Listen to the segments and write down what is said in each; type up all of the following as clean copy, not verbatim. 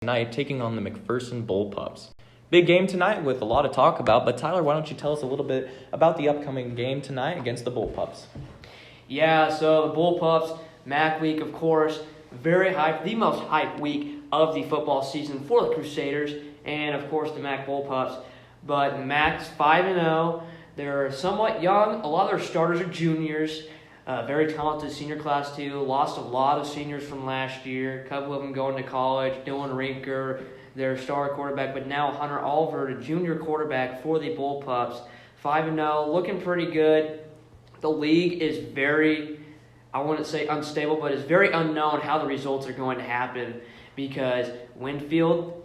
Tonight, taking on the McPherson Bullpups. Big game tonight with a lot of talk about, but Tyler, why don't you tell us a little bit about the upcoming game tonight against the Bullpups? Yeah, so the Bullpups, MAC week, of course, very hyped, the most hyped week of the football season for the Crusaders, and of course the MAC Bullpups. But MAC's 5-0. They're somewhat young. A lot of their starters are juniors. Very talented senior class too. Lost a lot of seniors from last year. A couple of them going to college. Dylan Rinker, their star quarterback, but now Hunter Oliver, the junior quarterback for the Bullpups. 5-0, looking pretty good. The league is very, I wouldn't say unstable, but it's very unknown how the results are going to happen because Winfield,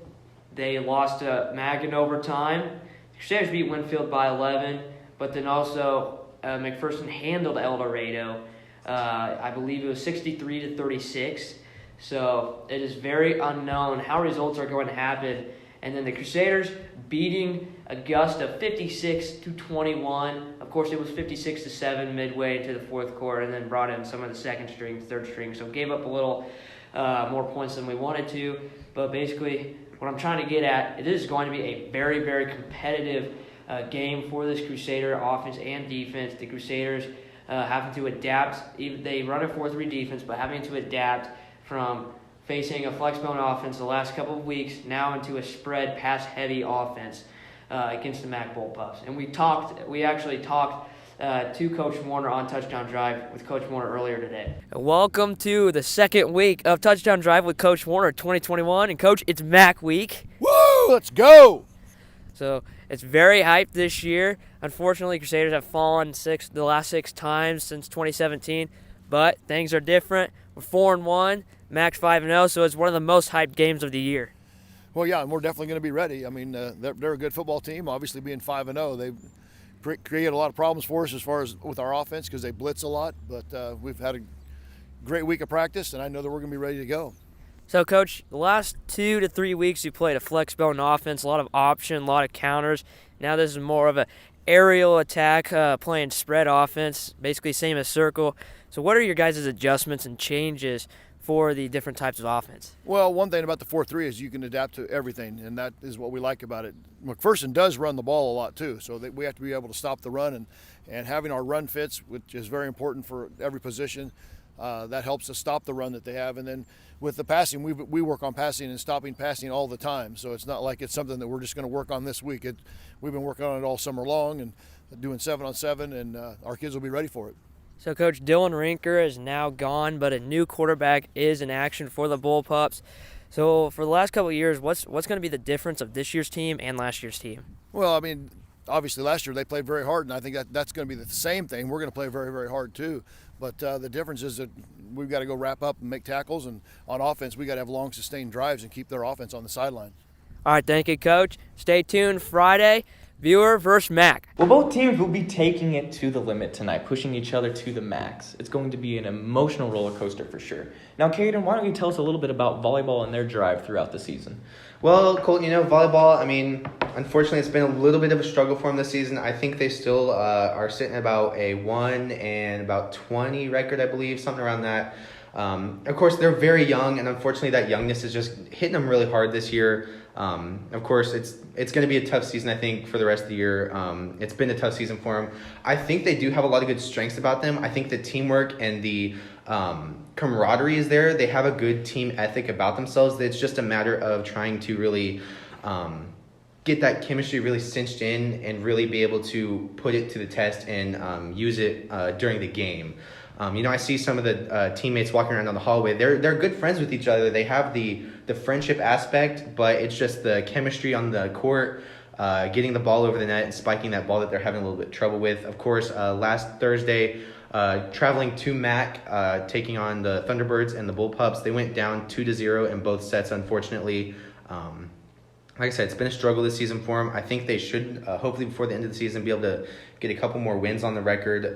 they lost to MAC in overtime. The Crusaders beat Winfield by 11, but then also McPherson handled El Dorado. I believe it was 63-36. So it is very unknown how results are going to happen. And then the Crusaders beating Augusta 56-21. Of course, it was 56-7 midway into the fourth quarter, and then brought in some of the second string, third string. So gave up a little more points than we wanted to. But basically, what I'm trying to get at, it is going to be a very, very competitive game for this Crusader offense and defense. The Crusaders having to adapt. They run a 4-3 defense, but having to adapt from facing a flex bone offense the last couple of weeks now into a spread pass-heavy offense against the MAC Bullpups. And we actually talked to Coach Warner on Touchdown Drive with Coach Warner earlier today. Welcome to the second week of Touchdown Drive with Coach Warner 2021. And Coach, it's MAC week. Woo! Let's go! So it's very hyped this year. Unfortunately, Crusaders have fallen the last 6 times since 2017, but things are different. We're 4-1, MAC's 5-0, so it's one of the most hyped games of the year. Well, yeah, and we're definitely going to be ready. I mean, they're a good football team. Obviously, being 5-0, they create a lot of problems for us as far as with our offense because they blitz a lot. But we've had a great week of practice, and I know that we're going to be ready to go. So, Coach, the last 2 to 3 weeks you played a flex bone offense, a lot of option, a lot of counters. Now this is more of an aerial attack, playing spread offense, basically same as circle. So what are your guys' adjustments and changes for the different types of offense? Well, one thing about the 4-3 is you can adapt to everything, and that is what we like about it. McPherson does run the ball a lot too, so that we have to be able to stop the run, and having our run fits, which is very important for every position. That helps us stop the run that they have. And then with the passing, we work on passing and stopping passing all the time. So it's not like it's something that we're just going to work on this week. We've been working on it all summer long and doing 7-on-7, and our kids will be ready for it. So, Coach, Dylan Rinker is now gone, but a new quarterback is in action for the Bullpups. So for the last couple of years, what's going to be the difference of this year's team and last year's team? Well, I mean, obviously last year they played very hard, and I think that's going to be the same thing. We're going to play very, very hard too. But the difference is that we've got to go wrap up and make tackles, and on offense we got to have long, sustained drives and keep their offense on the sideline. All right, thank you, Coach. Stay tuned Friday, Viewer versus MAC. Well, both teams will be taking it to the limit tonight, pushing each other to the max. It's going to be an emotional roller coaster for sure. Now, Caden, why don't you tell us a little bit about volleyball and their drive throughout the season? Well, Colt, volleyball, I mean, unfortunately, it's been a little bit of a struggle for them this season. I think they still are sitting at about a 1-20 record, I believe, something around that. Of course, they're very young, and unfortunately, that youngness is just hitting them really hard this year. Of course, it's going to be a tough season, I think, for the rest of the year. It's been a tough season for them. I think they do have a lot of good strengths about them. I think the teamwork and the camaraderie is there. They have a good team ethic about themselves. It's just a matter of trying to really get that chemistry really cinched in and really be able to put it to the test and use it during the game. I see some of the teammates walking around down the hallway. They're good friends with each other. They have the friendship aspect, but it's just the chemistry on the court, getting the ball over the net and spiking that ball that they're having a little bit of trouble with. Of course, last Thursday, traveling to MAC, taking on the Thunderbirds and the Bullpups, they went down 2-0 in both sets, unfortunately. Like I said, it's been a struggle this season for them. I think they should, hopefully before the end of the season, be able to get a couple more wins on the record,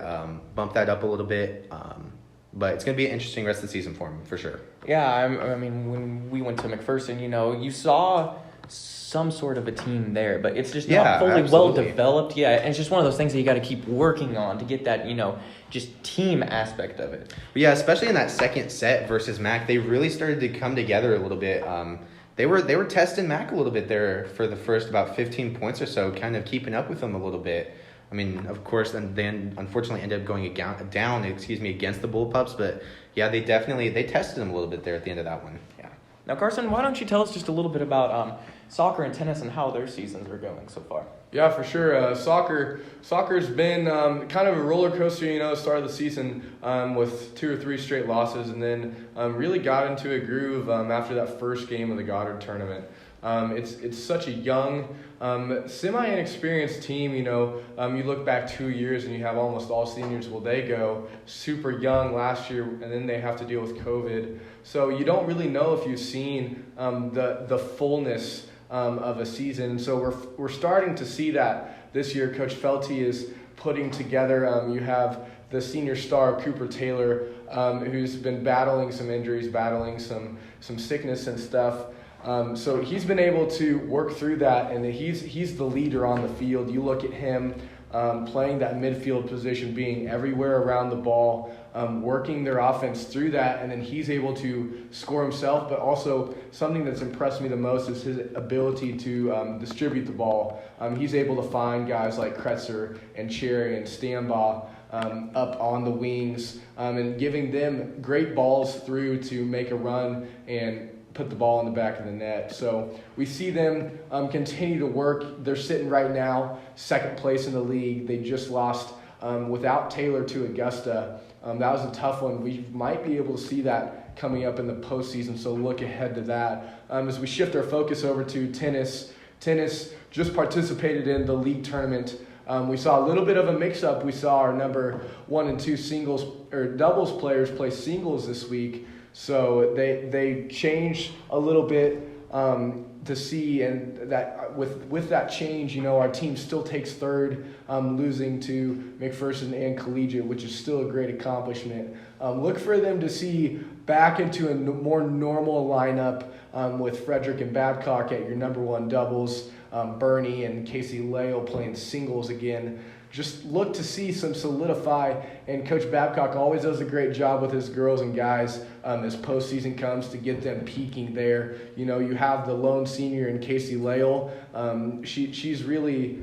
bump that up a little bit. But it's going to be an interesting rest of the season for them, for sure. Yeah, I mean, when we went to McPherson, you saw some sort of a team there, but it's just not fully well developed. Yeah, and it's just one of those things that you got to keep working on to get that, just team aspect of it. But yeah, especially in that second set versus MAC, they really started to come together a little bit. they were testing Mac a little bit there for the first about 15 points or so, kind of keeping up with them a little bit. I mean, of course, and then unfortunately ended up going down against the Bullpups. But yeah, they tested them a little bit there at the end of that one. Yeah. Now, Carson, why don't you tell us just a little bit about soccer and tennis and how their seasons are going so far? Yeah, for sure. Soccer's been kind of a roller coaster, start of the season with 2 or 3 straight losses, and then really got into a groove after that first game of the Goddard tournament. It's such a young, semi-inexperienced team. You look back 2 years and you have almost all seniors. Well, they go super young last year, and then they have to deal with COVID. So you don't really know if you've seen the fullness of a season. So we're starting to see that this year. Coach Felty is putting together. You have the senior star Cooper Taylor, who's been battling some injuries, battling some sickness and stuff. So he's been able to work through that, and he's the leader on the field. You look at him playing that midfield position, being everywhere around the ball, working their offense through that, and then he's able to score himself. But also something that's impressed me the most is his ability to distribute the ball. He's able to find guys like Kretzer and Cherry and Stambaugh up on the wings, and giving them great balls through to make a run and put the ball in the back of the net. So we see them continue to work. They're sitting right now second place in the league. They just lost without Taylor to Augusta. That was a tough one. We might be able to see that coming up in the postseason, so look ahead to that. As we shift our focus over to tennis just participated in the league tournament. We saw a little bit of a mix-up. We saw our number 1 and 2 singles or doubles players play singles this week. So they changed a little bit to see, and that with that change, our team still takes third, losing to McPherson and Collegiate, which is still a great accomplishment. Look for them to see back into a more normal lineup with Frederick and Babcock at your number 1 doubles, Bernie and Casey Lale playing singles again. Just look to see some solidify, and Coach Babcock always does a great job with his girls and guys as postseason comes to get them peaking there. You have the lone senior in Casey Lale. She's really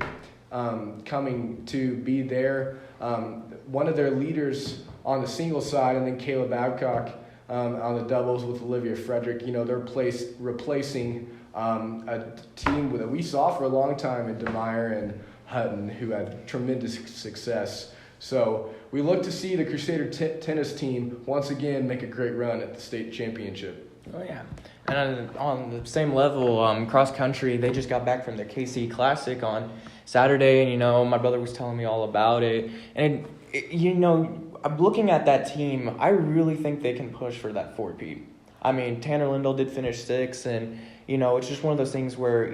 coming to be there. One of their leaders on the singles side, and then Kayla Babcock on the doubles with Olivia Frederick. They're replacing a team that we saw for a long time in DeMeyer and Hutton, who had tremendous success. So we look to see the Crusader tennis team once again make a great run at the state championship. Oh, yeah. And on the same level, cross country, they just got back from their KC Classic on Saturday, and, my brother was telling me all about it. And, I'm looking at that team, I really think they can push for that 4-peat. I mean, Tanner Lindahl did finish 6th, and, it's just one of those things where,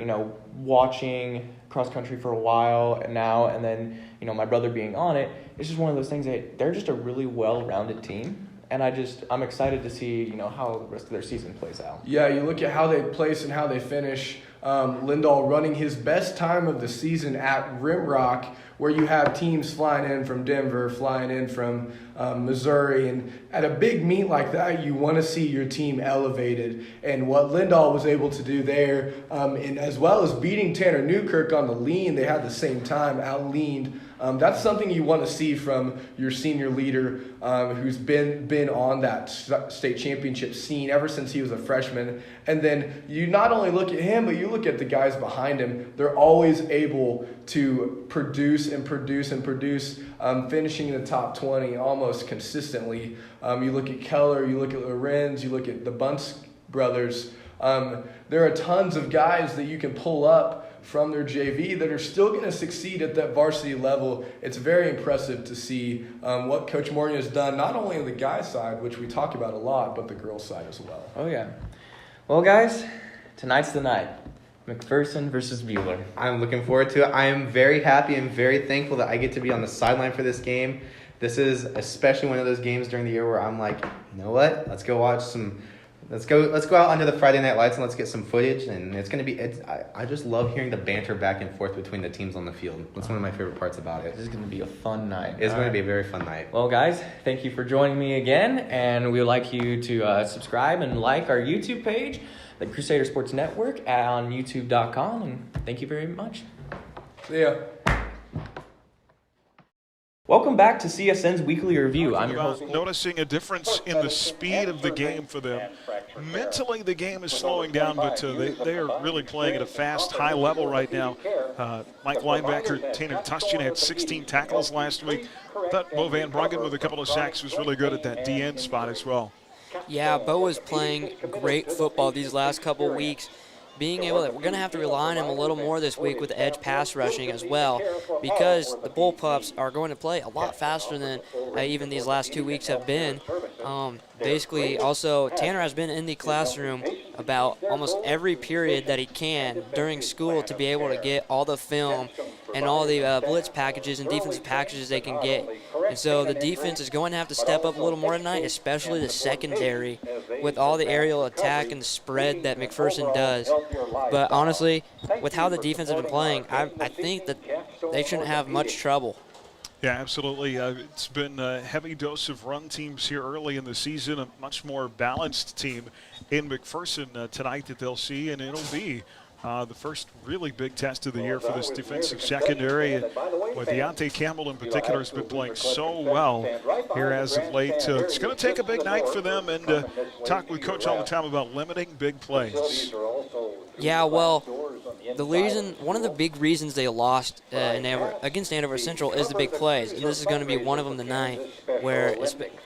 watching cross country for a while now, and then, my brother being on it, it's just one of those things that they're just a really well-rounded team. And I'm excited to see, how the rest of their season plays out. Yeah, you look at how they place and how they finish. Lindahl running his best time of the season at Rimrock, where you have teams flying in from Denver, flying in from Missouri. And at a big meet like that, you want to see your team elevated. And what Lindahl was able to do there, and as well as beating Tanner Newkirk on the lean, they had the same time, out-leaned. That's something you want to see from your senior leader, who's been on that state championship scene ever since he was a freshman. And then you not only look at him, but you look at the guys behind him. They're always able to produce, finishing in the top 20 almost consistently. You look at Keller, you look at Lorenz, you look at the Bunce brothers. There are tons of guys that you can pull up from their JV that are still going to succeed at that varsity level. It's very impressive to see what Coach Morgan has done, not only on the guys' side, which we talk about a lot, but the girls' side as well. Oh, yeah. Well, guys, tonight's the night. McPherson versus Bueller. I'm looking forward to it. I am very happy and very thankful that I get to be on the sideline for this game. This is especially one of those games during the year where I'm like, you know what? Let's go watch some Let's go out under the Friday night lights and let's get some footage. And it's going to be. I just love hearing the banter back and forth between the teams on the field. That's one of my favorite parts about it. This is going to be a fun night. It's going to be a very fun night. Well, guys, thank you for joining me again, and we would like you to subscribe and like our YouTube page, the Crusader Sports Network, on YouTube.com. And thank you very much. See ya. Welcome back to CSN's Weekly Review. I'm your host. Noticing a difference in the speed of the game for them. Mentally, the game is slowing down, but they are really playing at a fast, high level right now. Mike linebacker Tanner Tustian had 16 tackles last week. Thought Bo Van Bruggen with a couple of sacks was really good at that DN spot as well. Yeah, Bo was playing great football these last couple weeks. Being able to, we're going to have to rely on him a little more this week with edge pass rushing as well, because the Bullpups are going to play a lot faster than even these last 2 weeks have been. Basically, also, Tanner has been in the classroom about almost every period that he can during school to be able to get all the film and all the blitz packages and defensive packages they can get. And so the defense is going to have to step up a little more tonight, especially the secondary, with all the aerial attack and the spread that McPherson does. But honestly, with how the defense has been playing, I think that they shouldn't have much trouble. Yeah, absolutely. It's been a heavy dose of run teams here early in the season, a much more balanced team in McPherson tonight that they'll see, and it'll be the first really big test of the year for this defensive secondary. With Deontay Campbell in particular has been playing so well here as of late. It's going to take a big night for them, and talk with Coach all the time about limiting big plays. Yeah, well, one of the big reasons they lost against Andover Central is the big plays, and this is going to be one of them tonight. Where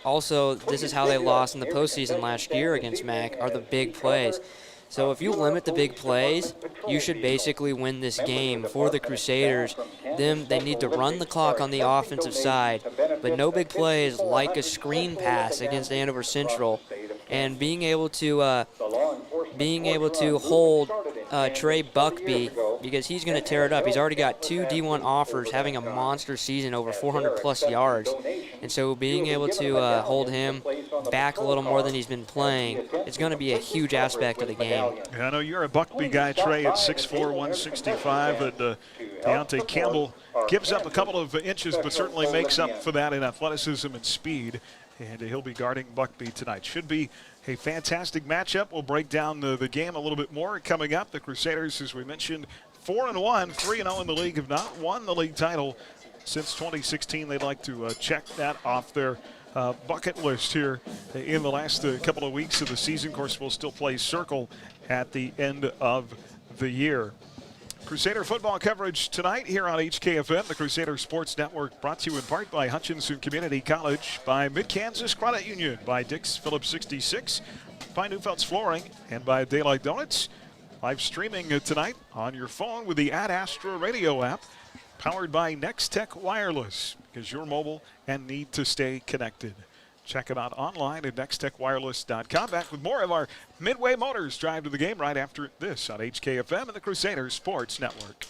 also this is how they lost in the postseason last year against MAC, are the big plays. So if you limit the big plays, you should basically win this game for the Crusaders. They need to run the clock on the offensive side, but no big plays like a screen pass against Andover Central, and being able to hold Trey Buckby, because he's going to tear it up. He's already got 2 D1 offers, having a monster season, over 400-plus yards. And so being able to hold him back a little more than he's been playing, it's going to be a huge aspect of the game. Yeah, I know you're a Buckby guy, Trey, at 6'4", 165, and Deontay Campbell gives up a couple of inches, but certainly makes up for that in athleticism and speed. And he'll be guarding Buckby tonight. Should be a fantastic matchup. We'll break down the game a little bit more coming up. The Crusaders, as we mentioned, 4-1, 3-0 in the league, have not won the league title since 2016. They'd like to check that off their bucket list here in the last couple of weeks of the season. Of course, we'll still play Circle at the end of the year. Crusader football coverage tonight here on HKFM, the Crusader Sports Network, brought to you in part by Hutchinson Community College, by Mid-Kansas Credit Union, by Dick's Phillips 66, by Newfelt's Flooring, and by Daylight Donuts. Live streaming tonight on your phone with the Ad Astra radio app, powered by Nextech Wireless, because you're mobile and need to stay connected. Check them out online at nextechwireless.com. Back with more of our Midway Motors Drive to the Game right after this on HKFM and the Crusader Sports Network.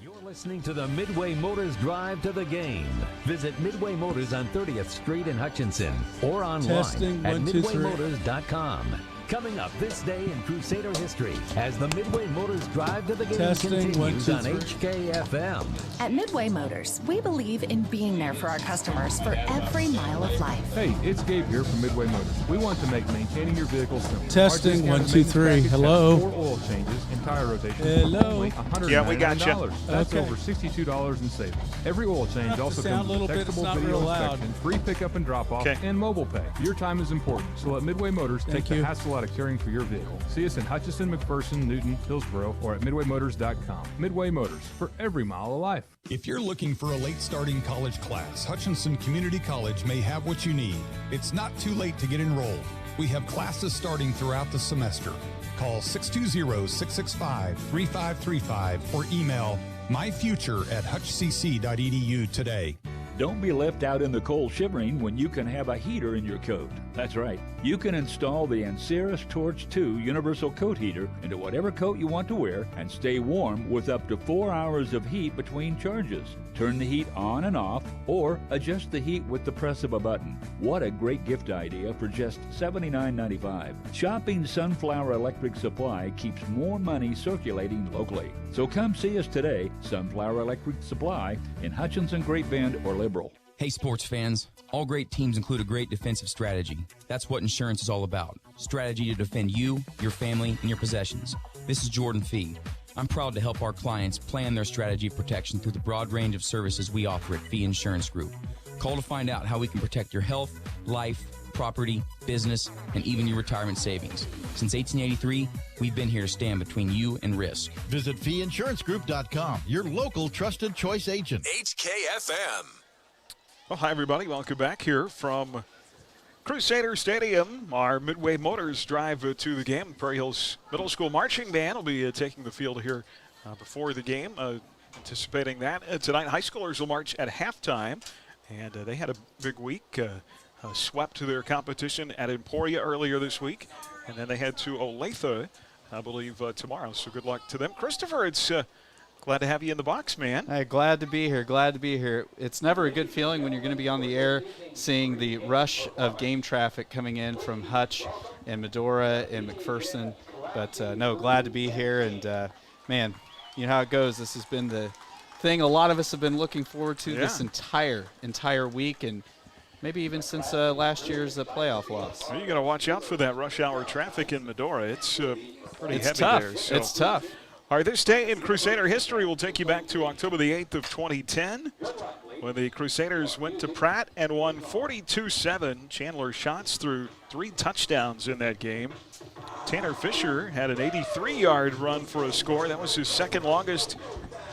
You're listening to the Midway Motors Drive to the Game. Visit Midway Motors on 30th Street in Hutchinson or online at midwaymotors.com. Coming up this day in Crusader history as the Midway Motors Drive to the Game continues on HKFM. At Midway Motors, we believe in being there for our customers for every mile of life. Hey, it's Gabe here from Midway Motors. We want to make maintaining your vehicle simple. Testing, 1, 2, 3. Hello. 4 oil changes and tire rotations. Hello. Yeah, we got you. That's over $62 in savings. Every oil change also comes with textable video inspection, free pickup and drop-off, and mobile pay. Your time is important, so let Midway Motors take the hassle out of caring for your vehicle. See us in Hutchinson, McPherson, Newton, Hillsboro, or at midwaymotors.com. Midway Motors, for every mile of life. If you're looking for a late starting college class, Hutchinson Community College may have what you need. It's not too late to get enrolled. We have classes starting throughout the semester. Call 620-665-3535 or email myfuture@hutchcc.edu today. Don't be left out in the cold shivering when you can have a heater in your coat. That's right. You can install the Anceris Torch 2 universal coat heater into whatever coat you want to wear and stay warm with up to 4 hours of heat between charges. Turn the heat on and off or adjust the heat with the press of a button. What a great gift idea for just $79.95. Shopping Sunflower Electric Supply keeps more money circulating locally. So come see us today, Sunflower Electric Supply in Hutchinson, Great Bend, or Liberal. Hey sports fans, all great teams include a great defensive strategy. That's what insurance is all about. Strategy to defend you, your family, and your possessions. This is Jordan Fee. I'm proud to help our clients plan their strategy of protection through the broad range of services we offer at Fee Insurance Group. Call to find out how we can protect your health, life, property, business, and even your retirement savings. Since 1883, we've been here to stand between you and risk. Visit feeinsurancegroup.com, your local trusted choice agent. HKFM. Well, hi, everybody. Welcome back here from Crusader Stadium. Our Midway Motors drive to the game. Prairie Hills Middle School Marching Band will be taking the field here before the game. Anticipating that. Tonight, high schoolers will march at halftime. And they had a big week. Swept to their competition at Emporia earlier this week. And then they head to Olathe, I believe, tomorrow. So good luck to them. Christopher, it's glad to have you in the box, man. Hey, glad to be here. Glad to be here. It's never a good feeling when you're going to be on the air seeing the rush of game traffic coming in from Hutch and Medora and McPherson. But, no, glad to be here. And, man, you know how it goes. This has been the thing a lot of us have been looking forward to this entire week, and maybe even since last year's playoff loss. Well, you got to watch out for that rush hour traffic in Medora. It's pretty heavy tough. there. So. It's tough. All right, this day in Crusader history will take you back to October the 8th of 2010 when the Crusaders went to Pratt and won 42-7. Chandler Schatz threw 3 touchdowns in that game. Tanner Fisher had an 83-yard run for a score. That was his second longest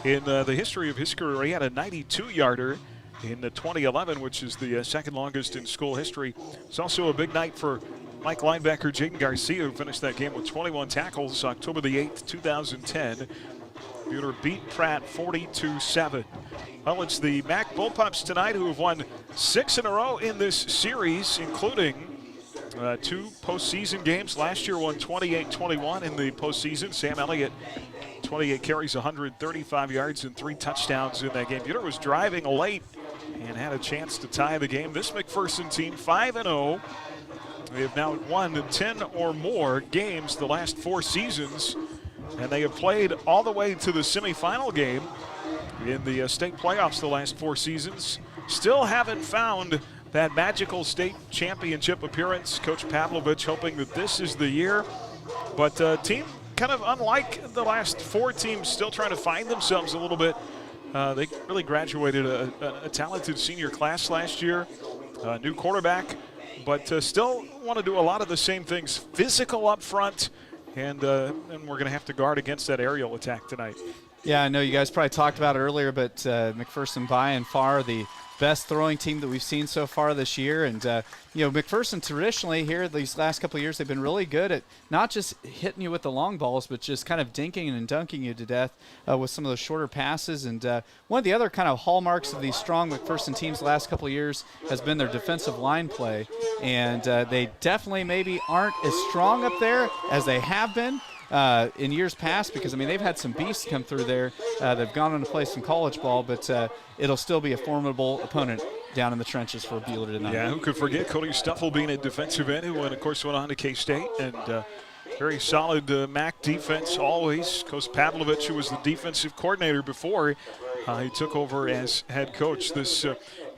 in the history of his career. He had a 92-yarder in 2011, which is the second longest in school history. It's also a big night for Mike linebacker Jaden Garcia, who finished that game with 21 tackles October the 8th, 2010. Buhler beat Pratt 42-7. Well, it's the MAC Bullpups tonight who have won 6 in a row in this series, including 2 postseason games. Last year won 28-21 in the postseason. Sam Elliott, 28 carries, 135 yards, and 3 touchdowns in that game. Buhler was driving late and had a chance to tie the game. This McPherson team, 5-0. They have now won 10 or more games the last 4 seasons, and they have played all the way to the semifinal game in the state playoffs the last 4 seasons. Still haven't found that magical state championship appearance. Coach Pavlovich hoping that this is the year, but team kind of unlike the last 4 teams, still trying to find themselves a little bit. They really graduated a talented senior class last year, a new quarterback, but still want to do a lot of the same things. Physical up front, and we're going to have to guard against that aerial attack tonight. Yeah, I know you guys probably talked about it earlier, but McPherson by and far the best throwing team that we've seen so far this year. And, you know, McPherson traditionally here these last couple of years, they've been really good at not just hitting you with the long balls, but just kind of dinking and dunking you to death with some of those shorter passes. And one of the other kind of hallmarks of these strong McPherson teams the last couple of years has been their defensive line play. And they definitely maybe aren't as strong up there as they have been in years past, because, I mean, they've had some beasts come through there. They've gone on to play some college ball, but it'll still be a formidable opponent down in the trenches for Buhler tonight. Yeah, who could forget Cody Stuffle being a defensive end, who, of course, went on to K-State, and very solid MAC defense always. Coach Pavlovich, who was the defensive coordinator before he took over as head coach. This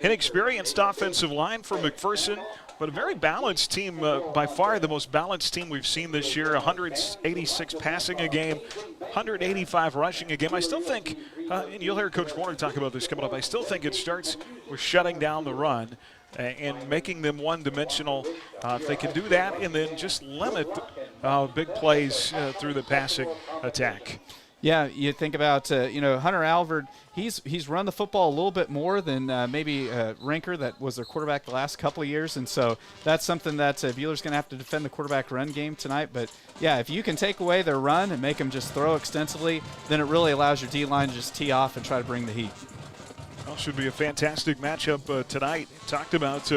inexperienced offensive line for McPherson, but a very balanced team, by far the most balanced team we've seen this year. 186 passing a game, 185 rushing a game. I still think, and you'll hear Coach Warner talk about this coming up, I still think it starts with shutting down the run and making them one-dimensional. If they can do that and then just limit big plays through the passing attack. Yeah, you think about, you know, Hunter Alvord, he's run the football a little bit more than maybe Rinker, that was their quarterback the last couple of years. And so that's something that Buhler's going to have to defend the quarterback run game tonight. But, yeah, if you can take away their run and make them just throw extensively, then it really allows your D-line to just tee off and try to bring the heat. Well, should be a fantastic matchup tonight. Talked about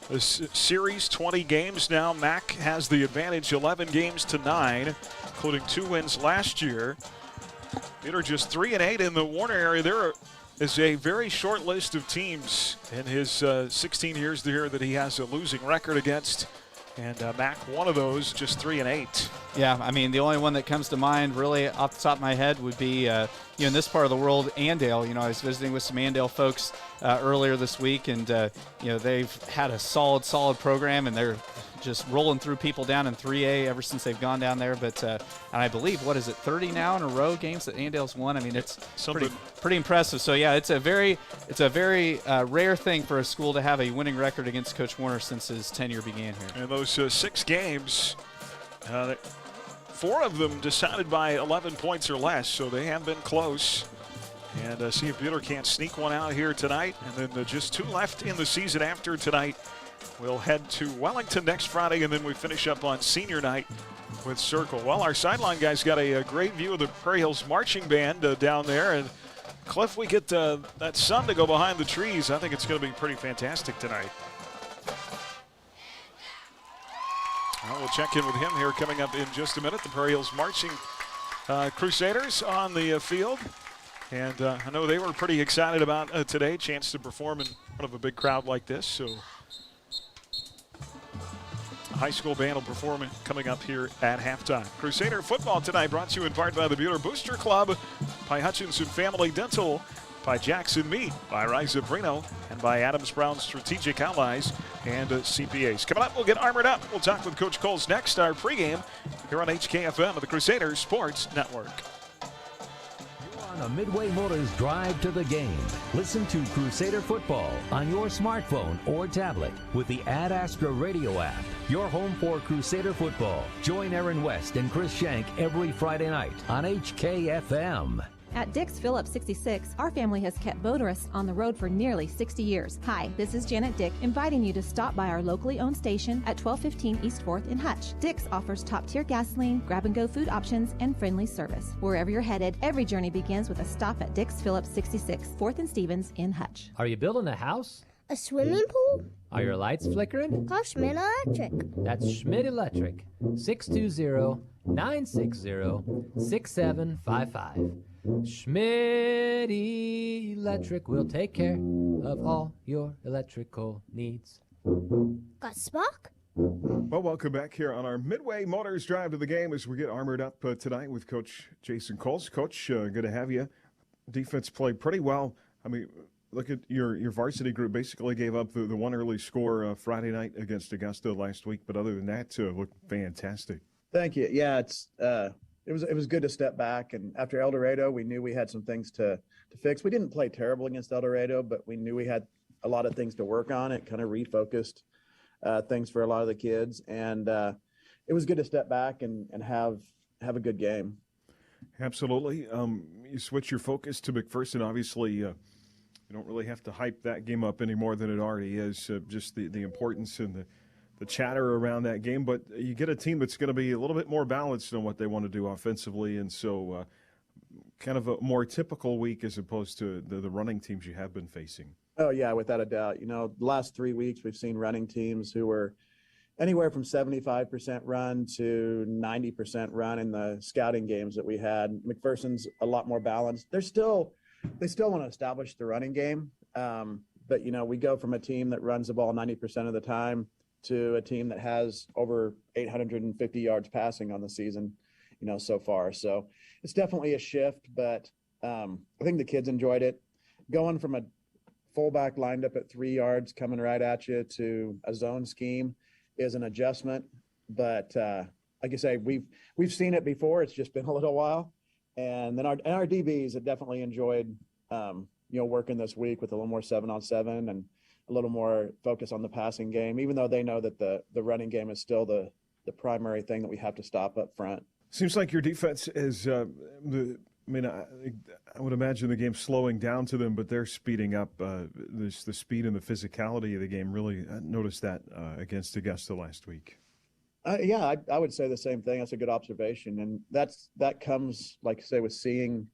this series, 20 games now. Mac has the advantage, 11 games to 9, including 2 wins last year. They're just 3-8 in the Warner area. There is a very short list of teams in his 16 years there that he has a losing record against. And Mac, one of those, just 3-8. Yeah, I mean, the only one that comes to mind really off the top of my head would be, in this part of the world, Andale. I was visiting with some Andale folks earlier this week, and, they've had a solid program, and they're just rolling through people down in 3A ever since they've gone down there. But and I believe, 30 now in a row games that Andale's won? I mean, it's pretty impressive. So, yeah, it's a very rare thing for a school to have a winning record against Coach Warner since his tenure began here. And those 6 games, 4 of them decided by 11 points or less, so they have been close. And see if Bueller can't sneak one out here tonight. And then just 2 left in the season after tonight. We'll head to Wellington next Friday, and then we finish up on senior night with Circle. Well, our sideline guys got a great view of the Prairie Hills Marching Band down there. And Cliff, we get that sun to go behind the trees. I think it's going to be pretty fantastic tonight. Well, we'll check in with him here coming up in just a minute. The Prairie Hills Marching Crusaders on the field. And I know they were pretty excited about today, chance to perform in front of a big crowd like this. So the high school band will perform coming up here at halftime. Crusader football tonight brought to you in part by the Bueller Booster Club, by Hutchinson Family Dental, by Jackson Meat, by Riza Brino, and by Adams Brown Strategic Allies and CPAs. Coming up, we'll get armored up. We'll talk with Coach Coles next, our pregame here on HKFM of the Crusaders Sports Network. On a Midway Motors drive to the game. Listen to Crusader football on your smartphone or tablet with the Ad Astra radio app. Your home for Crusader football. Join Aaron West and Chris Shank every Friday night on HKFM. At Dick's Phillips 66, our family has kept motorists on the road for nearly 60 years. Hi, this is Janet Dick, inviting you to stop by our locally owned station at 1215 East 4th in Hutch. Dick's offers top-tier gasoline, grab-and-go food options, and friendly service. Wherever you're headed, every journey begins with a stop at Dick's Phillips 66, 4th and Stevens in Hutch. Are you building a house? A swimming pool? Are your lights flickering? Call Schmidt Electric. That's Schmidt Electric. 620-960-6755. Schmidt Electric will take care of all your electrical needs. Got Spock? Well, welcome back here on our Midway Motors drive to the game as we get armored up tonight with Coach Jason Coles. Coach, good to have you. Defense played pretty well. I mean, look at your varsity group basically gave up the one early score Friday night against Augusta last week, but other than that, looked fantastic. Thank you. Yeah, it was good to step back, and after El Dorado, we knew we had some things to fix. We didn't play terrible against El Dorado, but we knew we had a lot of things to work on. It kind of refocused things for a lot of the kids, and it was good to step back and have a good game. Absolutely. You switch your focus to McPherson. Obviously, you don't really have to hype that game up any more than it already is. Just the importance and the chatter around that game, but you get a team that's going to be a little bit more balanced on what they want to do offensively, and so kind of a more typical week as opposed to the running teams you have been facing. Oh, yeah, without a doubt. The last 3 weeks we've seen running teams who were anywhere from 75% run to 90% run in the scouting games that we had. McPherson's a lot more balanced. They still want to establish the running game, but, we go from a team that runs the ball 90% of the time to a team that has over 850 yards passing on the season, so far. So it's definitely a shift, but I think the kids enjoyed it. Going from a fullback lined up at 3 yards coming right at you to a zone scheme is an adjustment. But like I say, we've seen it before. It's just been a little while. And then our DBs have definitely enjoyed, working this week with a little more 7-on-7 and a little more focus on the passing game, even though they know that the running game is still the primary thing that we have to stop up front. Seems like your defense is, I would imagine the game's slowing down to them, but they're speeding up. The speed and the physicality of the game, really noticed that against Augusta last week. Yeah, I would say the same thing. That's a good observation. And that comes, like I say, with seeing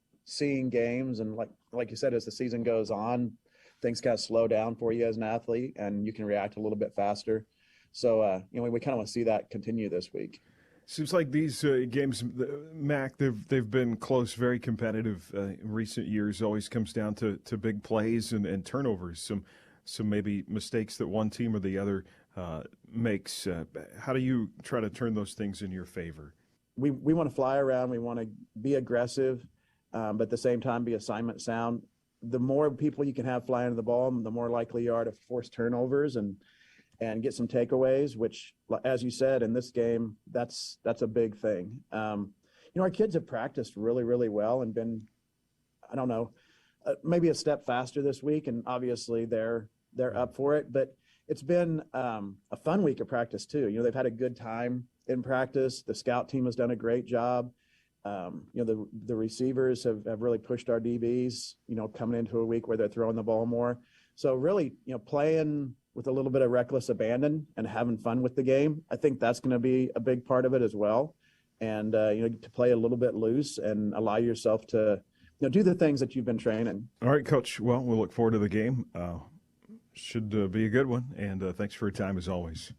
games. And like you said, as the season goes on, things kind of slow down for you as an athlete and you can react a little bit faster. So, we kind of want to see that continue this week. Seems like these games, Mac, they've been close, very competitive in recent years. Always comes down to big plays and turnovers. Some maybe mistakes that one team or the other makes. How do you try to turn those things in your favor? We want to fly around. We want to be aggressive, but at the same time be assignment sound. The more people you can have flying the ball, the more likely you are to force turnovers and get some takeaways, which, as you said, in this game, that's a big thing. Our kids have practiced really, really well and been, maybe a step faster this week, and obviously they're up for it. But it's been a fun week of practice too. They've had a good time in practice. The scout team has done a great job. The receivers have really pushed our DBs, coming into a week where they're throwing the ball more. So really, playing with a little bit of reckless abandon and having fun with the game, I think that's going to be a big part of it as well. And, to play a little bit loose and allow yourself to, do the things that you've been training. All right, Coach. Well, we'll look forward to the game. Should be a good one. And thanks for your time as always.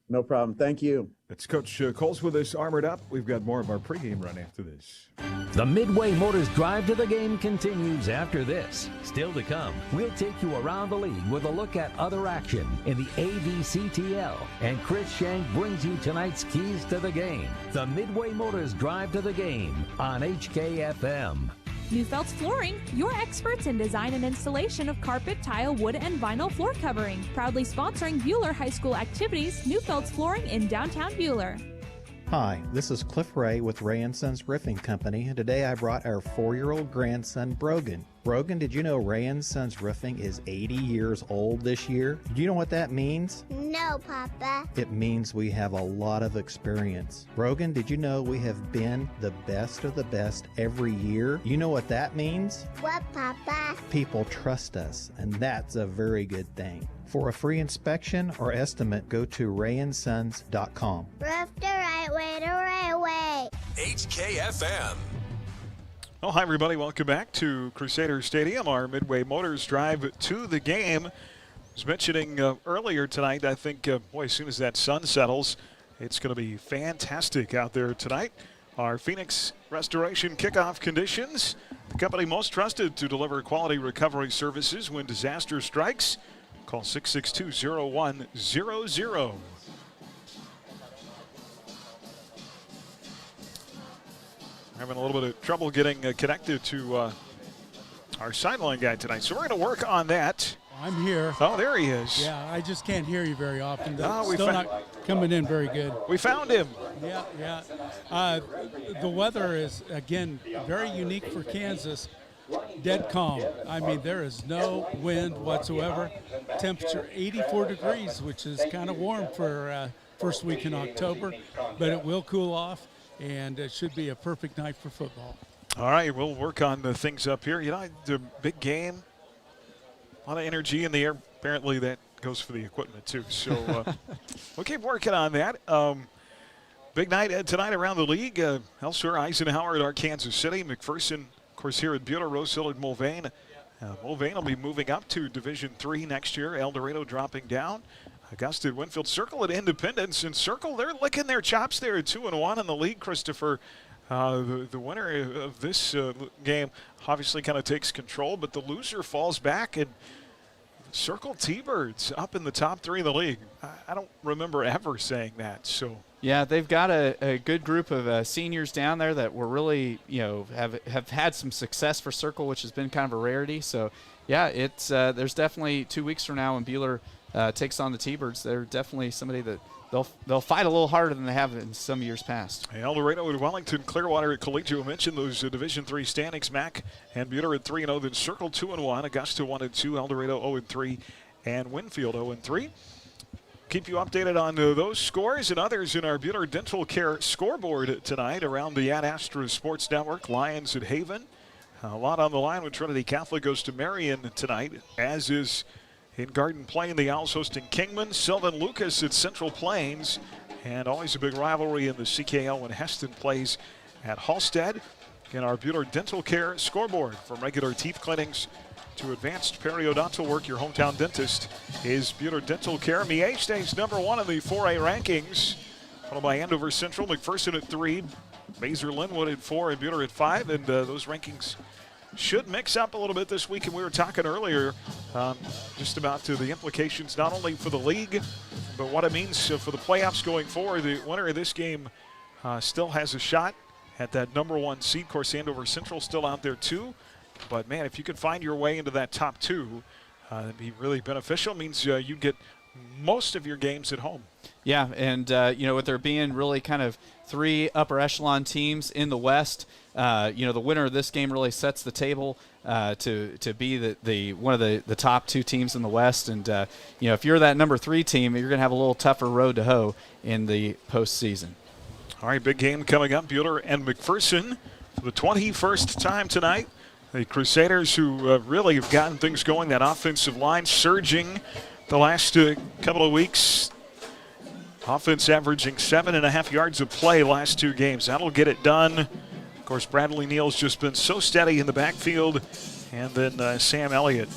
No problem. Thank you. It's Coach Coles with us, Armored Up. We've got more of our pregame run after this. The Midway Motors Drive to the Game continues after this. Still to come, we'll take you around the league with a look at other action in the AVCTL. And Chris Shank brings you tonight's keys to the game. The Midway Motors Drive to the Game on HKFM. Neufeld's Flooring, your experts in design and installation of carpet, tile, wood, and vinyl floor covering. Proudly sponsoring Buhler High School activities, Neufeld's Flooring in downtown Buhler. Hi, this is Cliff Ray with Ray & Sons Roofing Company, and today I brought our 4-year-old grandson, Brogan. Brogan, did you know Ray & Sons Roofing is 80 years old this year? Do you know what that means? No, Papa. It means we have a lot of experience. Brogan, did you know we have been the best of the best every year? You know what that means? What, Papa? People trust us, and that's a very good thing. For a free inspection or estimate, go to rayandsons.com. Roof the right way, the right way. HKFM. Oh, hi, everybody. Welcome back to Crusader Stadium, our Midway Motors Drive to the game. I was mentioning earlier tonight, I think, as soon as that sun settles, it's going to be fantastic out there tonight. Our Phoenix Restoration kickoff conditions, the company most trusted to deliver quality recovery services when disaster strikes. Call 662-0100. Having a little bit of trouble getting connected to our sideline guy tonight, so we're going to work on that. I'm here. Oh, there he is. Yeah, I just can't hear you very often. Oh, Still not coming in very good. We found him. Yeah. The weather is, again, very unique for Kansas. Dead calm. I mean, there is no wind whatsoever. Temperature 84 degrees, which is kind of warm for first week in October, but it will cool off, and it should be a perfect night for football. All right, we'll work on the things up here. The big game, a lot of energy in the air. Apparently that goes for the equipment too. So we'll keep working on that. Big night tonight around the league. Elsewhere, Eisenhower at our Kansas City. McPherson, of course, here at Buhler, Rose Hill at Mulvane. Mulvane will be moving up to Division III next year. El Dorado dropping down. Augusta at Winfield. Circle at Independence. And Circle, they're licking their chops there at 2-1 in the league, Christopher. The winner of this game obviously kind of takes control, but the loser falls back, and Circle T-Birds up in the top 3 of the league. I don't remember ever saying that. So yeah, they've got a good group of seniors down there that were really, have had some success for Circle, which has been kind of a rarity. So yeah, it's there's definitely 2 weeks from now when Buhler takes on the T-Birds. They're definitely somebody that they'll fight a little harder than they have in some years past. El Dorado at Wellington, Clearwater at Collegiate. We mentioned those Division III standings. Mac and Buhler at 3-0, then Circle 2-1, Augusta 1-2, El Dorado 0-3, and Winfield 0-3. Keep you updated on those scores and others in our Buhler Dental Care scoreboard tonight around the Ad Astra Sports Network. Lions at Haven. A lot on the line when Trinity Catholic goes to Marion tonight, as is in Garden Plain, the Owls hosting Kingman. Sylvan Lucas at Central Plains. And always a big rivalry in the CKL when Heston plays at Halstead. In our Buhler Dental Care scoreboard, from regular teeth cleanings to advanced periodontal work. Your hometown dentist is Buhler Dental Care. Miege stays #1 in the 4A rankings, followed by Andover Central, McPherson at 3, Mazer Linwood at 4, and Buhler at 5. And those rankings should mix up a little bit this week. And we were talking earlier just about the implications not only for the league, but what it means for the playoffs going forward. The winner of this game still has a shot at that #1 seed. Of course, Andover Central still out there too. But, man, if you could find your way into that top 2, that'd be really beneficial. It means you get most of your games at home. Yeah, and, with there being really kind of 3 upper echelon teams in the West, the winner of this game really sets the table to be the one of the top 2 teams in the West. And, if you're that #3 team, you're going to have a little tougher road to hoe in the postseason. All right, big game coming up. Buhler and McPherson for the 21st time tonight. The Crusaders, who really have gotten things going, that offensive line surging the last couple of weeks. Offense averaging 7.5 yards of play last 2 games. That'll get it done. Of course, Bradley Neal's just been so steady in the backfield. And then Sam Elliott,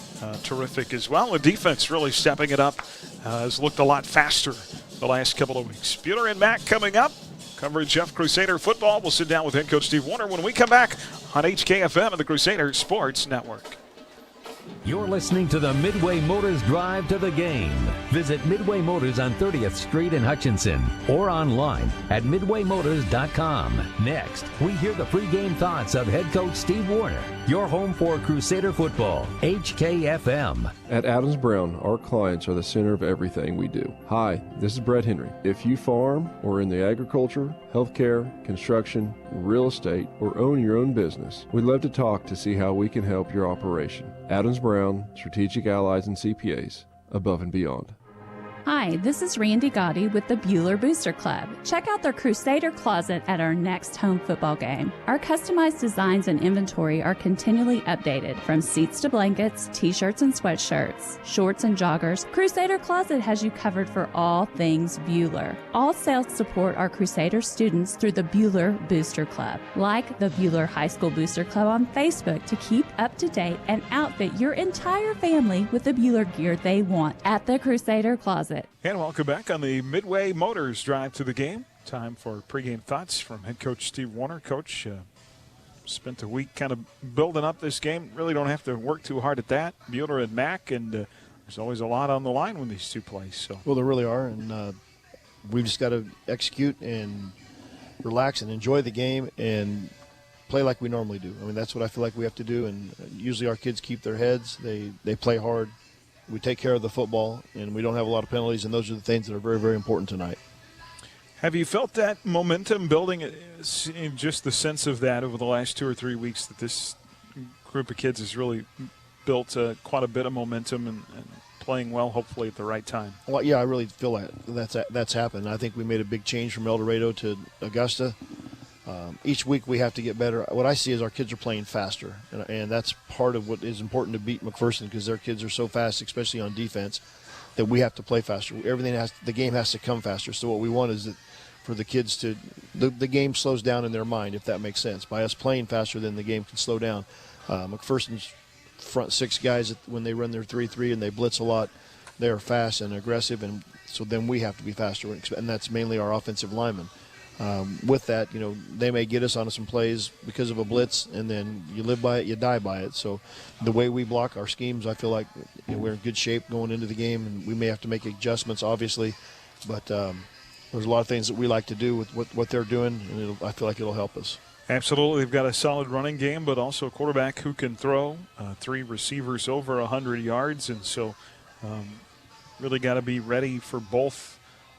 terrific as well. The defense really stepping it up. Has looked a lot faster the last couple of weeks. Buhler and Mac coming up. Coverage of Crusader football. We'll sit down with head coach Steve Warner when we come back on HKFM and the Crusader Sports Network. You're listening to the Midway Motors Drive to the Game. Visit Midway Motors on 30th Street in Hutchinson or online at midwaymotors.com. Next, we hear the pregame thoughts of head coach Steve Warner. Your home for Crusader football, HKFM. At Adams Brown, our clients are the center of everything we do. Hi, this is Brett Henry. If you farm or in the agriculture, healthcare, construction, real estate, or own your own business, we'd love to talk to see how we can help your operation. Adams Brown, Strategic Allies and CPAs, above and beyond. Hi, this is Randy Gotti with the Buhler Booster Club. Check out their Crusader Closet at our next home football game. Our customized designs and inventory are continually updated, from seats to blankets, t-shirts and sweatshirts, shorts and joggers. Crusader Closet has you covered for all things Buhler. All sales support our Crusader students through the Buhler Booster Club. Like the Buhler High School Booster Club on Facebook to keep up to date and outfit your entire family with the Buhler gear they want at the Crusader Closet. And welcome back on the Midway Motors Drive to the Game. Time for pregame thoughts from head coach Steve Warner. Coach, spent a week kind of building up this game. Really don't have to work too hard at that. Buhler and Mac, and there's always a lot on the line when these 2 play. So. Well, there really are, and we've just got to execute and relax and enjoy the game and play like we normally do. I mean, that's what I feel like we have to do, and usually our kids keep their heads. They play hard. We take care of the football, and we don't have a lot of penalties, and those are the things that are very, very important tonight. Have you felt that momentum building, in just the sense of that over the last 2 or 3 weeks, that this group of kids has really built quite a bit of momentum and playing well, hopefully at the right time? Well, yeah, I really feel that's happened. I think we made a big change from El Dorado to Augusta. Each week we have to get better. What I see is our kids are playing faster, and that's part of what is important to beat McPherson, because their kids are so fast, especially on defense, that we have to play faster. The game has to come faster. So what we want is that for the kids to the game slows down in their mind, if that makes sense. By us playing faster, then the game can slow down. McPherson's front 6 guys, when they run their 3-3 and they blitz a lot, they are fast and aggressive, and so then we have to be faster, and that's mainly our offensive linemen. With that, they may get us on some plays because of a blitz, and then you live by it, you die by it. So the way we block our schemes, I feel like we're in good shape going into the game, and we may have to make adjustments, obviously. But there's a lot of things that we like to do with what they're doing, and I feel like it'll help us. Absolutely. They've got a solid running game, but also a quarterback who can throw, 3 receivers over 100 yards, and so really got to be ready for both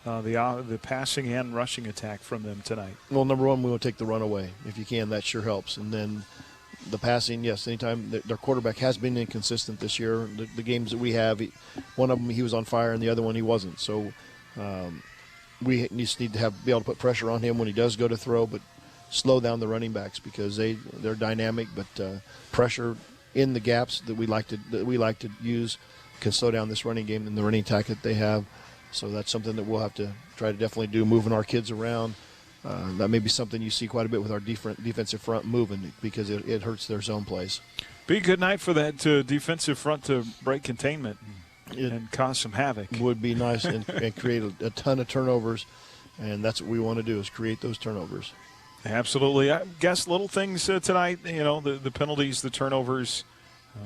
the passing and rushing attack from them tonight. Well, number one, we want to take the run away. If you can, that sure helps. And then the passing, yes, anytime their quarterback has been inconsistent this year. The games that we have, one of them he was on fire and the other one he wasn't. So we just need to be able to put pressure on him when he does go to throw, but slow down the running backs, because they're dynamic, but pressure in the gaps that we like to use can slow down this running game and the running attack that they have. So that's something that we'll have to try to definitely do, moving our kids around. That may be something you see quite a bit with our defensive front moving, because it hurts their zone plays. Be a good night for that defensive front to break containment and cause some havoc. Would be nice and create a ton of turnovers, and that's what we want to do is create those turnovers. Absolutely. I guess little things tonight, the penalties, the turnovers,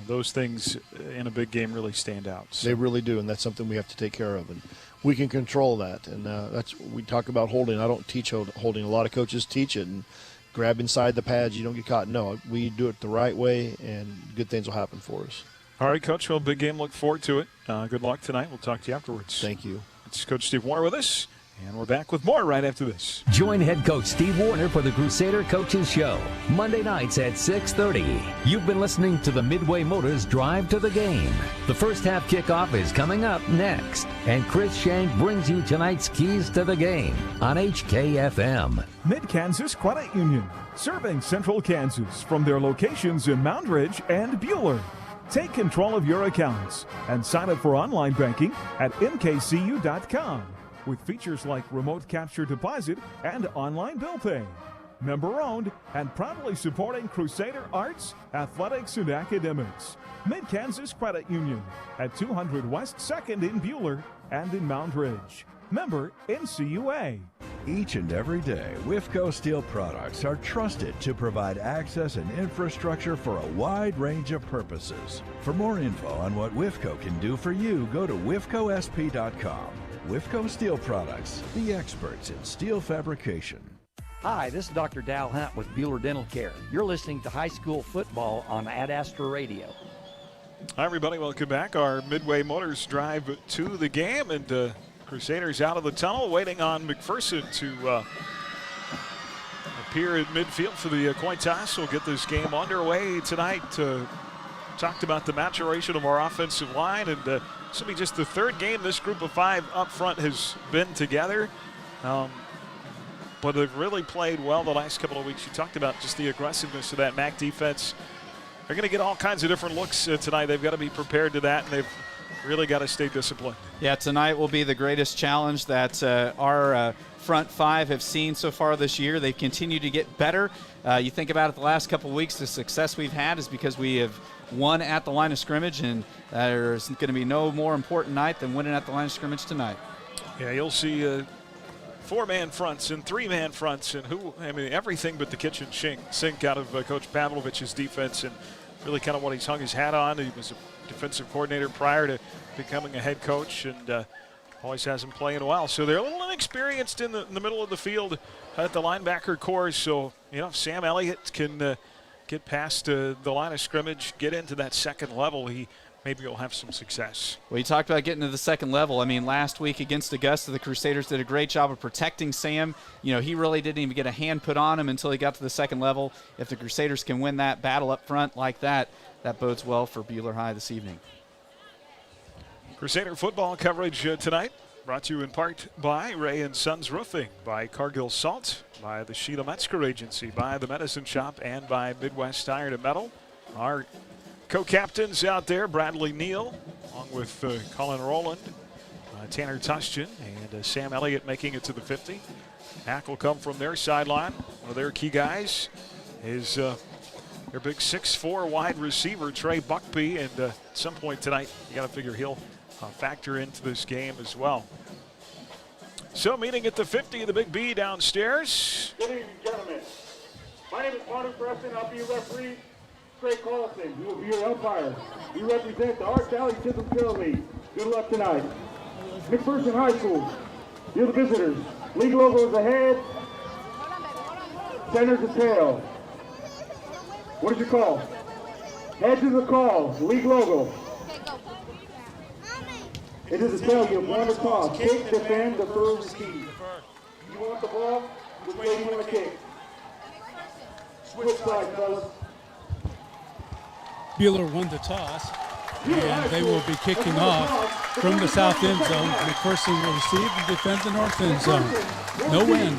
those things in a big game really stand out. So. They really do, and that's something we have to take care of. And we can control that. And we talk about holding. I don't teach holding. A lot of coaches teach it and grab inside the pads. You don't get caught. No, we do it the right way, and good things will happen for us. All right, Coach. Well, big game. Look forward to it. Good luck tonight. We'll talk to you afterwards. Thank you. It's Coach Steve Warner with us. And we're back with more right after this. Join head coach Steve Warner for the Crusader Coaches Show, Monday nights at 6:30. You've been listening to the Midway Motors Drive to the Game. The first half kickoff is coming up next, and Chris Shank brings you tonight's keys to the game on HKFM. Mid-Kansas Credit Union, serving Central Kansas from their locations in Moundridge and Buhler. Take control of your accounts and sign up for online banking at mkcu.com. with features like remote capture deposit and online bill pay. Member-owned and proudly supporting Crusader arts, athletics, and academics. Mid-Kansas Credit Union at 200 West 2nd in Buhler and in Moundridge. Member NCUA. Each and every day, WIFCO Steel products are trusted to provide access and infrastructure for a wide range of purposes. For more info on what WIFCO can do for you, go to wifcosp.com. WIFCO Steel Products, the experts in steel fabrication. Hi, this is Dr. Dal Hunt with Buhler Dental Care. You're listening to high school football on Ad Astra Radio. Hi, everybody. Welcome back. Our Midway Motors Drive to the game, and Crusaders out of the tunnel, waiting on McPherson to appear at midfield for the coin toss. We'll get this game underway tonight. Talked about the maturation of our offensive line, and this will be just the third game this group of five up front has been together. But they've really played well the last couple of weeks. You talked about just the aggressiveness of that MAC defense. They're going to get all kinds of different looks tonight. They've got to be prepared to that, and they've really got to stay disciplined. Yeah, tonight will be the greatest challenge that our front five have seen so far this year. They've continued to get better. You think about it, the last couple of weeks, the success we've had is because we have won at the line of scrimmage, and there's going to be no more important night than winning at the line of scrimmage tonight. Yeah, you'll see four-man fronts and three-man fronts, and everything but the kitchen sink out of Coach Pavlovich's defense, and really kind of what he's hung his hat on. He was a defensive coordinator prior to becoming a head coach, and always has him playing well. So they're a little inexperienced in the middle of the field at the linebacker core. So, if Sam Elliott can get past the line of scrimmage, get into that second level, maybe he'll have some success. Well, you talked about getting to the second level. I mean, last week against Augusta, the Crusaders did a great job of protecting Sam. He really didn't even get a hand put on him until he got to the second level. If the Crusaders can win that battle up front like that, that bodes well for Buhler High this evening. Crusader football coverage tonight brought to you in part by Ray & Sons Roofing, by Cargill Salt, by the Sheila Metzger Agency, by the Medicine Shop, and by Midwest Iron and Metal. Our co-captains out there, Bradley Neal, along with Colin Rowland, Tanner Tushton, and Sam Elliott making it to the 50. Hack will come from their sideline. One of their key guys is their big 6'4" wide receiver, Trey Buckby, and at some point tonight, you got to figure he'll factor into this game as well. So meeting at the 50, the Big B downstairs. Good evening, gentlemen. My name is Martin Preston. I'll be your referee. Trey Carlson, who will be your umpire. We represent the Art Valley Chisholm Trail League. Good luck tonight. McPherson High School, you're the visitors. League logo is ahead. Center's the tail. What is your call? Heads is the call. League logo. It is a tail. You have one to toss. Kick, defend, defer, receive. You want the ball? Which way do you want to kick? Switch side, fellas. Buhler won the toss, and they will be kicking off from the south end zone. McPherson will receive and defend the north end zone. No wind.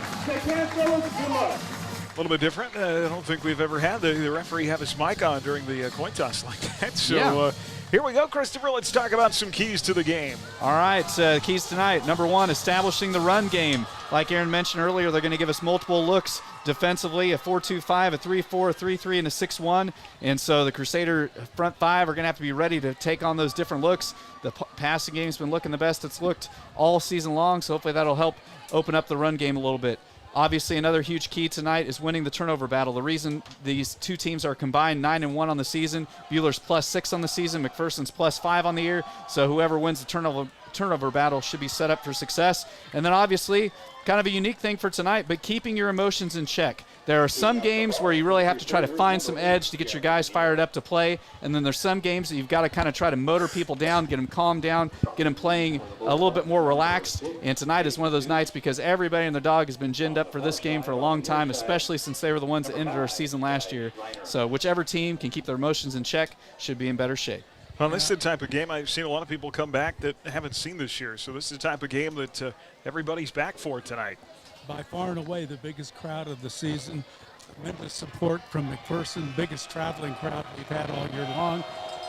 A little bit different. I don't think we've ever had the referee have his mic on during the coin toss like that. So here we go, Christopher. Let's talk about some keys to the game. All right, keys tonight. Number one, establishing the run game. Like Aaron mentioned earlier, they're going to give us multiple looks defensively, a 4-2-5, a 3-4, a 3-3, and a 6-1. And so the Crusader front five are going to have to be ready to take on those different looks. The passing game's been looking the best it's looked all season long, so hopefully that'll help open up the run game a little bit. Obviously, another huge key tonight is winning the turnover battle. The reason these two teams are combined 9-1 on the season, Bueller's +6 on the season, McPherson's +5 on the year. So whoever wins the turnover battle should be set up for success. And then obviously, kind of a unique thing for tonight, but keeping your emotions in check. There are some games where you really have to try to find some edge to get your guys fired up to play, and then there's some games that you've got to kind of try to motor people down, get them calmed down, get them playing a little bit more relaxed. And tonight is one of those nights because everybody and their dog has been ginned up for this game for a long time, especially since they were the ones that ended our season last year. So whichever team can keep their emotions in check should be in better shape. Well, this is the type of game I've seen a lot of people come back that haven't seen this year. So this is the type of game that everybody's back for tonight. By far and away the biggest crowd of the season. Tremendous support from McPherson, biggest traveling crowd we've had all year long.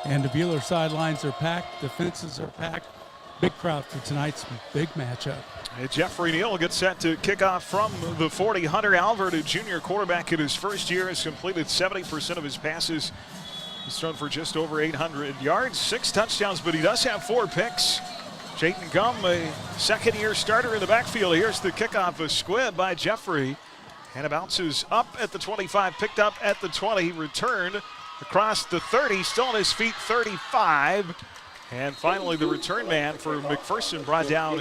And the Bueller sidelines are packed, the fences are packed. Big crowd for tonight's big matchup. And Jeffrey Neal gets set to kick off from the 40. Hunter Alvord, a junior quarterback in his first year, has completed 70% of his passes. He's thrown for just over 800 yards, 6 touchdowns, but he does have 4 picks. Jayden Gum, a second-year starter in the backfield. Here's the kickoff, a squib by Jeffrey. And it bounces up at the 25, picked up at the 20, returned across the 30, still on his feet, 35. And finally, the return man for McPherson brought down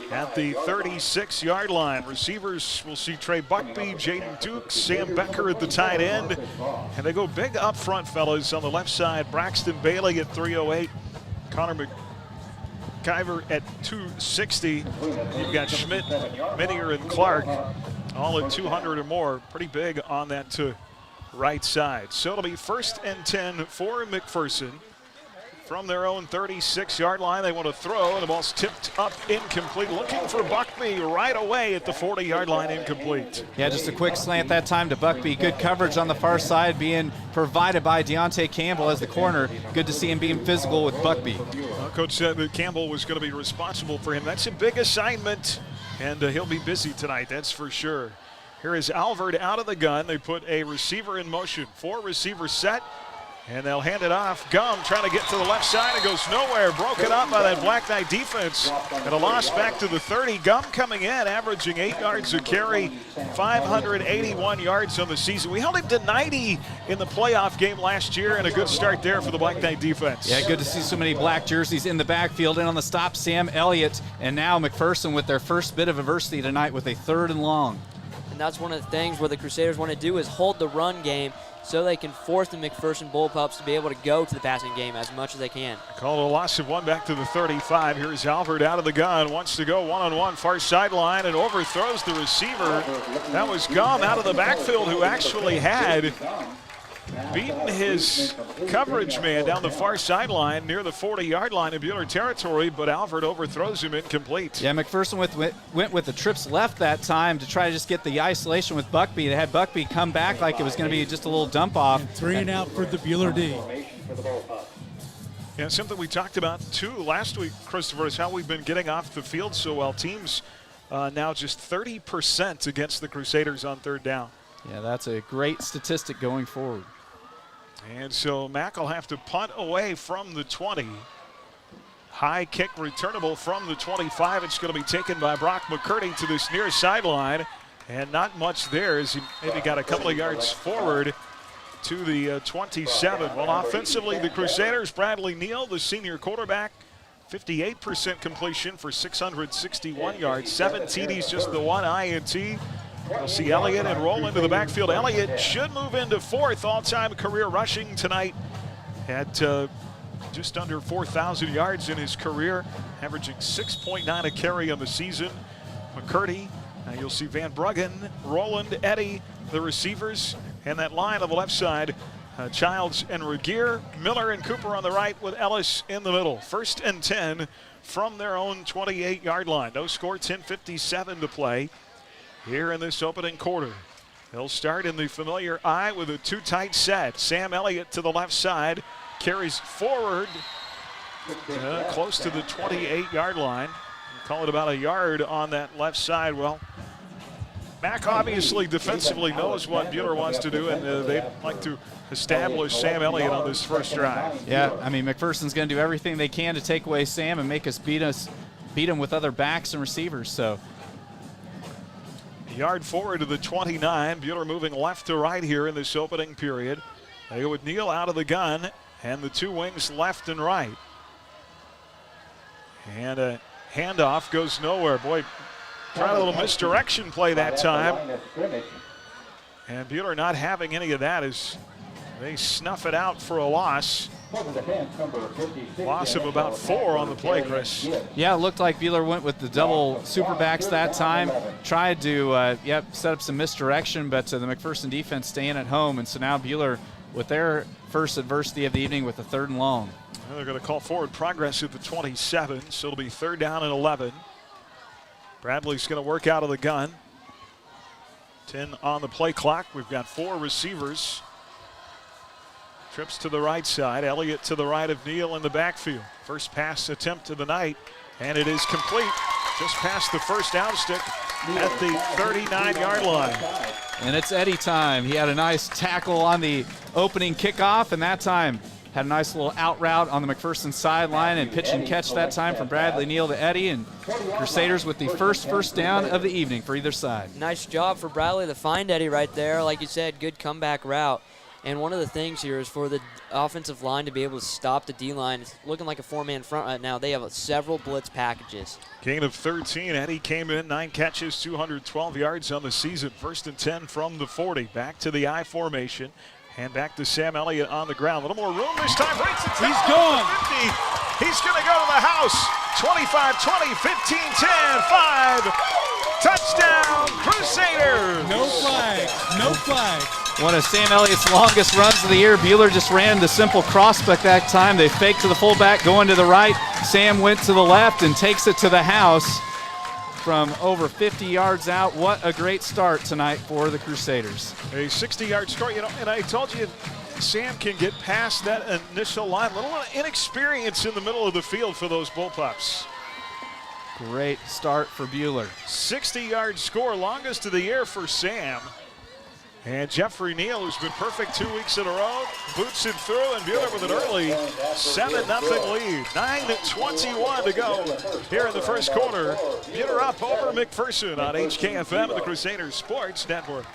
at the 36-yard line. Receivers, we'll see Trey Buckby, Jaden Dukes, Sam Becker at the tight end. And they go big up front, fellas. On the left side, Braxton Bailey at 308. Connor McIver at 260. You've got Schmidt, Minier, and Clark all at 200 or more. Pretty big on that right side. So it'll be 1st and 10 for McPherson. From their own 36-yard line, they want to throw, and the ball's tipped up incomplete. Looking for Buckby right away at the 40-yard line, incomplete. Yeah, just a quick slant that time to Buckby. Good coverage on the far side being provided by Deontay Campbell as the corner. Good to see him being physical with Buckby. Well, Coach said that Campbell was going to be responsible for him. That's a big assignment, and he'll be busy tonight, that's for sure. Here is Alvord out of the gun. They put a receiver in motion. 4 receivers set. And they'll hand it off. Gum trying to get to the left side. It goes nowhere. Broken up by that Black Knight defense. And a loss back to the 30. Gum coming in, averaging 8 yards a carry, 581 yards on the season. We held him to 90 in the playoff game last year, and a good start there for the Black Knight defense. Yeah, good to see so many black jerseys in the backfield. And on the stop, Sam Elliott. And now McPherson with their first bit of adversity tonight with a 3rd and long. And that's one of the things where the Crusaders want to do is hold the run game so they can force the McPherson Bullpups to be able to go to the passing game as much as they can. Called a loss of 1 back to the 35. Here's Alvord out of the gun. Wants to go one-on-one far sideline and overthrows the receiver. That was Gum out of the backfield, who actually had beaten his coverage man down the far sideline near the 40-yard line in Bueller territory, but Alvord overthrows him, incomplete. Yeah, McPherson went with the trips left that time to try to just get the isolation with Buckby. They had Buckby come back like it was going to be just a little dump off. And 3 and out for the Bueller D. Yeah, something we talked about too last week, Christopher, is how we've been getting off the field so well. Teams now just 30% against the Crusaders on 3rd down. Yeah, that's a great statistic going forward. And so Mack will have to punt away from the 20. High kick returnable from the 25. It's going to be taken by Brock McCurdy to this near sideline. And not much there as he maybe got a couple of yards forward to the 27. Well, offensively, the Crusaders, Bradley Neal, the senior quarterback, 58% completion for 661 yards. 7 TDs, just the 1 INT. We'll see Elliott and roll into the backfield. Elliott should move into 4th all-time career rushing tonight at just under 4,000 yards in his career, averaging 6.9 a carry on the season. McCurdy, now you'll see Van Bruggen, Roland, Eddy, the receivers, and that line on the left side, Childs and Regier, Miller and Cooper on the right with Ellis in the middle. 1st and 10 from their own 28-yard line. No score, 10:57 to play here in this opening quarter. He'll start in the familiar I with a two tight set. Sam Elliott to the left side, carries forward close to the 28-yard line. We'll call it about a yard on that left side. Well, Mack obviously defensively knows what Buhler wants to do, and they'd like to establish Sam Elliott on this first drive. Yeah, I mean, McPherson's going to do everything they can to take away Sam and make us beat him with other backs and receivers. So, a yard forward to the 29. Buhler moving left to right here in this opening period. They go with Neal out of the gun and the two wings left and right. And a handoff goes nowhere. Boy, tried a little misdirection play that time. And Buhler not having any of that as they snuff it out for a loss. Loss of about 4 on the play, Chris. Yeah, it looked like Buhler went with the double superbacks that time. Tried to, set up some misdirection, but the McPherson defense staying at home. And so now Buhler with their first adversity of the evening with a 3rd and long. Well, they're going to call forward progress at the 27, so it'll be 3rd down and 11. Bradley's going to work out of the gun. 10 on the play clock. We've got 4 receivers. Trips to the right side. Elliott to the right of Neal in the backfield. First pass attempt of the night, and it is complete. Just past the first down stick at the 39-yard line. And it's Eddie time. He had a nice tackle on the opening kickoff, and that time had a nice little out route on the McPherson sideline and pitch and catch that time from Bradley Neal to Eddie, and Crusaders with the first down of the evening for either side. Nice job for Bradley to find Eddie right there. Like you said, good comeback route. And one of the things here is for the offensive line to be able to stop the D-line. It's looking like a 4-man front right now. They have several blitz packages. Gain of 13. Eddie came in, 9 catches, 212 yards on the season. 1st and 10 from the 40. Back to the I formation. And back to Sam Elliott on the ground. A little more room this time. Breaks the tackle. He's gone. 50. He's going to go to the house. 25, 20, 15, 10, 5. Touchdown, Crusaders. No flag. No flag. One of Sam Elliott's longest runs of the year. Buhler just ran the simple crossback that time. They faked to the fullback, going to the right. Sam went to the left and takes it to the house from over 50 yards out. What a great start tonight for the Crusaders. A 60-yard start, and I told you Sam can get past that initial line. A little inexperience in the middle of the field for those Bullpups. Great start for Buhler. 60-yard score, longest of the year for Sam. And Jeffrey Neal, who's been perfect 2 weeks in a row, boots it through, and Buhler with an early 7-0 lead. 9:21 to go here in the first quarter. Buhler up over McPherson on HKFM and the Crusaders Sports Network.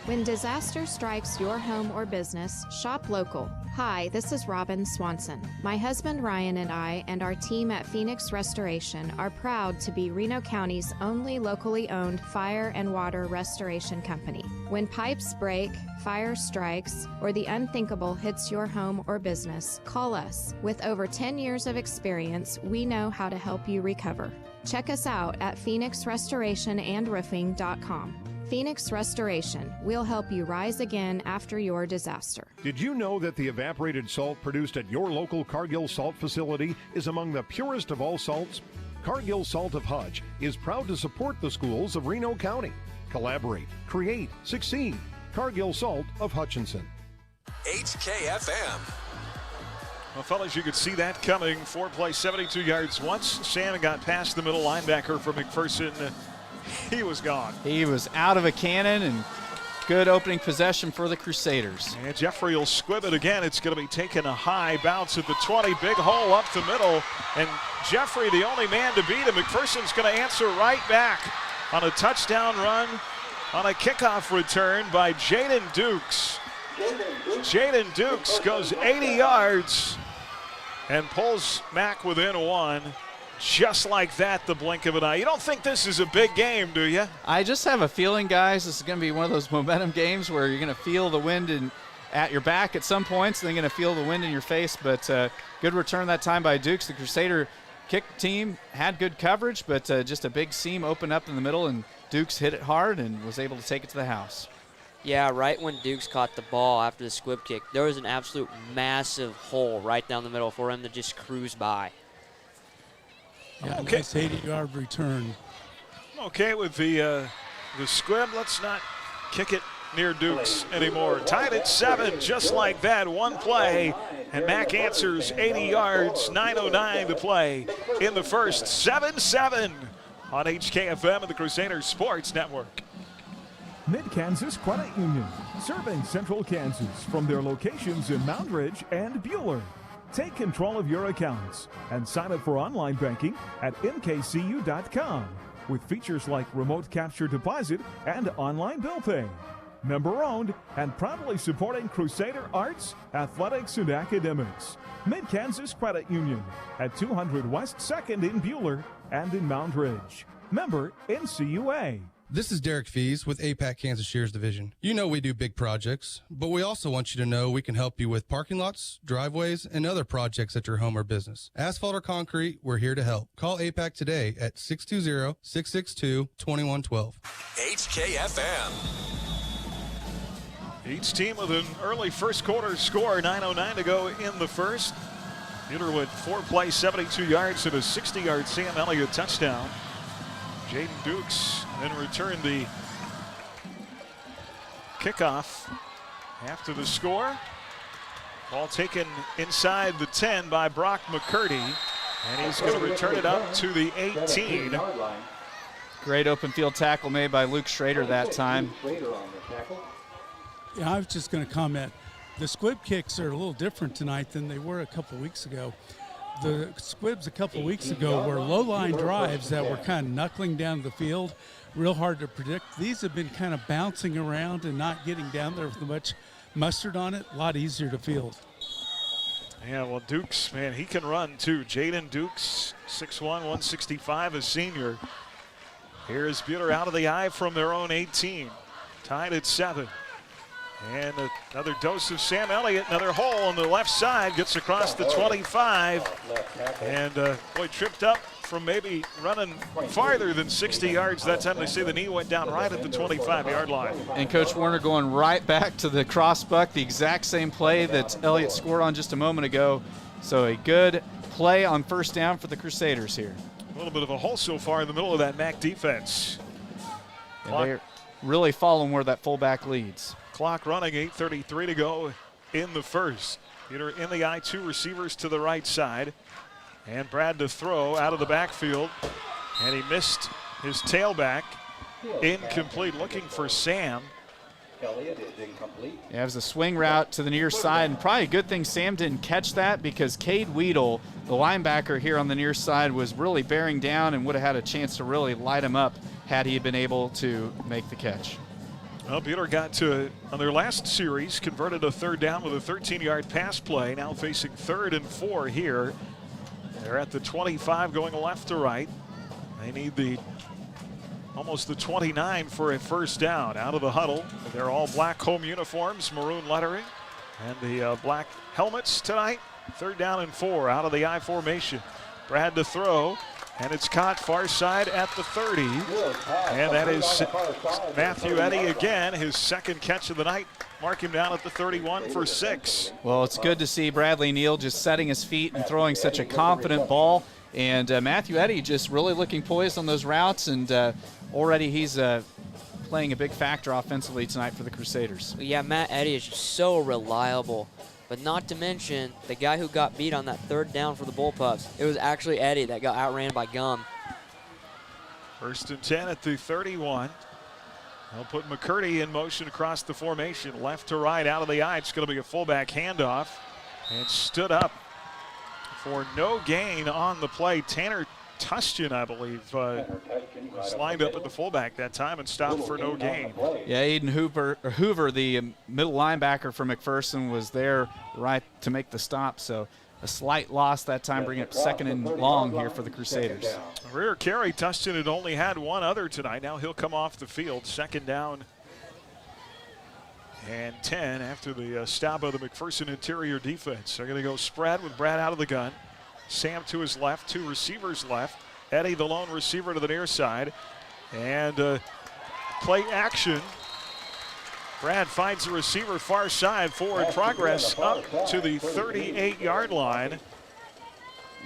When disaster strikes your home or business, shop local. Hi, this is Robin Swanson. My husband Ryan and I and our team at Phoenix Restoration are proud to be Reno County's only locally owned fire and water restoration company. When pipes break, fire strikes, or the unthinkable hits your home or business, call us. With over 10 years of experience, we know how to help you recover. Check us out at phoenixrestorationandroofing.com. Phoenix Restoration. We'll help you rise again after your disaster. Did you know that the evaporated salt produced at your local Cargill salt facility is among the purest of all salts? Cargill Salt of Hutch is proud to support the schools of Reno County. Collaborate, create, succeed. Cargill Salt of Hutchinson. HKFM. Well, fellas, you could see that coming. 4 plays, 72 yards. Once Sam got past the middle linebacker for McPherson, he was gone. He was out of a cannon, and good opening possession for the Crusaders. And Jeffrey will squib it again. It's going to be taking a high bounce at the 20. Big hole up the middle. And Jeffrey, the only man to beat him. McPherson's going to answer right back on a touchdown run on a kickoff return by Jaden Dukes. Jaden Dukes goes 80 yards and pulls Mack within 1. Just like that, the blink of an eye. You don't think this is a big game, do you? I just have a feeling, guys, this is going to be one of those momentum games where you're going to feel the wind at your back at some points, and then you're going to feel the wind in your face. But good return that time by Dukes. The Crusader kick team had good coverage, but just a big seam opened up in the middle, and Dukes hit it hard and was able to take it to the house. Yeah, right when Dukes caught the ball after the squib kick, there was an absolute massive hole right down the middle for him to just cruise by. Yeah, okay. Nice 80-yard return. Okay with the squib. Let's not kick it near Dukes anymore. Tied at 7, just like that, one play. And Mack answers 80 yards, 9:09 to play in the first. 7-7 on HKFM and the Crusaders Sports Network. Mid-Kansas Credit Union, serving Central Kansas from their locations in Moundridge and Buhler. Take control of your accounts and sign up for online banking at mkcu.com with features like remote capture deposit and online bill pay. Member-owned and proudly supporting Crusader arts, athletics, and academics. Mid-Kansas Credit Union at 200 West 2nd in Buhler and in Moundridge. Member NCUA. This is Derek Fees with APAC Kansas Shears Division. You know we do big projects, but we also want you to know we can help you with parking lots, driveways, and other projects at your home or business. Asphalt or concrete, we're here to help. Call APAC today at 620-662-2112. HKFM. Each team with an early first quarter score, 9:09 to go in the first. Buhler with 4 plays, 72 yards, and a 60-yard Sam Elliott touchdown. Jaden Dukes then returned the kickoff after the score. Ball taken inside the 10 by Brock McCurdy, and he's going to return it up to the 18. Great open field tackle made by Luke Schrader that time. Yeah, I was just going to comment. The squib kicks are a little different tonight than they were a couple weeks ago. The squibs a couple weeks ago were low-line drives that were kind of knuckling down the field, real hard to predict. These have been kind of bouncing around and not getting down there with much mustard on it. A lot easier to field. Yeah, well, Dukes, man, he can run too. Jaden Dukes, 6'1", 165, a senior. Here's Buhler out of the eye from their own 18. Tied at 7. And another dose of Sam Elliott, another hole on the left side, gets across the 25. And boy, tripped up from maybe running farther than 60 yards. That time they say the knee went down right at the 25-yard line. And Coach Warner going right back to the crossbuck, the exact same play that Elliott scored on just a moment ago. So a good play on first down for the Crusaders here. A little bit of a hole so far in the middle of that MAC defense. And they're really following where that fullback leads. Clock running, 8:33 to go in the first. Buhler in the eye, 2 receivers to the right side. And Brad to throw out of the backfield. And he missed his tailback. Incomplete, looking for Sam. Yeah, it was a swing route to the near side, and probably a good thing Sam didn't catch that because Cade Weedle, the linebacker here on the near side, was really bearing down and would have had a chance to really light him up had he been able to make the catch. Well, Buhler got to, on their last series, converted a third down with a 13-yard pass play. Now facing 3rd and 4 here. They're at the 25 going left to right. They need almost the 29 for a first down. Out of the huddle. They're all black home uniforms, maroon lettering, and the black helmets tonight. 3rd down and 4 out of the I formation. Brad to throw. And it's caught far side at the 30. And that is Matthew Eddy again, his second catch of the night. Mark him down at the 31 for 6. Well, it's good to see Bradley Neal just setting his feet and throwing such a confident ball. And Matthew Eddy just really looking poised on those routes. And already he's playing a big factor offensively tonight for the Crusaders. Yeah, Matt Eddy is just so reliable. But not to mention the guy who got beat on that 3rd down for the Bullpups. It was actually Eddy that got outran by Gum. 1st and 10 at the 31. They'll put McCurdy in motion across the formation, left to right, out of the eye. It's going to be a fullback handoff. And stood up for no gain on the play. Tanner Tustin, I believe, was lined up at the fullback that time and stopped for no gain. Yeah, Aiden Hoover, the middle linebacker for McPherson, was there right to make the stop. So a slight loss that time, bringing up 2nd and long here for the Crusaders. A rear carry. Tustin had only had one other tonight. Now he'll come off the field. 2nd down and 10 after the stop of the McPherson interior defense. They're going to go spread with Brad out of the gun. Sam to his left, 2 receivers left. Eddy, the lone receiver, to the near side. And play action. Brad finds the receiver far side. Forward progress up to the 38-yard line.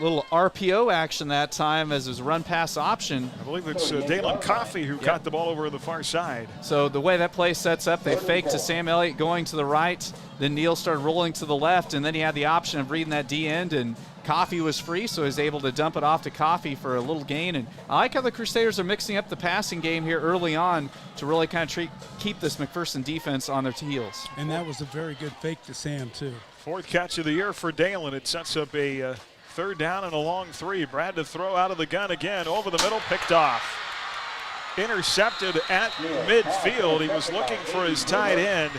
little RPO action that time as it was run pass option. I believe it's Dalen Coffey who caught the ball over the far side. So the way that play sets up, they fake to Sam Elliott going to the right, then Neal started rolling to the left, and then he had the option of reading that D end, and Coffey was free, so he was able to dump it off to Coffey for a little gain. And I like how the Crusaders are mixing up the passing game here early on to really kind of keep this McPherson defense on their heels. And that was a very good fake to Sam, too. 4th catch of the year for Dalen. It sets up a 3rd down and a long 3. Brad to throw out of the gun again, over the middle, picked off. Intercepted at midfield. He was looking for his tight end.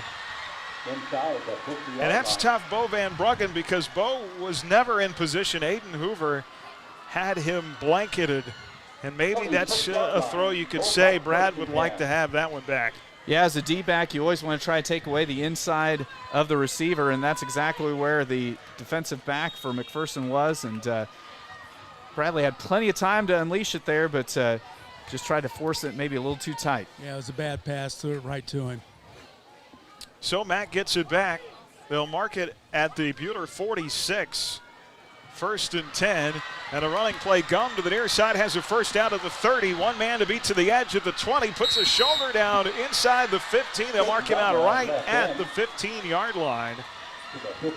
And that's tough, Bo Van Bruggen, because Bo was never in position. Aiden Hoover had him blanketed. And maybe that's a throw you could say Brad would like to have that one back. Yeah, as a D-back, you always want to try to take away the inside of the receiver, and that's exactly where the defensive back for McPherson was. And Bradley had plenty of time to unleash it there, but just tried to force it maybe a little too tight. Yeah, it was a bad pass, threw it right to him. So Mack gets it back. They'll mark it at the Buhler 46. 1st and 10, and a running play. Gum to the near side, has a first down to the 30. One man to beat to the edge of the 20, puts a shoulder down inside the 15. They'll mark him out right at the 15-yard line.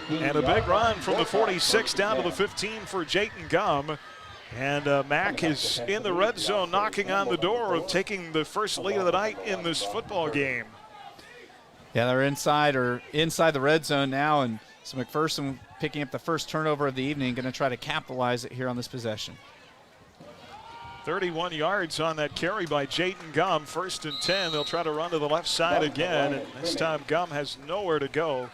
And a big run from the 46 down to the 15 for Jayton Gum. And Mack is in the red zone, knocking on the door of taking the first lead of the night in this football game. Yeah, they're inside the red zone now, and so McPherson picking up the first turnover of the evening, going to try to capitalize it here on this possession. 31 yards on that carry by Jayton Gum. 1st and 10. They'll try to run to the left side again, and this time Gum has nowhere to go.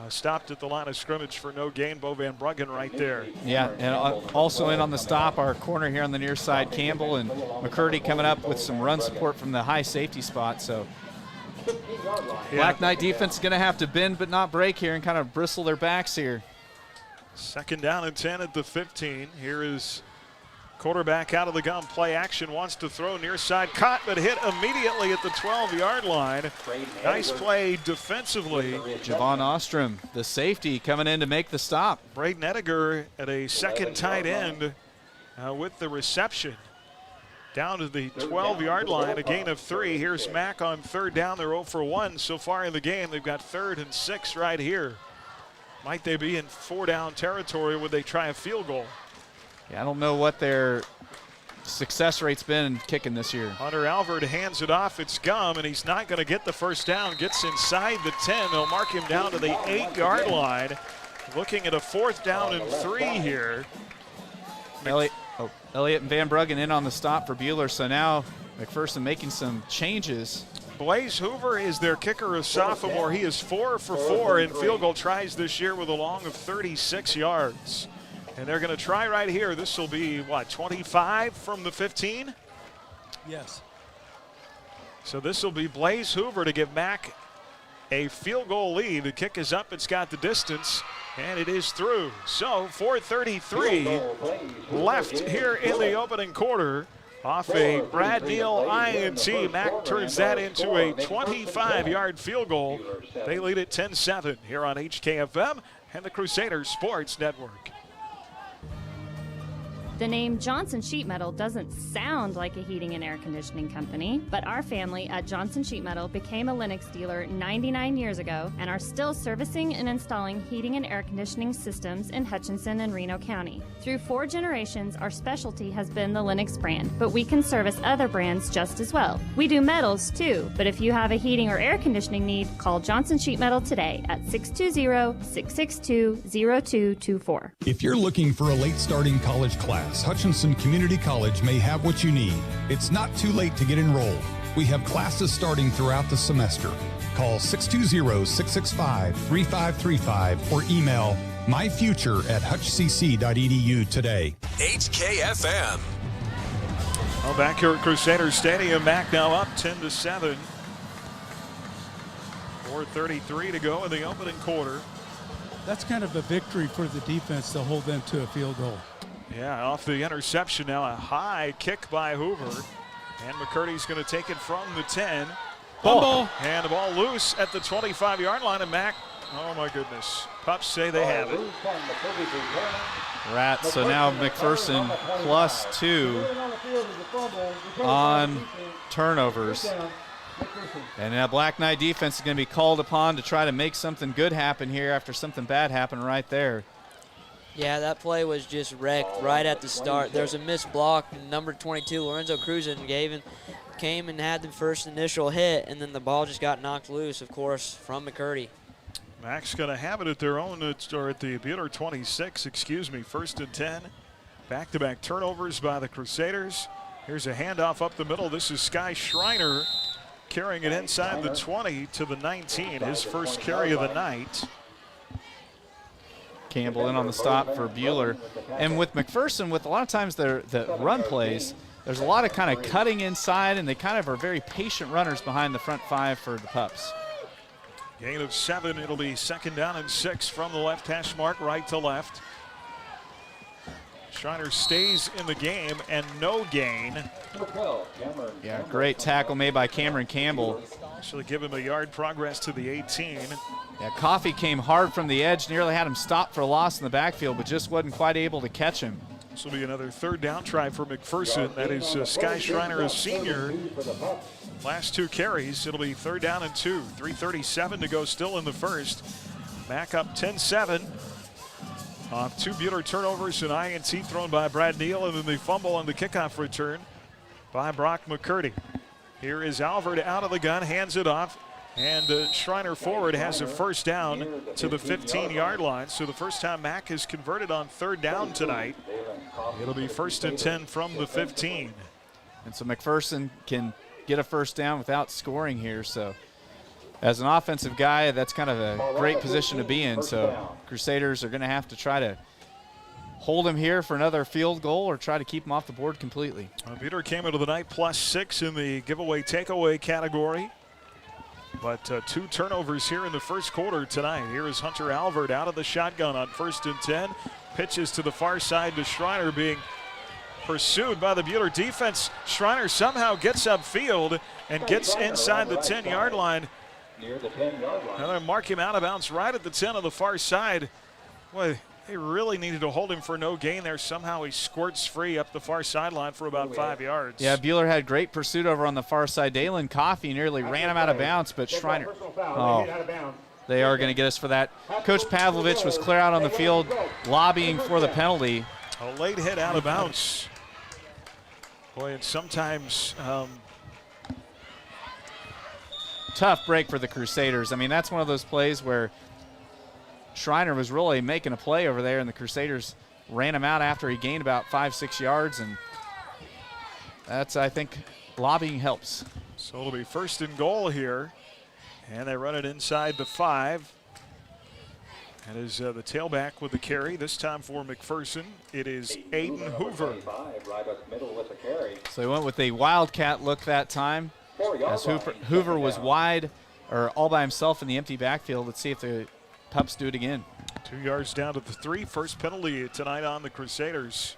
Stopped at the line of scrimmage for no gain. Bo Van Bruggen right there. Yeah, and also in on the stop, our corner here on the near side, Campbell, and McCurdy coming up with some run support from the high safety spot. So Black Knight defense is going to have to bend but not break here and kind of bristle their backs here. 2nd down and 10 at the 15. Here is quarterback out of the gun. Play action, wants to throw near side. Caught but hit immediately at the 12-yard line. Nice play defensively. Javon Ostrom, the safety, coming in to make the stop. Braden Ettinger at a second tight end with the reception. Down to the 12-yard line, a gain of 3. Here's Mack on 3rd down. They're 0 for 1 so far in the game. They've got 3rd and 6 right here. Might they be in 4-down territory? Would they try a field goal? Yeah, I don't know what their success rate's been in kicking this year. Hunter Alvord hands it off. It's Gum, and he's not going to get the first down. Gets inside the 10. They'll mark him down to the 8-yard line. Looking at a 4th down and 3 here. Elliott and Van Bruggen in on the stop for Buhler. So now McPherson making some changes. Blaze Hoover is their kicker, a sophomore. He is 4 for 4 in field goal tries this year with a long of 36 yards. And they're going to try right here. This will be, what, 25 from the 15? Yes. So this will be Blaze Hoover to give Mack a field goal lead. The kick is up. It's got the distance, and it is through. So 4:33 left here in the opening quarter. Off a Brad Neal INT, Mack turns that into a 25-yard field goal. They lead at 10-7 here on HKFM and the Crusaders Sports Network. The name Johnson Sheet Metal doesn't sound like a heating and air conditioning company, but our family at Johnson Sheet Metal became a Lennox dealer 99 years ago and are still servicing and installing heating and air conditioning systems in Hutchinson and Reno County. Through 4 generations, our specialty has been the Lennox brand, but we can service other brands just as well. We do metals too, but if you have a heating or air conditioning need, call Johnson Sheet Metal today at 620-662-0224. If you're looking for a late starting college class, Hutchinson Community College may have what you need. It's not too late to get enrolled. We have classes starting throughout the semester. Call 620-665-3535 or email myfuture@hutchcc.edu today. HKFM. Well, back here at Crusader Stadium, Mack now up 10-7. 4:33 to go in the opening quarter. That's kind of a victory for the defense to hold them to a field goal. Yeah, off the interception now, a high kick by Hoover. And McCurdy's going to take it from the 10. Ball. And the ball loose at the 25-yard line, and Mack Oh, my goodness. Pups say they have it. Rats. So now McPherson +2 on turnovers. And now Black Knight defense is going to be called upon to try to make something good happen here after something bad happened right there. Yeah, that play was just wrecked right at the start. There's a missed block. Number 22, Lorenzo Cruzan, came and had the first initial hit, and then the ball just got knocked loose, of course, from McCurdy. Mac's going to have it at their own, or at the Bueller 26, excuse me, 1st and 10. Back-to-back turnovers by the Crusaders. Here's a handoff up the middle. This is Sky Schreiner carrying it inside the 20 to the 19, his first carry of the night. Campbell in on the stop for Bueller. And with McPherson, with a lot of times the run plays, there's a lot of kind of cutting inside, and they kind of are very patient runners behind the front 5 for the Pups. Gain of 7. It'll be 2nd down and 6 from the left hash mark, right to left. Schreiner stays in the game and no gain. Yeah, great tackle made by Cameron Campbell. Actually give him a yard progress to the 18. Yeah, Coffey came hard from the edge, nearly had him stopped for a loss in the backfield, but just wasn't quite able to catch him. This will be another 3rd down try for McPherson. That is Sky Schreiner, a senior. Last 2 carries. It'll be 3rd down and 2. 3:37 to go still in the first. Mac up 10-7. Off 2 Bueller turnovers, an INT thrown by Brad Neal, and then the fumble on the kickoff return by Brock McCurdy. Here is Alvord out of the gun, hands it off, and Schreiner forward has a 1st down to the 15-yard line. So the first time Mac has converted on 3rd down tonight. It'll be 1st and 10 from the 15. And so McPherson can get a 1st down without scoring here. So as an offensive guy, that's kind of a great position to be in. So Crusaders are going to have to try to hold him here for another field goal or try to keep him off the board completely. Bueller came into the night +6 in the giveaway takeaway category. But 2 turnovers here in the first quarter tonight. Here is Hunter Alvord out of the shotgun on 1st and 10. Pitches to the far side to Schreiner, being pursued by the Bueller defense. Schreiner somehow gets upfield and gets inside the 10-yard line. Near the 10-yard line. Now they mark him out of bounds right at the 10 on the far side. Boy, they really needed to hold him for no gain there. Somehow he squirts free up the far sideline for about 5 yards. Yeah, Bueller had great pursuit over on the far side. Dalen Coffey nearly ran him out of bounds, but Schreiner, they are going to get us for that. Coach Pavlovich was clear out on the field, lobbying for the penalty. A late hit out of bounds. Boy, and sometimes tough break for the Crusaders. I mean, that's one of those plays where Schreiner was really making a play over there, and the Crusaders ran him out after he gained about 5-6 yards, and that's, I think, lobbying helps. So it'll be 1st and goal here, and they run it inside the 5. That is the tailback with the carry. This time for McPherson, it is Aiden Hoover. So he went with a wildcat look that time, as Hoover was wide, or all by himself in the empty backfield. Let's see if the Pups do it again. 2 yards down to the 3. First penalty tonight on the Crusaders.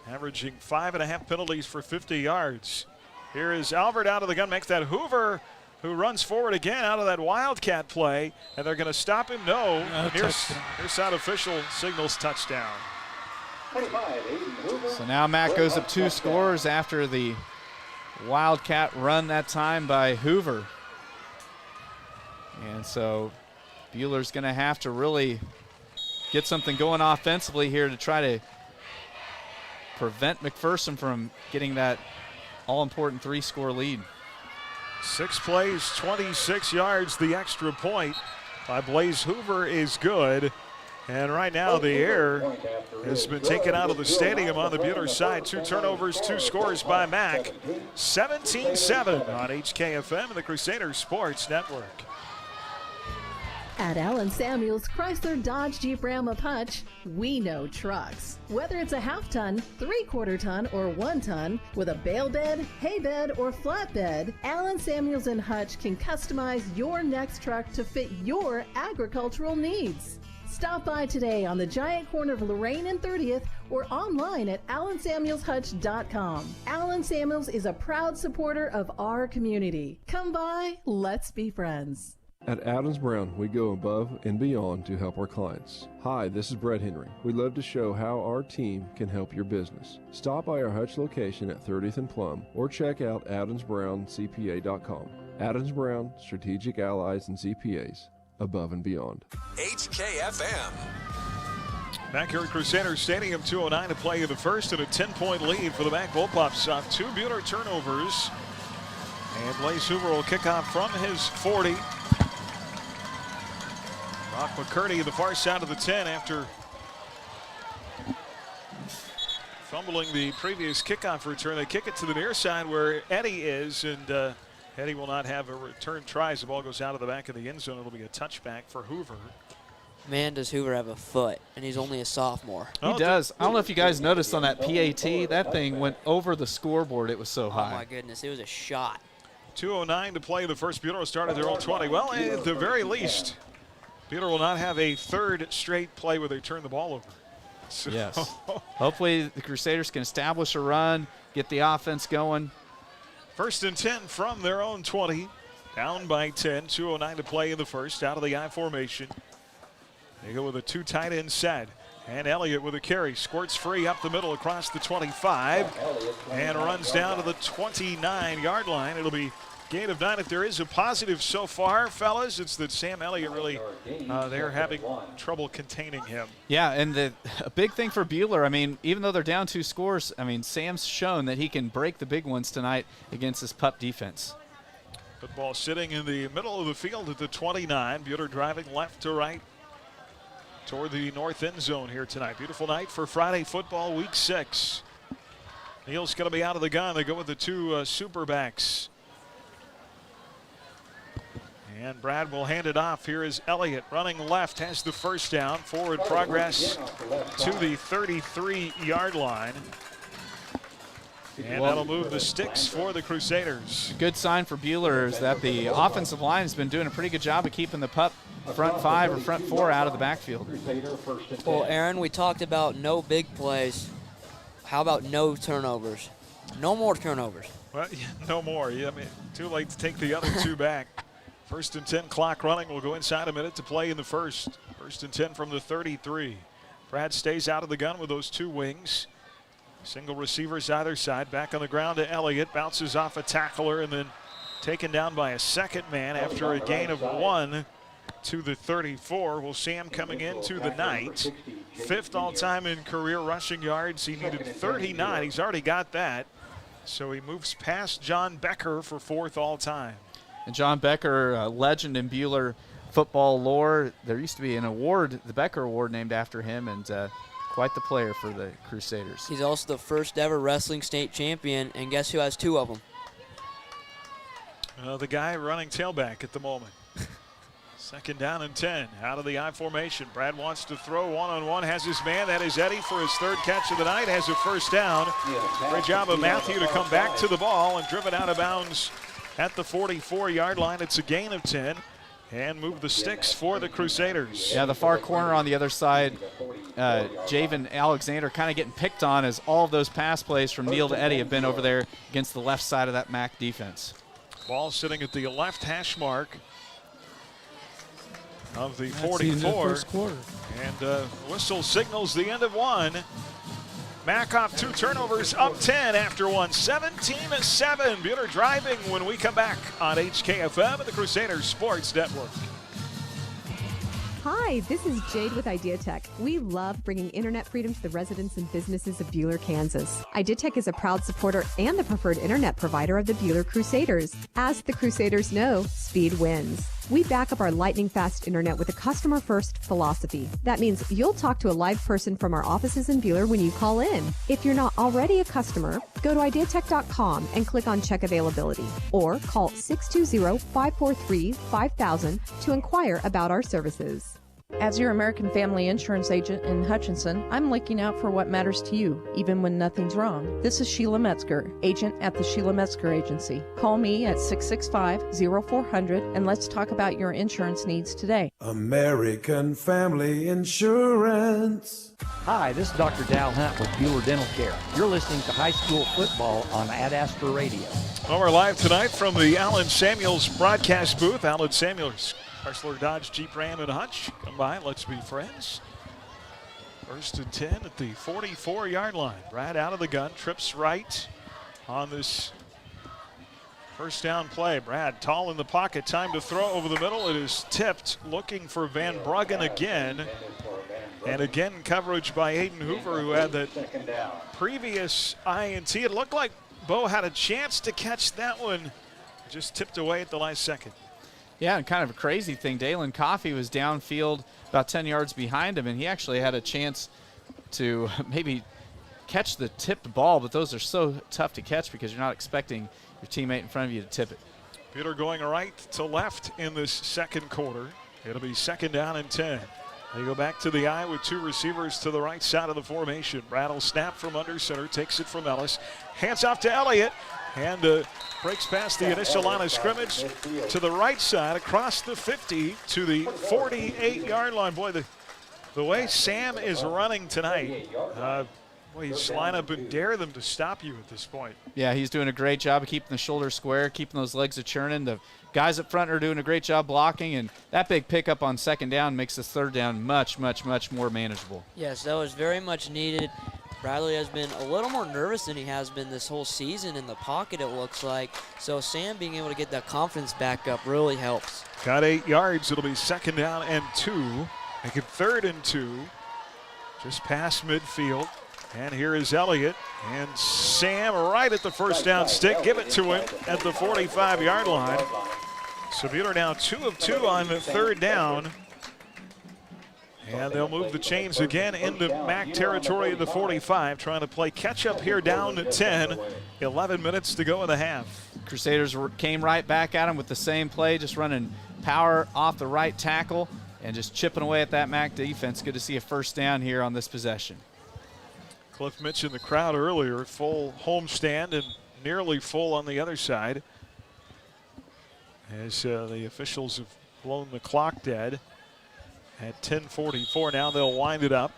Averaging 5.5 penalties for 50 yards. Here is Alvord out of the gun, makes that Hoover, who runs forward again out of that wildcat play, and they're going to stop him. No, near side official signals touchdown. So now Mac goes up 2 scores after the wildcat run that time by Hoover. And so Bueller's going to have to really get something going offensively here to try to prevent McPherson from getting that all-important 3-score lead. 6 plays, 26 yards. The extra point by Blaze Hoover is good. And right now the air has been taken out of the stadium on the Bueller side. 2 turnovers, 2 scores by Mac. 17-7 on HKFM and the Crusaders Sports Network. At Allen Samuels Chrysler Dodge Jeep Ram of Hutch, we know trucks. Whether it's a half-ton, 3/4 ton, or 1 ton, with a bale bed, hay bed, or flatbed, Allen Samuels and Hutch can customize your next truck to fit your agricultural needs. Stop by today on the giant corner of Lorraine and 30th or online at allensamuelshutch.com. Allen Samuels is a proud supporter of our community. Come by, let's be friends. At Adams Brown, we go above and beyond to help our clients. Hi, this is Brett Henry. We'd love to show how our team can help your business. Stop by our Hutch location at 30th and Plum or check out adamsbrowncpa.com. Adams Brown, Strategic Allies and CPAs, above and beyond. HKFM. Back here at Crusader Stadium, 2:09 to play in the first, and a 10-point lead for the Mac Bullpups off 2 Buhler turnovers. And Blaze Hoover will kick off from his 40. Brock McCurdy, the far side of the 10 after fumbling the previous kickoff return. They kick it to the near side where Eddie is, and Eddie will not have a return try as the ball goes out of the back of the end zone. It'll be a touchback for Hoover. Man, does Hoover have a foot, and he's only a sophomore. He does. I don't know if you guys noticed on that PAT, that thing went over the scoreboard. It was so high. Oh, my goodness. It was a shot. 2:09 to play. The first Buhler started their own 20. Well, at the very least, Buhler will not have a third straight play where they turn the ball over. So. Yes. Hopefully the Crusaders can establish a run, get the offense going. 1st and 10 from their own 20. Down by 10. 2:09 to play in the first. Out of the I formation. They go with a 2 tight end set. And Elliott with a carry. Squirts free up the middle across the 25. And runs down to the 29-yard line. It'll be gain of 9. If there is a positive so far, fellas, it's that Sam Elliott really, they're having trouble containing him. Yeah, and a big thing for Buhler, I mean, even though they're down 2 scores, I mean, Sam's shown that he can break the big ones tonight against this pup defense. Football sitting in the middle of the field at the 29. Buhler driving left to right toward the north end zone here tonight. Beautiful night for Friday football, week 6. Neal's going to be out of the gun. They go with the 2 superbacks. And Brad will hand it off. Here is Elliott running left, has the first down. Forward progress to the 33-yard line. And that'll move the sticks for the Crusaders. A good sign for Buhler is that the offensive line has been doing a pretty good job of keeping the pup front 5 or front 4 out of the backfield. Well, Aaron, we talked about no big plays. How about no turnovers? No more turnovers. Well, no more. Yeah, I mean, too late to take the other 2 back. 1st and 10, clock running. We'll go inside a minute to play in the first. 1st and 10 from the 33. Brad stays out of the gun with those 2 wings. Single receivers either side. Back on the ground to Elliott. Bounces off a tackler and then taken down by a second man after a gain of 1 to the 34. Well, Sam coming into the night. 5th all-time in career rushing yards. He needed 39. He's already got that. So he moves past John Becker for 4th all-time. And John Becker, a legend in Buhler football lore. There used to be an award, the Becker Award, named after him, and quite the player for the Crusaders. He's also the first ever wrestling state champion, and guess who has 2 of them? The guy running tailback at the moment. 2nd down and 10 out of the I formation. Brad wants to throw one-on-one, has his man. That is Eddie for his 3rd catch of the night, has a first down. Great job of Matthew to come back to the ball and driven out of bounds at the 44-yard line. It's a gain of 10 and move the sticks for the Crusaders. Yeah, the far corner on the other side, Javen Alexander kind of getting picked on as all of those pass plays from Neal to Eddie have been over there against the left side of that MAC defense. Ball sitting at the left hash mark of the 44. The end of the first quarter. And whistle signals the end of 1. Mac off 2 turnovers, up 10 after 1. 17-7. Buhler driving when we come back on HKFM and the Crusaders Sports Network. Hi, this is Jade with Idea Tech. We love bringing internet freedom to the residents and businesses of Buhler, Kansas. Idea Tech is a proud supporter and the preferred internet provider of the Buhler Crusaders. As the Crusaders know, speed wins. We back up our lightning-fast internet with a customer-first philosophy. That means you'll talk to a live person from our offices in Buhler when you call in. If you're not already a customer, go to ideatech.com and click on Check Availability, or call 620-543-5000 to inquire about our services. As your American Family Insurance agent in Hutchinson, I'm looking out for what matters to you, even when nothing's wrong. This is Sheila Metzger, agent at the Sheila Metzger Agency. Call me at 665-0400 and let's talk about your insurance needs today. American Family Insurance. Hi, this is Dr. Dal Hunt with Buhler Dental Care. You're listening to high school football on Ad Astra Radio. Well, we're live tonight from the Allen Samuels broadcast booth. Allen Samuels Chrysler, Dodge, Jeep, Ram, and Hutch. Come by, let's be friends. 1st and 10 at the 44-yard line. Brad out of the gun, trips right on this first down play. Brad tall in the pocket, time to throw over the middle. It is tipped, looking for Van Bruggen again. And again, coverage by Aiden Hoover, who had that previous INT. It looked like Bo had a chance to catch that one, just tipped away at the last second. Yeah, and kind of a crazy thing, Dalen Coffey was downfield about 10 yards behind him, and he actually had a chance to maybe catch the tipped ball, but those are so tough to catch because you're not expecting your teammate in front of you to tip it. Peter going right to left in this second quarter. It'll be 2nd down and 10. They go back to the eye with 2 receivers to the right side of the formation. Brad will snap from under center, takes it from Ellis, hands off to Elliott, and breaks past the initial line of scrimmage to the right side across the 50 to the 48-yard line. Boy, the way Sam is running tonight, boy, he's line up and dare them to stop you at this point. Yeah, he's doing a great job of keeping the shoulders square, keeping those legs a-churning. The guys up front are doing a great job blocking, and that big pickup on 2nd down makes this 3rd down much, much, much more manageable. Yes, that was very much needed. Bradley has been a little more nervous than he has been this whole season in the pocket, it looks like. So Sam being able to get that confidence back up really helps. Got 8 yards. It'll be 2nd down and 2. Make it 3rd and 2. Just past midfield. And here is Elliott. And Sam right at the first down stick. Give it to him at the 45-yard line. So Bueller now 2 of 2 on the 3rd down. And they'll move the chains again into MAC territory at the 45, trying to play catch-up here down to 10. 11 minutes to go in the half. Crusaders came right back at him with the same play, just running power off the right tackle and just chipping away at that MAC defense. Good to see a 1st down here on this possession. Cliff mentioned the crowd earlier, full homestand and nearly full on the other side as the officials have blown the clock dead. At 10:44 now, they'll wind it up.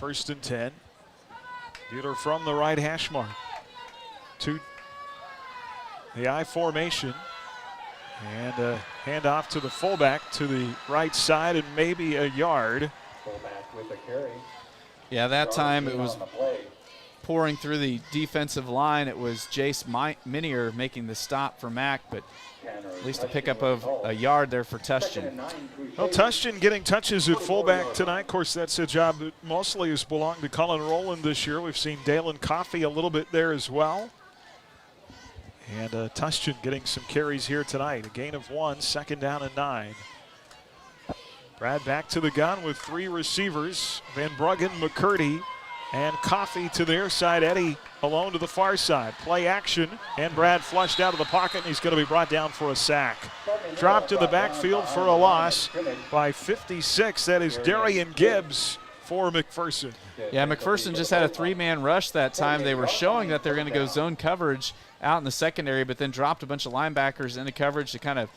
1st and 10. Bueller from the right hash mark to the I formation. And a handoff to the fullback to the right side and maybe a yard. Fullback with a carry. Yeah, that time it was pouring through the defensive line. It was Jace Minier making the stop for Mac, but at least a pickup of a yard there for Tushton. Well, Tushton getting touches at fullback tonight. Of course, that's a job that mostly has belonged to Cullen Rowland this year. We've seen Dalen Coffey a little bit there as well. And Tushton getting some carries here tonight. A gain of 1, 2nd down and 9. Brad back to the gun with 3 receivers. Van Bruggen, McCurdy, and Coffey to their side. Eddie alone to the far side. Play action, and Brad flushed out of the pocket, and he's going to be brought down for a sack. Dropped to the backfield for a loss by 56. That is Darian Gibbs for McPherson. Yeah, McPherson just had a 3-man rush that time. They were showing that they're going to go zone coverage out in the secondary, but then dropped a bunch of linebackers into coverage to kind of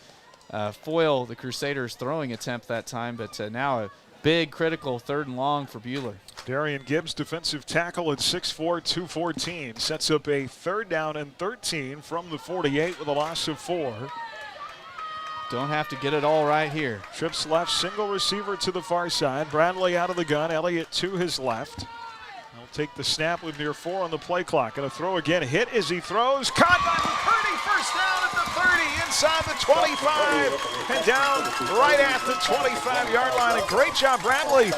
foil the Crusaders' throwing attempt that time. But now a big, critical 3rd and long for Bueller. Darian Gibbs, defensive tackle at 6'4", 214. Sets up a 3rd down and 13 from the 48 with a loss of 4. Don't have to get it all right here. Trips left, single receiver to the far side. Bradley out of the gun, Elliott to his left. He'll take the snap with near 4 on the play clock. Going to throw again, hit as he throws. Caught by McCurdy, 1st down at the 30, inside the 25, and down right at the 25-yard line. A great job, Bradley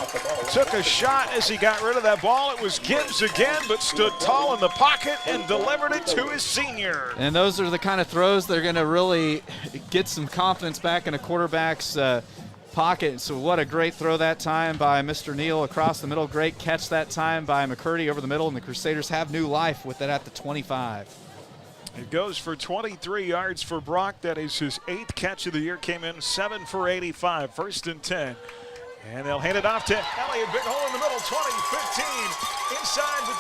took a shot as he got rid of that ball. It was Gibbs again, but stood tall in the pocket and delivered it to his senior. And those are the kind of throws that are going to really get some confidence back in a quarterback's pocket. So what a great throw that time by Mr. Neal across the middle. Great catch that time by McCurdy over the middle, and the Crusaders have new life with it at the 25. It goes for 23 yards for Brock. That is his 8th catch of the year. Came in 7 for 85. 1st and 10. And they'll hand it off to Elliott. Big hole in the middle. 20, 15. Inside the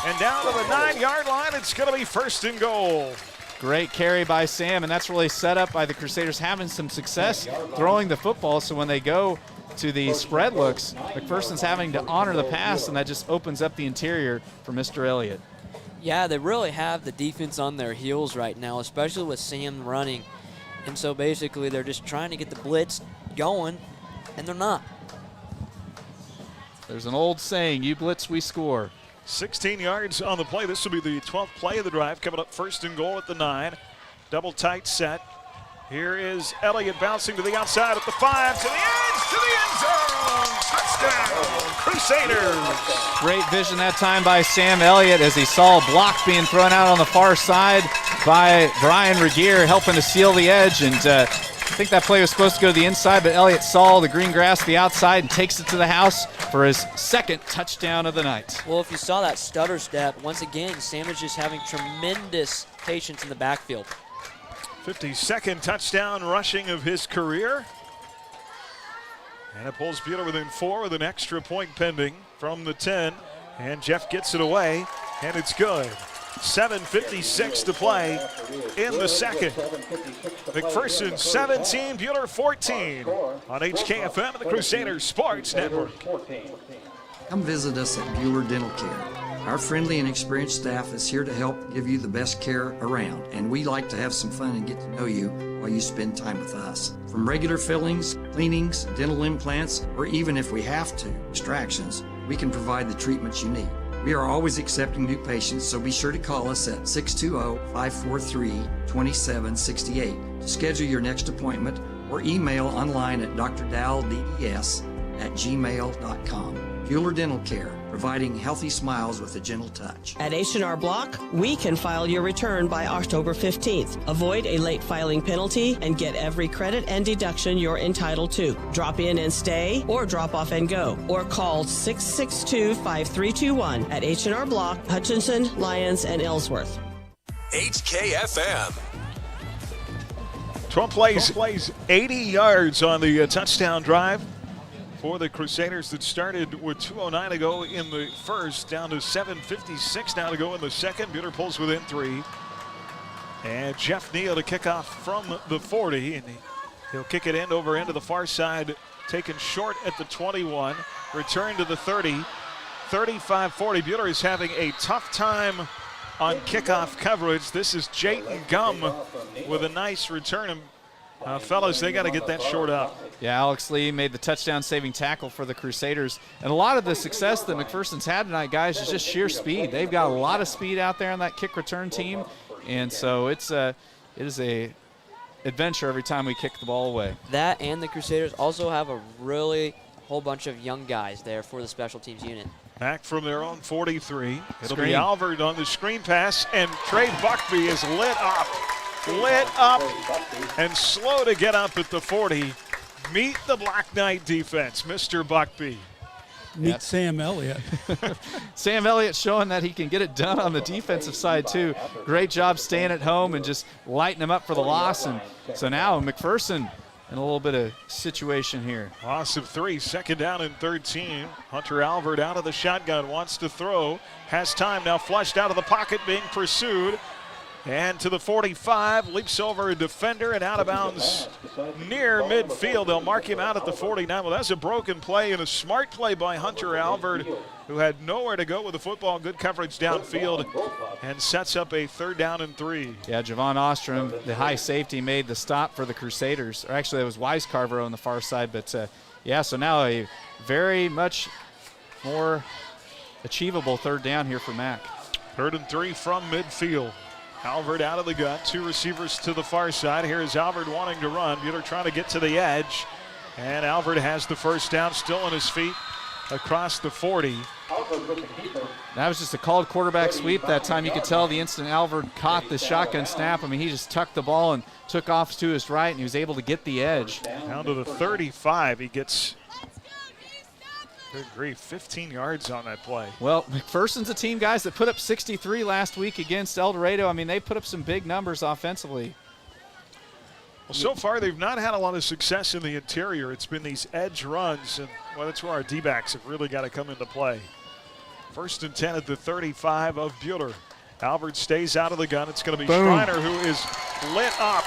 10. And down to the 9-yard line. It's going to be 1st and goal. Great carry by Sam, and that's really set up by the Crusaders having some success throwing the football. So when they go to the spread looks, McPherson's having to honor the pass, and that just opens up the interior for Mr. Elliott. Yeah, they really have the defense on their heels right now, especially with Sam running. And so basically they're just trying to get the blitz going, and they're not. There's an old saying, you blitz, we score. 16 yards on the play. This will be the 12th play of the drive. Coming up first and goal at the 9. Double tight set. Here is Elliott bouncing to the outside at the 5, to the edge, to the end zone. Touchdown, Crusaders. Great vision that time by Sam Elliott as he saw a block being thrown out on the far side by Brian Regier, helping to seal the edge. And I think that play was supposed to go to the inside, but Elliott saw the green grass to the outside and takes it to the house for his second touchdown of the night. Well, if you saw that stutter step, once again, Sam is just having tremendous patience in the backfield. 52nd touchdown rushing of his career. And it pulls Bueller within 4 with an extra point pending from the 10. And Jeff gets it away, and it's good. 7:56 to play in the second. McPherson 17, Bueller 14 on HKFM and the Crusaders Sports Network. Come visit us at Bueller Dental Care. Our friendly and experienced staff is here to help give you the best care around, and we like to have some fun and get to know you while you spend time with us. From regular fillings, cleanings, dental implants, or even if we have to, extractions, we can provide the treatments you need. We are always accepting new patients, so be sure to call us at 620-543-2768 to schedule your next appointment, or email online at drdowdds@gmail.com. Bueller Dental Care, providing healthy smiles with a gentle touch. At H&R Block, we can file your return by October 15th. Avoid a late filing penalty and get every credit and deduction you're entitled to. Drop in and stay, or drop off and go, or call 662-5321 at H&R Block, Hutchinson, Lyons, and Ellsworth. HKFM. 12 plays 80 yards on the touchdown drive for the Crusaders that started with 2:09 to go in the first, down to 7:56 now to go in the second. Bueller pulls within 3. And Jeff Neal to kick off from the 40, and he'll kick it end over end to the far side, taken short at the 21, return to the 30, 35-40. Bueller is having a tough time on kickoff coverage. This is Jayton Gum with a nice return. Fellas, they got to get that short up. Yeah, Alex Lee made the touchdown-saving tackle for the Crusaders. And a lot of the success that McPherson's had tonight, guys, is just sheer speed. They've got a lot of speed out there on that kick return team. And so it is a adventure every time we kick the ball away. That, and the Crusaders also have a really whole bunch of young guys there for the special teams unit. Back from their own 43. It'll Screen. be Alvord on the screen pass, and Trey Buckby is lit up and slow to get up at the 40. Meet the Black Knight defense, Mr. Buckby. Meet Sam Elliott. Sam Elliott showing that he can get it done on the defensive side too. Great job staying at home and just lighting him up for the loss. And so now McPherson in a little bit of situation here. Loss of 3, second down and 13. Hunter Alvord out of the shotgun, wants to throw, has time now, flushed out of the pocket, being pursued. And to the 45, leaps over a defender and out of bounds near midfield. They'll mark him out at the 49. Well, that's a broken play and a smart play by Hunter Alvord, who had nowhere to go with the football. Good coverage downfield and sets up a 3rd down and 3. Yeah, Javon Ostrom, the high safety, made the stop for the Crusaders. Or actually, it was Weiscarver on the far side. But, yeah, so now a very much more achievable 3rd down here for Mac. 3rd and 3 from midfield. Alvord out of the gun, 2 receivers to the far side. Here is Alvord wanting to run. Bueller trying to get to the edge. And Alvord has the 1st down, still on his feet across the 40. That was just a called quarterback sweep that time. You could tell the instant Alvord caught the shotgun snap. I mean, he just tucked the ball and took off to his right, and he was able to get the edge. Down to the 35, he gets, good grief, 15 yards on that play. Well, McPherson's a team, guys, that put up 63 last week against El Dorado. I mean, they put up some big numbers offensively. Well, so far they've not had a lot of success in the interior. It's been these edge runs, and well, that's where our D-backs have really got to come into play. 1st and 10 at the 35 of Bueller. Alvord stays out of the gun. It's going to be Schreiner, who is lit up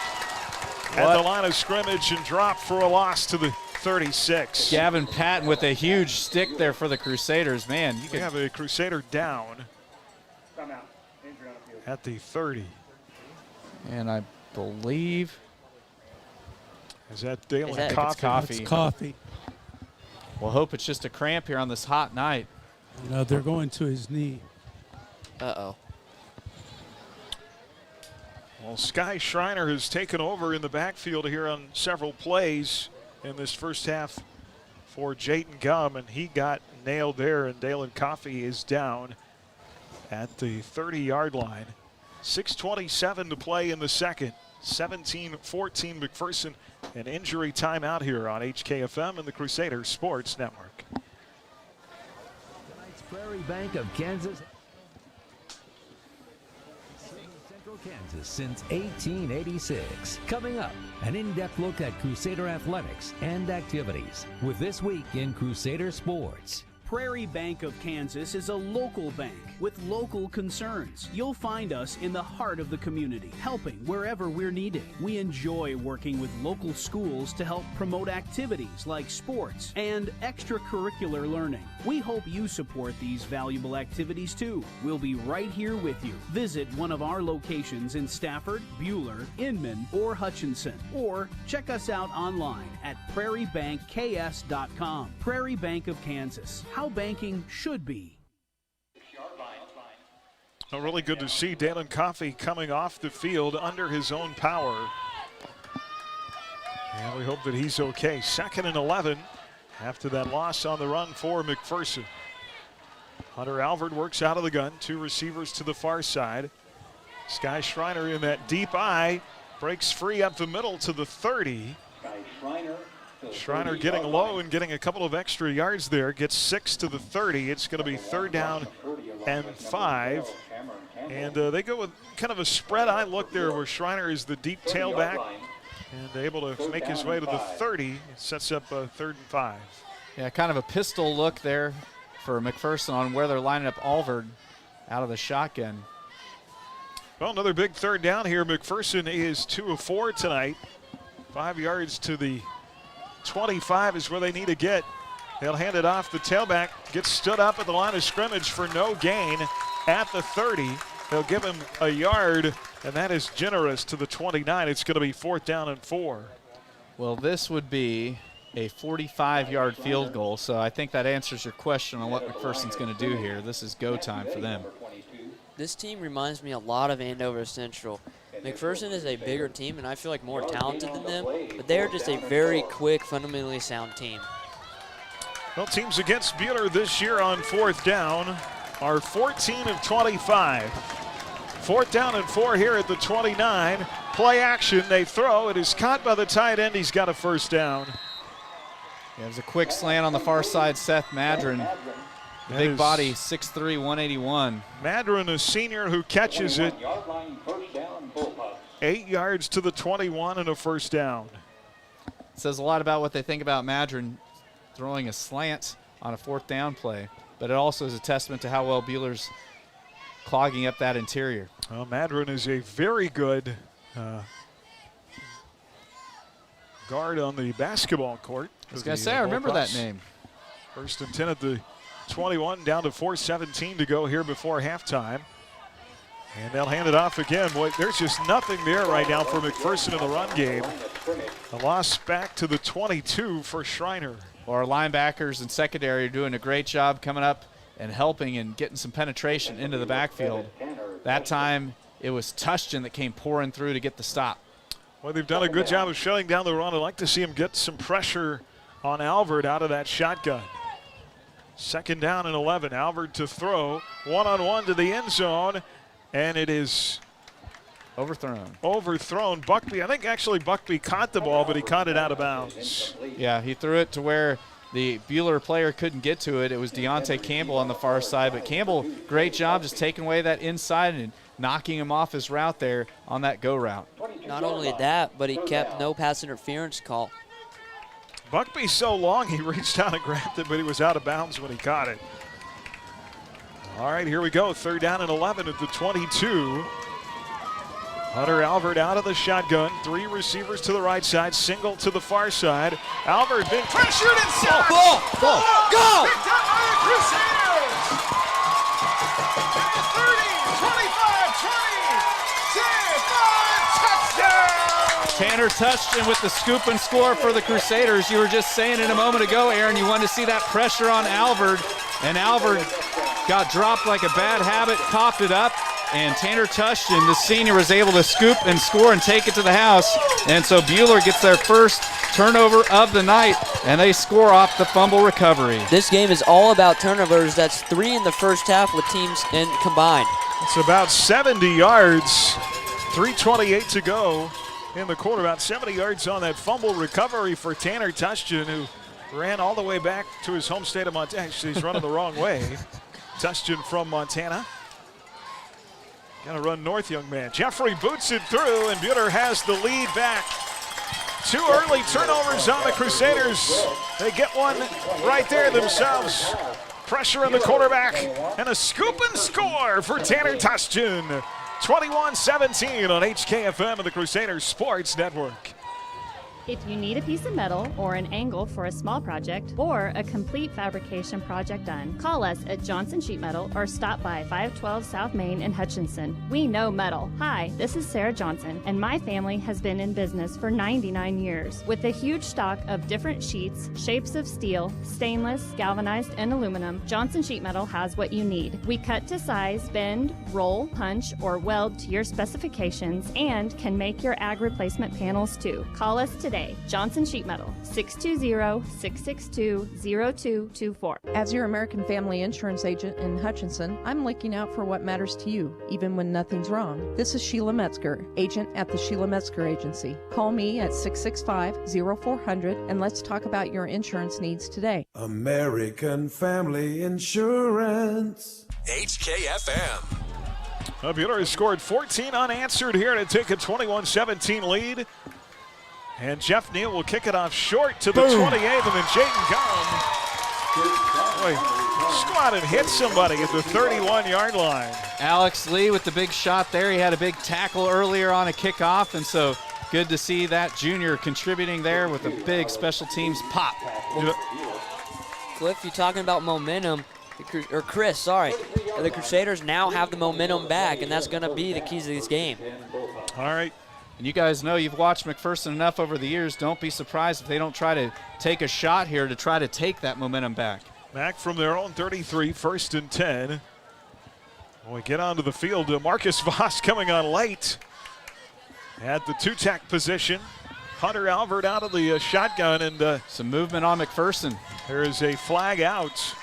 at the line of scrimmage and dropped for a loss to the 36. Gavin Patton with a huge stick there for the Crusaders. Man, you have a Crusader down at the 30. And I believe Is that Dalen It's Coffey? Coffey. It's Coffey. We'll hope it's just a cramp here on this hot night. No, they're going to his knee. Uh-oh. Well, Sky Schreiner has taken over in the backfield here on several plays in this first half for Jayton Gum, and he got nailed there, and Dalen Coffey is down at the 30-yard line. 6:27 to play in the second. 17-14 McPherson. An injury timeout here on HKFM and the Crusader Sports Network. Tonight's Prairie Bank of Kansas. Central Kansas since 1886. Coming up, an in-depth look at Crusader athletics and activities with This Week in Crusader Sports. Prairie Bank of Kansas is a local bank with local concerns. You'll find us in the heart of the community, helping wherever we're needed. We enjoy working with local schools to help promote activities like sports and extracurricular learning. We hope you support these valuable activities too. We'll be right here with you. Visit one of our locations in Stafford, Buhler, Inman, or Hutchinson, or check us out online at prairiebankks.com. Prairie Bank of Kansas. How banking should be. Well, really good to see Dalen Coffey coming off the field under his own power. And we hope that he's okay. 2nd and 11 after that loss on the run for McPherson. Hunter Alvord works out of the gun. 2 receivers to the far side. Sky Schreiner in that deep eye. Breaks free up the middle to the 30. Schreiner getting low and getting a couple of extra yards there. Gets 6 to the 30. It's going to be 3rd down and 5. And they go with kind of a spread eye look there where Schreiner is the deep tailback and able to make his way to the 30. It sets up 3rd and 5. Yeah, kind of a pistol look there for McPherson on where they're lining up Alvord out of the shotgun. Well, another big 3rd down here. McPherson is 2 of 4 tonight. 5 yards to the 25 is where they need to get. They'll hand it off. The tailback gets stood up at the line of scrimmage for no gain at the 30. They'll give him a yard, and that is generous to the 29. It's going to be 4th down and 4. Well, this would be a 45-yard field goal, so I think that answers your question on what McPherson's going to do here. This is go time for them. This team reminds me a lot of Andover Central. McPherson is a bigger team, and I feel like more talented than them, but they're just a very quick, fundamentally sound team. Well, teams against Buhler this year on 4th down are 14 of 25. 4th down and 4 here at the 29. Play action, they throw. It is caught by the tight end. He's got a 1st down. Yeah, it was a quick slant on the far side. Seth Madron, big body, 6'3", 181. Madron, a senior who catches it. 8 yards to the 21 and a 1st down. It says a lot about what they think about Madron throwing a slant on a 4th down play, but it also is a testament to how well Buhler's clogging up that interior. Well, Madron is a very good guard on the basketball court. I was going to say, I remember that name. 1st and 10 at the 21, down to 4:17 to go here before halftime. And they'll hand it off again. Boy, there's just nothing there right now for McPherson in the run game. A loss back to the 22 for Schreiner. Well, our linebackers and secondary are doing a great job coming up and helping and getting some penetration into the backfield. That time, it was Tushton that came pouring through to get the stop. Well, they've done a good job of shutting down the run. I'd like to see him get some pressure on Alvord out of that shotgun. 2nd down and 11. Alvord to throw. One-on-one to the end zone. And it is overthrown. Buckby, I think actually Buckby caught the ball, but he caught it out of bounds. Yeah, he threw it to where the Buhler player couldn't get to it. It was Deontay Campbell on the far side, but Campbell, great job just taking away that inside and knocking him off his route there on that go route. Not only that, but he kept no pass interference call. Buckby's so long, he reached out and grabbed it, but he was out of bounds when he caught it. All right, here we go. 3rd down and 11 at the 22. Hunter Alvord out of the shotgun. 3 receivers to the right side, single to the far side. Alvord being pressured and sacked. Go! Picked up by the Crusaders. 30, 25, 20, 10, 5, touchdown! Tanner Touchton with the scoop and score for the Crusaders. You were just saying it a moment ago, Aaron, you wanted to see that pressure on Alvord, and Alvord got dropped like a bad habit, coughed it up, and Tanner Touchton, the senior, was able to scoop and score and take it to the house. And so Buhler gets their first turnover of the night, and they score off the fumble recovery. This game is all about turnovers. That's 3 in the first half with teams combined. It's about 70 yards, 3:28 to go in the quarter. About 70 yards on that fumble recovery for Tanner Touchton, who ran all the way back to his home state of Montana. Actually, he's running the wrong way. Touchton from Montana. Got to run north, young man. Jeffrey boots it through, and Buhler has the lead back. 2 early turnovers on the Crusaders. They get one right there themselves. Pressure on the quarterback, and a scoop and score for Tanner Touchton. 21-17 on HKFM and the Crusaders Sports Network. If you need a piece of metal or an angle for a small project or a complete fabrication project done, call us at Johnson Sheet Metal or stop by 512 South Main in Hutchinson. We know metal. Hi, this is Sarah Johnson, and my family has been in business for 99 years. With a huge stock of different sheets, shapes of steel, stainless, galvanized, and aluminum, Johnson Sheet Metal has what you need. We cut to size, bend, roll, punch, or weld to your specifications and can make your ag replacement panels too. Call us today. Johnson Sheet Metal, 620-662-0224. As your American Family Insurance agent in Hutchinson, I'm looking out for what matters to you, even when nothing's wrong. This is Sheila Metzger, agent at the Sheila Metzger Agency. Call me at 665-0400 and let's talk about your insurance needs today. American Family Insurance. HKFM. Buhler has scored 14 unanswered here to take a 21-17 lead. And Jeff Neal will kick it off short to the 28th, and then Jaden Gum, boy, squat and hit somebody at the 31-yard line. Alex Lee with the big shot there. He had a big tackle earlier on a kickoff, and so good to see that junior contributing there with a big special teams pop. Cliff, you're talking about momentum, or Chris, sorry. The Crusaders now have the momentum back, and that's going to be the keys to this game. All right. And you guys know you've watched McPherson enough over the years. Don't be surprised if they don't try to take a shot here to try to take that momentum back. Back from their own 33, 1st and 10. When we get onto the field, Marcus Voss coming on late at the 2-tack position. Hunter Alvord out of the shotgun, and some movement on McPherson. There is a flag out.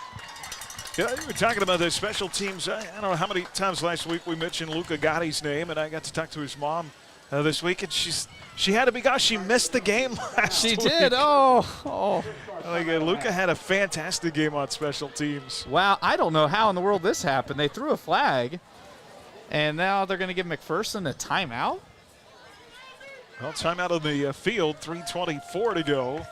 Yeah, we were talking about the special teams. I don't know how many times last week we mentioned Luca Gotti's name, and I got to talk to his mom this week, and she had to be gone. She missed the game last week. She did. Oh. Luca had a fantastic game on special teams. Wow, I don't know how in the world this happened. They threw a flag, and now they're going to give McPherson a timeout? Well, timeout on the field, 3:24 to go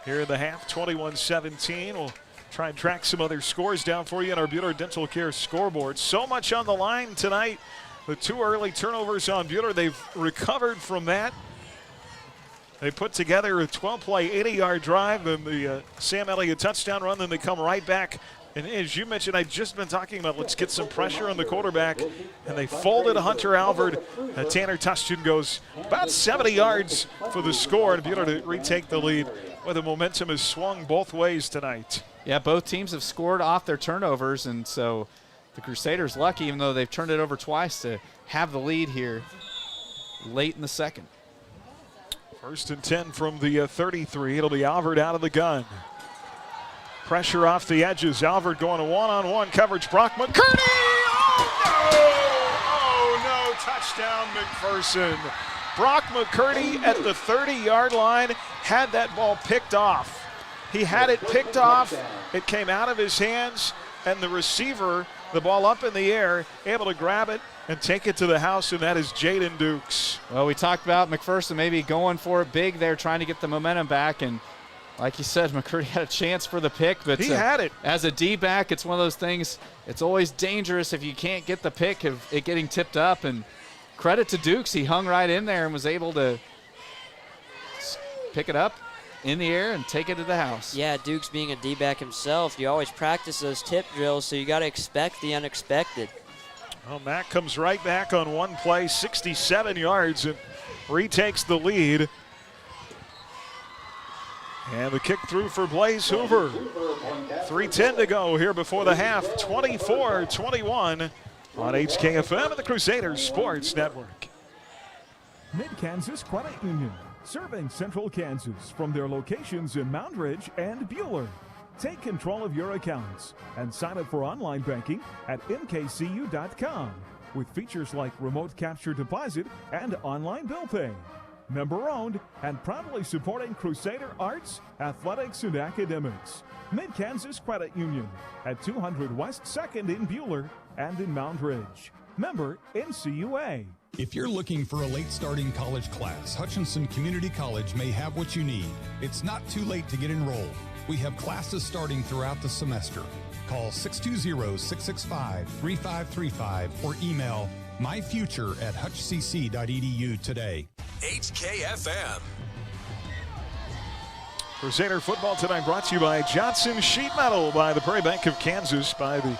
here in the half, 21-17. We'll try and track some other scores down for you on our Buhler Dental Care scoreboard. So much on the line tonight. The 2 early turnovers on Buhler, they've recovered from that. They put together a 12-play, 80-yard drive, and the Sam Elliott touchdown run, then they come right back. And as you mentioned, I've just been talking about let's get some pressure on the quarterback, and they folded Hunter Alvord. Tanner Touchton goes about 70 yards for the score, and Buhler to retake the lead, where the momentum has swung both ways tonight. Yeah, both teams have scored off their turnovers, and so the Crusaders lucky, even though they've turned it over twice, to have the lead here late in the second. 1st and 10 from the 33. It'll be Alvord out of the gun. Pressure off the edges. Alvord going to one-on-one coverage. Brock McCurdy! Oh, no. Touchdown, McPherson. Brock McCurdy at the 30-yard line had that ball picked off. He had it picked off. It came out of his hands, and the receiver, the ball up in the air, able to grab it and take it to the house, and that is Jaden Dukes. Well, we talked about McPherson maybe going for it big there, trying to get the momentum back, and like you said, McCurdy had a chance for the pick, but he had it. As a D-back, it's one of those things, it's always dangerous if you can't get the pick of it getting tipped up, and credit to Dukes, he hung right in there and was able to pick it up in the air and take it to the house. Yeah, Dukes being a D-back himself, you always practice those tip drills, so you got to expect the unexpected. Well, Mack comes right back on one play, 67 yards, and retakes the lead. And the kick through for Blaze Hoover. 3:10 to go here before the half. 24-21 on HKFM and the Crusaders Sports Network. Mid-Kansas Credit Union, serving Central Kansas from their locations in Moundridge and Buhler. Take control of your accounts and sign up for online banking at mkcu.com with features like remote capture deposit and online bill pay. Member-owned and proudly supporting Crusader arts, athletics, and academics. Mid-Kansas Credit Union at 200 West 2nd in Buhler and in Moundridge. Member NCUA. If you're looking for a late starting college class, Hutchinson Community College may have what you need. It's not too late to get enrolled. We have classes starting throughout the semester. Call 620-665-3535 or email myfuture@hutchcc.edu today. HKFM. Crusader football tonight brought to you by Johnson Sheet Metal, by the Prairie Bank of Kansas, by the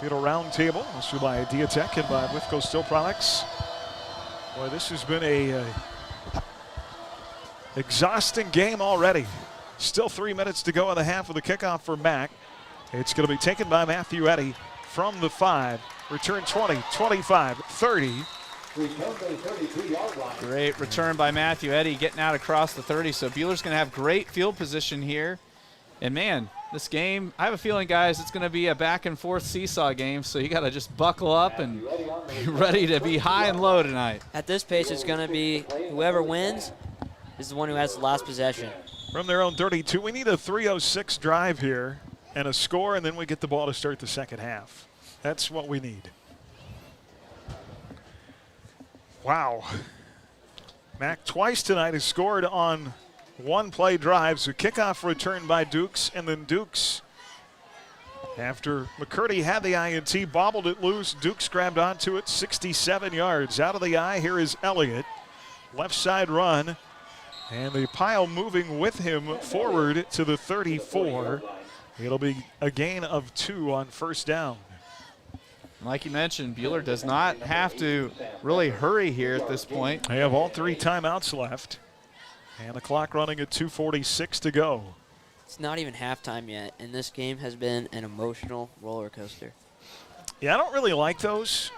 Beetle Roundtable, also by Diatech and by Withco Steel Products. Boy, this has been a exhausting game already. Still 3 minutes to go in the half of the kickoff for Mac. It's going to be taken by Matthew Eddy from the 5. Return 20, 25, 30. Great return by Matthew Eddy, getting out across the 30. So Buehler's going to have great field position here. And man, this game, I have a feeling, guys, it's going to be a back and forth seesaw game. So you got to just buckle up and be ready to be high and low tonight. At this pace, it's going to be whoever wins is the one who has the last possession. From their own 32, we need a 3:06 drive here and a score, and then we get the ball to start the second half. That's what we need. Wow. Mac twice tonight has scored on one-play drives. A kickoff return by Dukes, and then Dukes, after McCurdy had the INT, bobbled it loose. Dukes grabbed onto it, 67 yards. Out of the eye, here is Elliott. Left side run, and the pile moving with him forward to the 34. It'll be a gain of 2 on first down. Like you mentioned, Buehler does not have to really hurry here at this point. They have all 3 timeouts left, and the clock running at 2:46 to go. It's not even halftime yet, and this game has been an emotional roller coaster. Yeah, I don't really like those.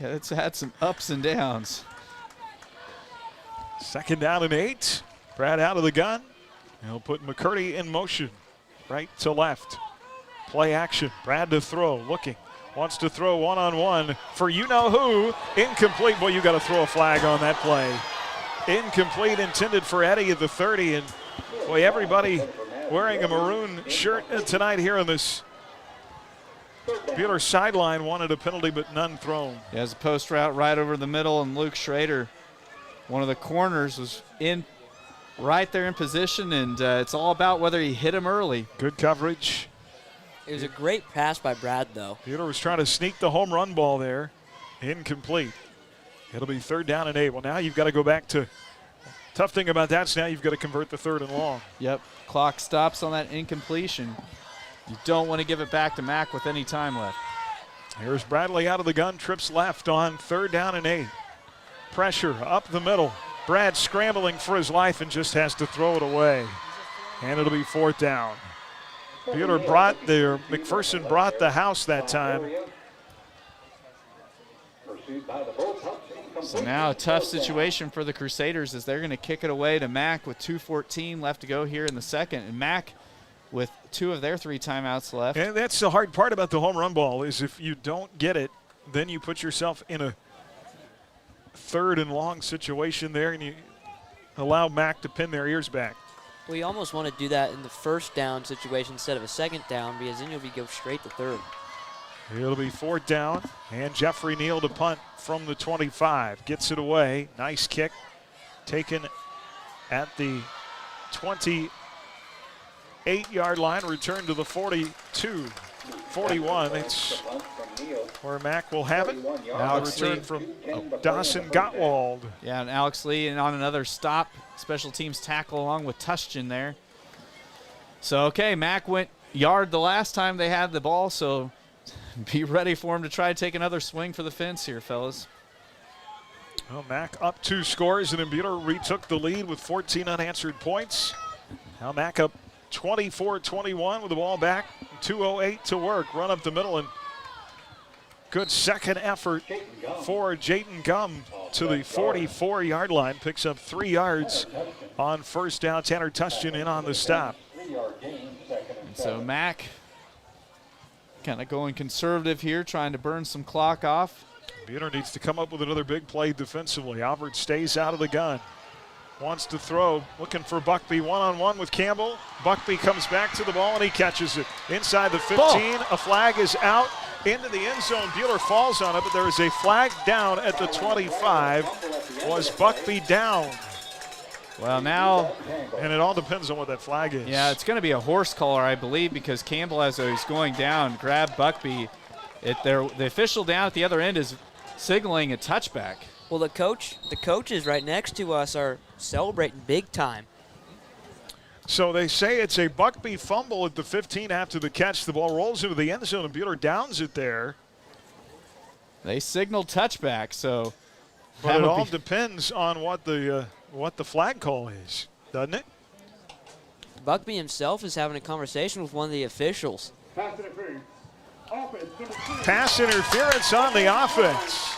Yeah, it's had some ups and downs. Second down and 8. Brad out of the gun. He'll put McCurdy in motion, right to left. Play action. Brad to throw. Looking. Wants to throw one-on-one for you-know-who. Incomplete. Boy, you got to throw a flag on that play. Incomplete, intended for Eddy at the 30. And, boy, everybody wearing a maroon shirt tonight here on this Buehler sideline wanted a penalty, but none thrown. He has a post route right over the middle, and Luke Schrader, one of the corners, was in right there in position, and it's all about whether he hit him early. Good coverage. It was a great pass by Brad, though. Buehler was trying to sneak the home run ball there. Incomplete. It'll be 3rd down and 8. Well, now you've got to go back to – tough thing about that is now you've got to convert the 3rd and long. Yep. Clock stops on that incompletion. You don't want to give it back to Mack with any time left. Here's Bradley out of the gun, trips left on 3rd down and 8. Pressure up the middle. Brad scrambling for his life and just has to throw it away. And it'll be 4th down. Buehler McPherson brought the house that time. So now a tough situation for the Crusaders as they're going to kick it away to Mack with 2:14 left to go here in the second. And Mack with 2 of their 3 timeouts left. And that's the hard part about the home run ball is if you don't get it, then you put yourself in a 3rd and long situation there and you allow Mack to pin their ears back. Well, you almost want to do that in the 1st down situation instead of a 2nd down because then you'll go straight to 3rd. It'll be 4th down, and Jeffrey Neal to punt from the 25. Gets it away. Nice kick. Taken at the 28-yard line. Returned to the 42. 41. It's where Mack will have it. Now a return from Dawson Gottwald. Yeah, and Alex Lee and on another stop. Special teams tackle along with Tushkin there. So, okay, Mack went yard the last time they had the ball, so be ready for him to try to take another swing for the fence here, fellas. Well, Mack up 2 scores, and then Buhler retook the lead with 14 unanswered points. Now Mack up 24-21 with the ball back. 2:08 to work. Run up the middle, and good second effort for Jayden Gum to the 44-yard line. Picks up 3 yards on first down. Tanner Tustin in on the stop. And so Mack kind of going conservative here, trying to burn some clock off. Buhler needs to come up with another big play defensively. Albert stays out of the gun. Wants to throw, looking for Buckby one-on-one with Campbell. Buckby comes back to the ball and he catches it. Inside the 15, a flag is out into the end zone. Buhler falls on it, but there is a flag down at the 25. Was Buckby down? Well, now, and it all depends on what that flag is. Yeah, it's going to be a horse collar, I believe, because Campbell, as he's going down, grabbed Buckby. The official down at the other end is signaling a touchback. Well, the coaches right next to us are celebrating big time. So they say it's a Buckby fumble at the 15 after the catch. The ball rolls into the end zone, and Buhler downs it there. They signaled touchback, so. But it all depends on what the flag call is, doesn't it? Buckby himself is having a conversation with one of the officials. Pass interference on the offense.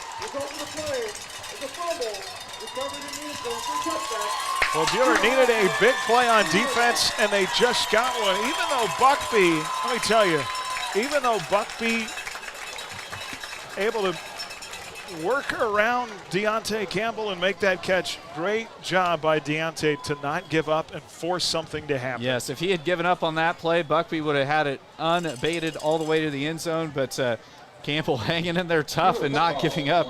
Well, Buhler needed a big play on defense, and they just got one. Even though Buckby, let me tell you, even though Buckby able to work around Deontay Campbell and make that catch, great job by Deontay to not give up and force something to happen. Yes, if he had given up on that play, Buckby would have had it unabated all the way to the end zone, but Campbell hanging in there tough and not giving up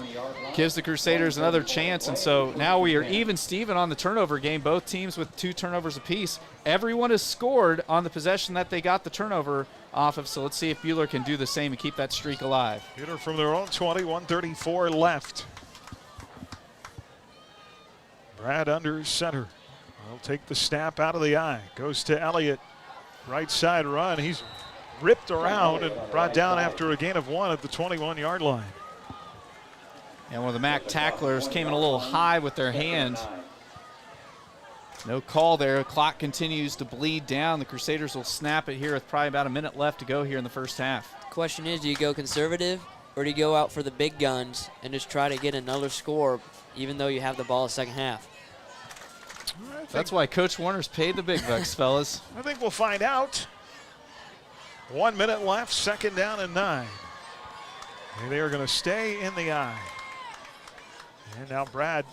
gives the Crusaders another chance. And so now we are even Steven on the turnover game, both teams with 2 turnovers apiece. Everyone has scored on the possession that they got the turnover off of, so let's see if Buhler can do the same and keep that streak alive. Buhler from their own 20, 1:34 left. Brad under center. Will take the snap out of the eye. Goes to Elliott. Right side run. He's ripped around and brought down after a gain of 1 at the 21-yard line. And one of the Mac tacklers came in a little high with their hand. No call there. Clock continues to bleed down. The Crusaders will snap it here with probably about a minute left to go here in the first half. The question is, do you go conservative or do you go out for the big guns and just try to get another score even though you have the ball in the second half? That's why Coach Warner's paid the big bucks, fellas. I think we'll find out. 1 minute left, second down and 9. And they are going to stay in the eye. And now Brad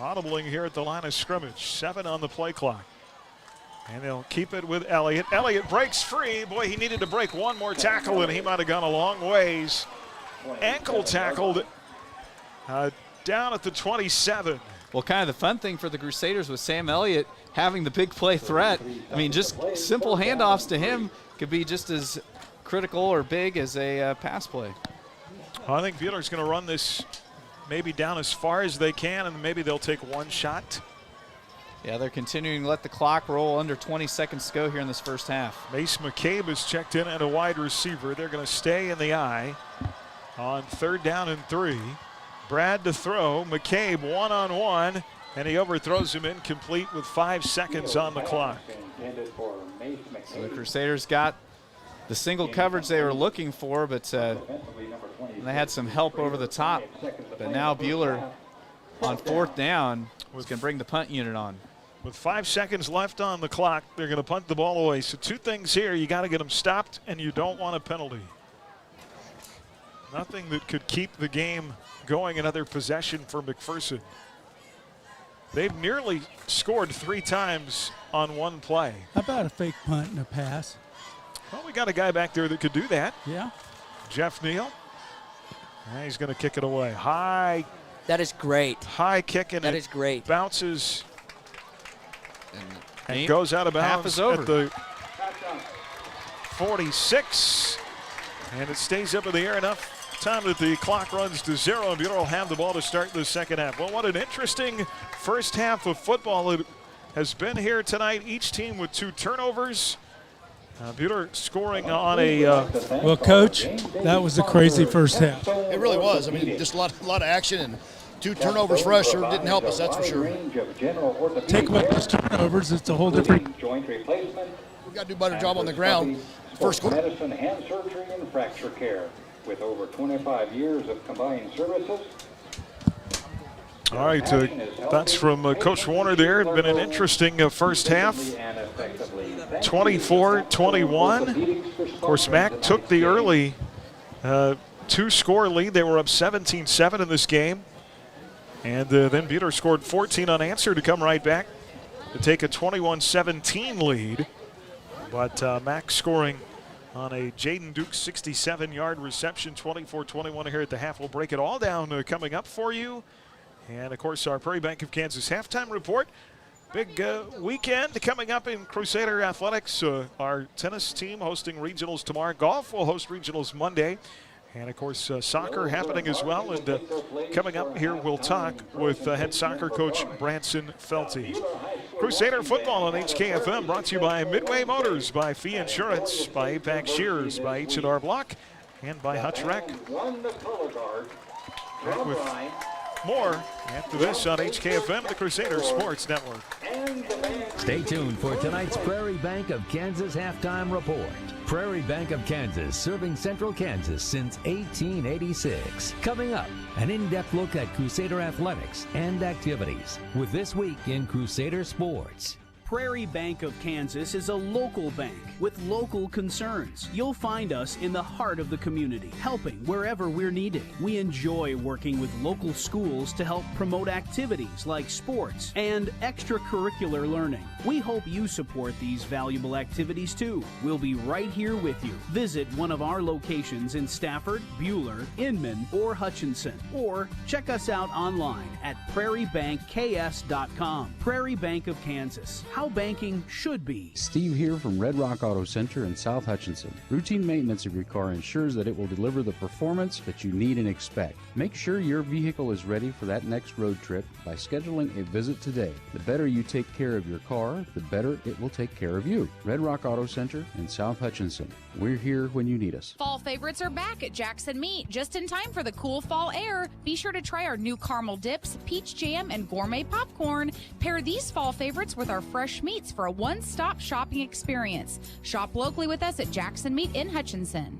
audibling here at the line of scrimmage. 7 on the play clock. And they'll keep it with Elliott. Elliott breaks free. Boy, he needed to break one more tackle, and he might have gone a long ways. Ankle tackled down at the 27. Well, kind of the fun thing for the Crusaders with Sam Elliott having the big play threat. I mean, just simple handoffs to him could be just as critical or big as a pass play. I think Buhler's going to run this maybe down as far as they can, and maybe they'll take one shot. Yeah, they're continuing to let the clock roll. Under 20 seconds to go here in this first half. Mace McCabe is checked in at a wide receiver. They're going to stay in the eye on 3rd down and 3. Brad to throw. McCabe one-on-one, and he overthrows him incomplete with 5 seconds on the clock. So the Crusaders got the single coverage they were looking for, but they had some help over the top. But now Buhler on 4th down was going to bring the punt unit on. With 5 seconds left on the clock, they're going to punt the ball away. So 2 things here. You got to get them stopped, and you don't want a penalty. Nothing that could keep the game going. Another possession for McPherson. They've nearly scored 3 times on one play. How about a fake punt and a pass? Well, we got a guy back there that could do that. Yeah. Jeff Neal. And he's going to kick it away. High. That is great. High kick, and that is great. Bounces and goes out of bounds at the 46. And it stays up in the air enough time that the clock runs to 0, and Buhler will have the ball to start the second half. Well, what an interesting first half of football it has been here tonight. Each team with 2 turnovers. Buhler scoring on a... well, Coach, that was a crazy first half. It really was. I mean, just a lot of action, and 2 turnovers for us sure didn't help us, that's for sure. Take away those turnovers, it's a whole different. We've got to do a better job on the ground. First quarter. Medicine, hand surgery, and fracture care. With over 25 years of combined services. All right, thoughts from Coach Warner there. It's been an interesting first half. 24-21. Of course, Mac took the early 2-score lead. They were up 17-7 in this game. And then Buhler scored 14 unanswered to come right back to take a 21-17 lead. But Mac scoring on a Jaden Duke 67-yard reception, 24-21 here at the half. We'll break it all down coming up for you. And, of course, our Prairie Bank of Kansas halftime report. Big weekend coming up in Crusader Athletics. Our tennis team hosting regionals tomorrow. Golf will host regionals Monday. And, of course, soccer happening as well. And coming up here, we'll talk with head soccer coach Branson Felty. Crusader football on HKFM brought to you by Midway Motors, by Fee Insurance, by APAC Shears, by H&R Block, and by Hutch Rec. Back with more after this on HKFM, the Crusader Sports Network. Stay tuned for tonight's Prairie Bank of Kansas halftime report. Prairie Bank of Kansas, serving Central Kansas since 1886. Coming up, an in-depth look at Crusader athletics and activities with This Week in Crusader Sports. Prairie Bank of Kansas is a local bank with local concerns. You'll find us in the heart of the community, helping wherever we're needed. We enjoy working with local schools to help promote activities like sports and extracurricular learning. We hope you support these valuable activities too. We'll be right here with you. Visit one of our locations in Stafford, Buhler, Inman, or Hutchinson, or check us out online at prairiebankks.com. Prairie Bank of Kansas. How banking should be. Steve here from Red Rock Auto Center in South Hutchinson. Routine maintenance of your car ensures that it will deliver the performance that you need and expect. Make sure your vehicle is ready for that next road trip by scheduling a visit today. The better you take care of your car, the better it will take care of you. Red Rock Auto Center in South Hutchinson. We're here when you need us. Fall favorites are back at Jackson Meat, just in time for the cool fall air. Be sure to try our new caramel dips, peach jam, and gourmet popcorn. Pair these fall favorites with our fresh meats for a one-stop shopping experience. Shop locally with us at Jackson Meat in Hutchinson.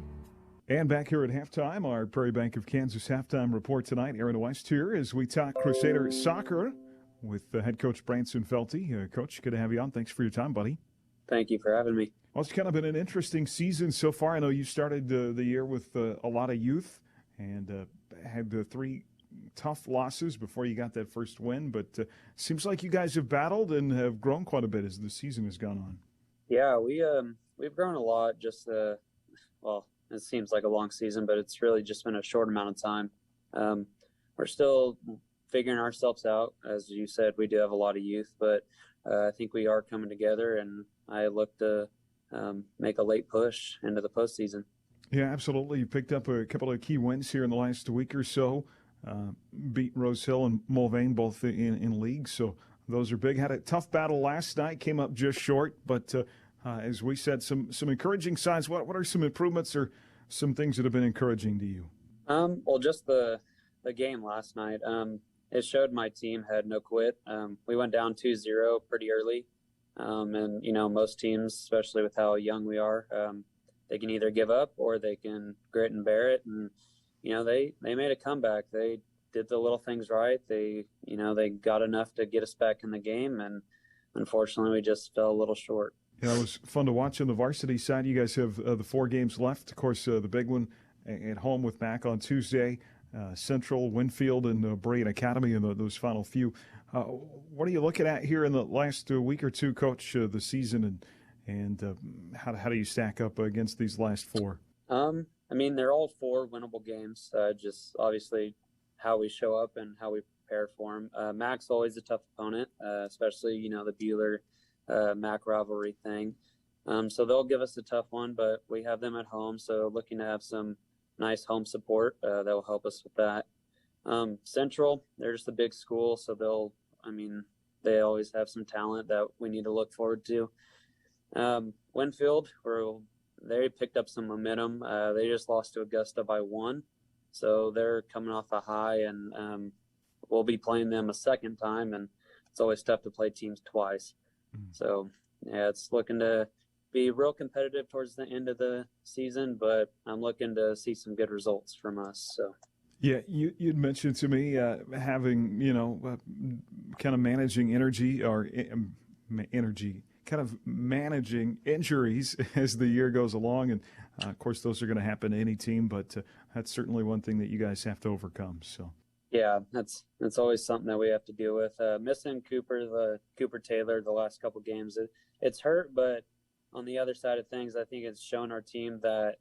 And back here at halftime, our Prairie Bank of Kansas halftime report tonight. Aaron West here as we talk Crusader soccer with head coach Branson Felty. Coach, good to have you on. Thanks for your time, buddy. Thank you for having me. Well, it's kind of been an interesting season so far. I know you started the year with a lot of youth and had 3 tough losses before you got that first win, but seems like you guys have battled and have grown quite a bit as the season has gone on. Yeah, we've grown a lot. Just well, it seems like a long season, but it's really just been a short amount of time. We're still figuring ourselves out. As you said, we do have a lot of youth, but I think we are coming together, and I look to make a late push into the postseason. Yeah, absolutely. You picked up a couple of key wins here in the last week or so. Beat Rose Hill and Mulvane both in league, so those are big. Had a tough battle last night, came up just short, but as we said, some encouraging signs. What are some improvements or some things that have been encouraging to you? Well, just the game last night. It showed my team had no quit. We went down 2-0 pretty early, and most teams, especially with how young we are, they can either give up or they can grit and bear it. And they made a comeback. They did the little things right. They got enough to get us back in the game, and unfortunately we just fell a little short. Yeah, it was fun to watch on the varsity side. You guys have the 4 games left. Of course, the big one at home with Mac on Tuesday, Central, Winfield, and Brayton Academy in those final few. What are you looking at here in the last week or two, Coach, the season, and how do you stack up against these last 4? They're all 4 winnable games. Just obviously how we show up and how we prepare for them. Mac's always a tough opponent, especially, the Buhler Mac rivalry thing. So they'll give us a tough one, but we have them at home. So looking to have some nice home support that will help us with that. Central, they're just a big school, so they always have some talent that we need to look forward to. Winfield, they picked up some momentum. They just lost to Augusta by 1, so they're coming off a high, and we'll be playing them a second time, and it's always tough to play teams twice. So, yeah, it's looking to be real competitive towards the end of the season, but I'm looking to see some good results from us. So. Yeah, you'd mentioned to me having, kind of managing kind of managing injuries as the year goes along. And, of course, those are going to happen to any team, but that's certainly one thing that you guys have to overcome. So. Yeah, that's always something that we have to deal with. Missing Cooper Taylor the last couple games, it's hurt, but on the other side of things, I think it's shown our team that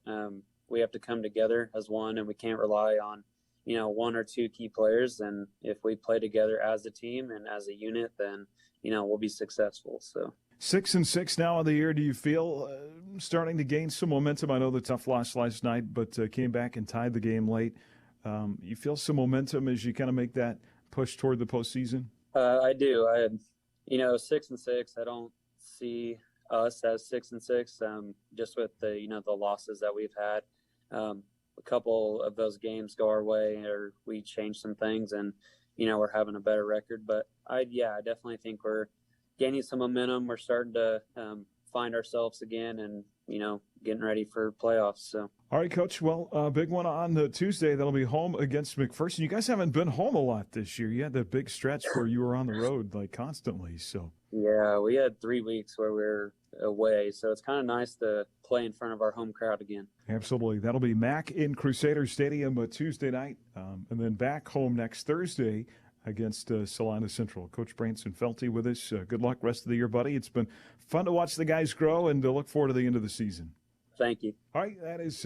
we have to come together as one, and we can't rely on one or two key players. And if we play together as a team and as a unit, then, we'll be successful. So 6-6 now on the year. Do you feel starting to gain some momentum? I know the tough loss last night, but came back and tied the game late. You feel some momentum as you kind of make that push toward the postseason? I do. 6-6, I don't see us as 6-6, just with the losses that we've had. A couple of those games go our way, or we change some things, and we're having a better record. But I definitely think we're gaining some momentum. We're starting to find ourselves again, and getting ready for playoffs. So. All right, Coach. Well, big one on the Tuesday. That'll be home against McPherson. You guys haven't been home a lot this year. You had that big stretch where you were on the road constantly. So. Yeah, we had 3 weeks where we were away, so it's kind of nice to play in front of our home crowd again. Absolutely. That'll be Mac in Crusader Stadium Tuesday night, and then back home next Thursday against Salina Central. Coach Branson Felty with us. Good luck rest of the year, buddy. It's been fun to watch the guys grow and to look forward to the end of the season. Thank you. All right, that is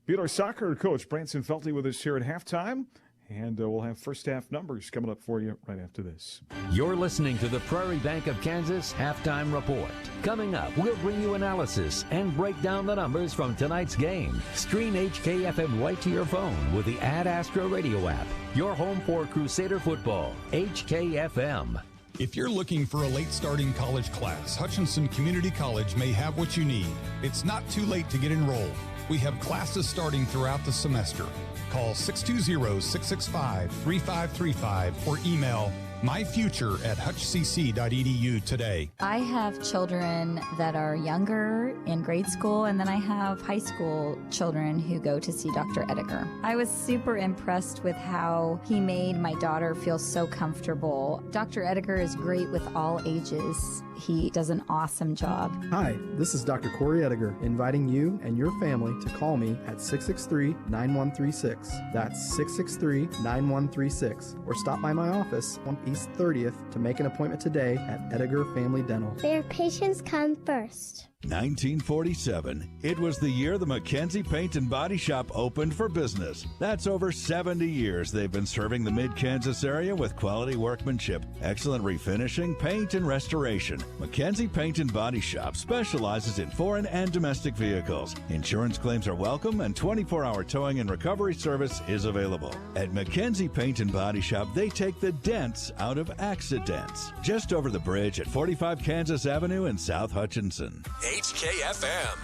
Bueller Soccer coach Branson Felty with us here at halftime. And we'll have first half numbers coming up for you right after this. You're listening to the Prairie Bank of Kansas Halftime Report. Coming up, we'll bring you analysis and break down the numbers from tonight's game. Stream HKFM right to your phone with the Ad Astra radio app. Your home for Crusader football. HKFM. If you're looking for a late starting college class, Hutchinson Community College may have what you need. It's not too late to get enrolled. We have classes starting throughout the semester. Call 620-665-3535 or email myfuture@hutchcc.edu today. I have children that are younger in grade school, and then I have high school children who go to see Dr. Ediger. I was super impressed with how he made my daughter feel so comfortable. Dr. Ediger is great with all ages. He does an awesome job. Hi, this is Dr. Corey Ediger, inviting you and your family to call me at 663-9136. That's 663-9136. Or stop by my office on East 30th to make an appointment today at Ediger Family Dental. Their patients come first. 1947. It was the year the McKenzie Paint and Body Shop opened for business. That's over 70 years they've been serving the mid-Kansas area with quality workmanship, excellent refinishing, paint, and restoration. McKenzie Paint and Body Shop specializes in foreign and domestic vehicles. Insurance claims are welcome, and 24-hour towing and recovery service is available. At McKenzie Paint and Body Shop, they take the dents out of accidents. Just over the bridge at 45 Kansas Avenue in South Hutchinson. HKFM.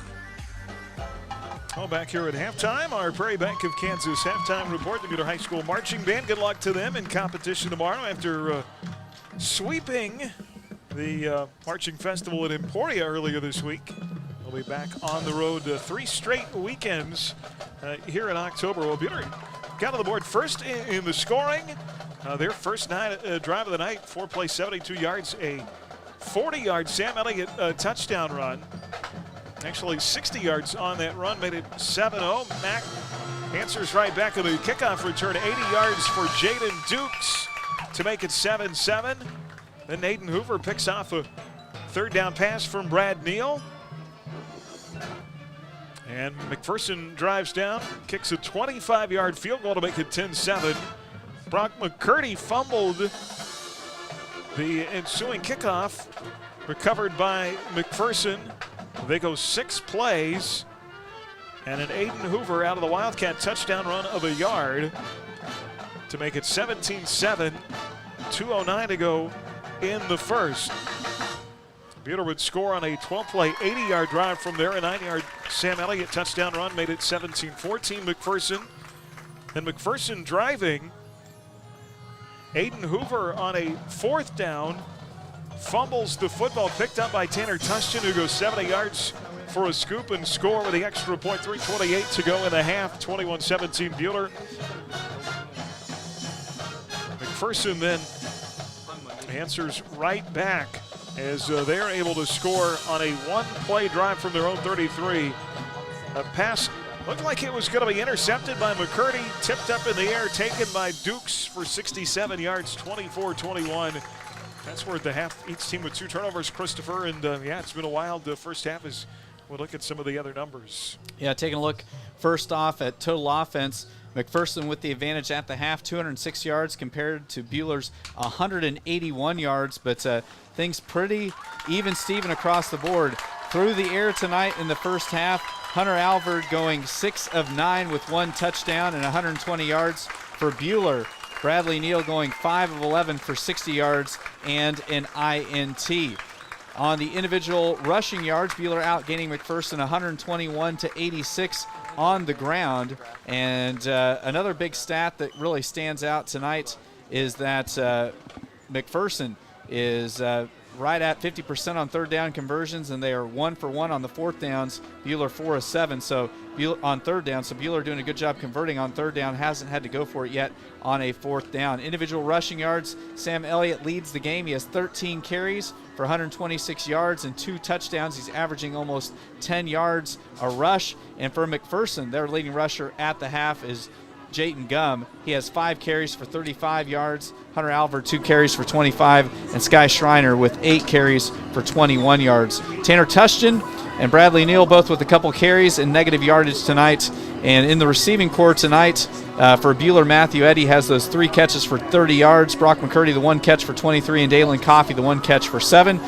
Well, back here at halftime, our Prairie Bank of Kansas halftime report. The Bueller High School Marching Band. Good luck to them in competition tomorrow after sweeping the Marching Festival at Emporia earlier this week. They'll be back on the road 3 straight weekends here in October. Well, Bueller got on the board first in the scoring. Their first drive of the night, 4-play, 72 yards, a 40-yard Sam Elliott touchdown run. Actually 60 yards on that run, made it 7-0. Mac answers right back on the kickoff return, 80 yards for Jaden Dukes to make it 7-7. Then Nathan Hoover picks off a third down pass from Brad Neal. And McPherson drives down, kicks a 25-yard field goal to make it 10-7. Brock McCurdy fumbled the ensuing kickoff, recovered by McPherson. They go 6 plays, and an Aiden Hoover out of the Wildcat touchdown run of a yard to make it 17-7. 2:09 to go in the first. Bueller would score on a 12-play, 80-yard drive from there. A 9-yard Sam Elliott touchdown run made it 17-14 McPherson. And McPherson driving Aiden Hoover on a 4th down fumbles the football, picked up by Tanner Tustin, who goes 70 yards for a scoop and score with the extra point. 3:28 to go in the half. 21-17 Buhler. McPherson then answers right back as they're able to score on a 1-play drive from their own 33. A pass looked like it was going to be intercepted by McCurdy, tipped up in the air, taken by Dukes for 67 yards, 24-21. That's where at the half, each team with 2 turnovers, Christopher, and yeah, it's been a wild first half as we'll look at some of the other numbers. Yeah, taking a look first off at total offense. McPherson with the advantage at the half, 206 yards compared to Buhler's 181 yards, but things pretty even Steven across the board. Through the air tonight in the first half, Hunter Alvord going 6 of 9 with 1 touchdown and 120 yards for Buhler. Bradley Neal going 5 of 11 for 60 yards and an INT. On the individual rushing yards, Buhler outgaining McPherson 121 to 86 on the ground. And another big stat that really stands out tonight is that McPherson is right at 50% on 3rd down conversions, and they are 1 for 1 on the 4th downs. Buhler 4 of 7 on 3rd down. So Buhler doing a good job converting on 3rd down, hasn't had to go for it yet on a 4th down. Individual rushing yards, Sam Elliott leads the game. He has 13 carries for 126 yards and 2 touchdowns. He's averaging almost 10 yards a rush. And for McPherson, their leading rusher at the half is Jayton Gum. He has 5 carries for 35 yards. Hunter Alvord 2 carries for 25, and Sky Schreiner with 8 carries for 21 yards. Tanner Tustin and Bradley Neal both with a couple carries and negative yardage tonight. And in the receiving corps tonight, for Buhler, Matthew Eddy has those 3 catches for 30 yards. Brock McCurdy, the 1 catch for 23, and Dalen Coffey, the 1 catch for 7.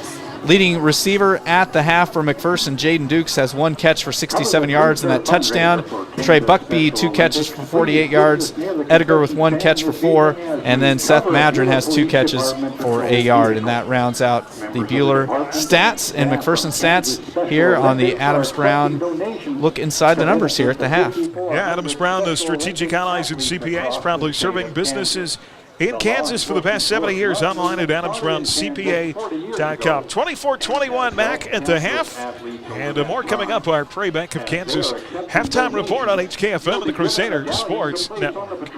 Leading receiver at the half for McPherson, Jaden Dukes, has 1 catch for 67 yards and that touchdown. Trey Buckby, 2 catches for 48 yards. Edgar with 1 catch for 4. And then Seth Madron has 2 catches for a yard. And that rounds out the Buhler stats and McPherson stats here on the Adams Brown look inside the numbers here at the half. Yeah, Adams Brown, the strategic allies and CPAs, proudly serving businesses in Kansas for the past 70 years, online at adamsbrowncpa.com. 24-21 Mac at the half. And more coming up, our Prairie Bank of Kansas halftime report on HKFM and the Crusader Sports Network.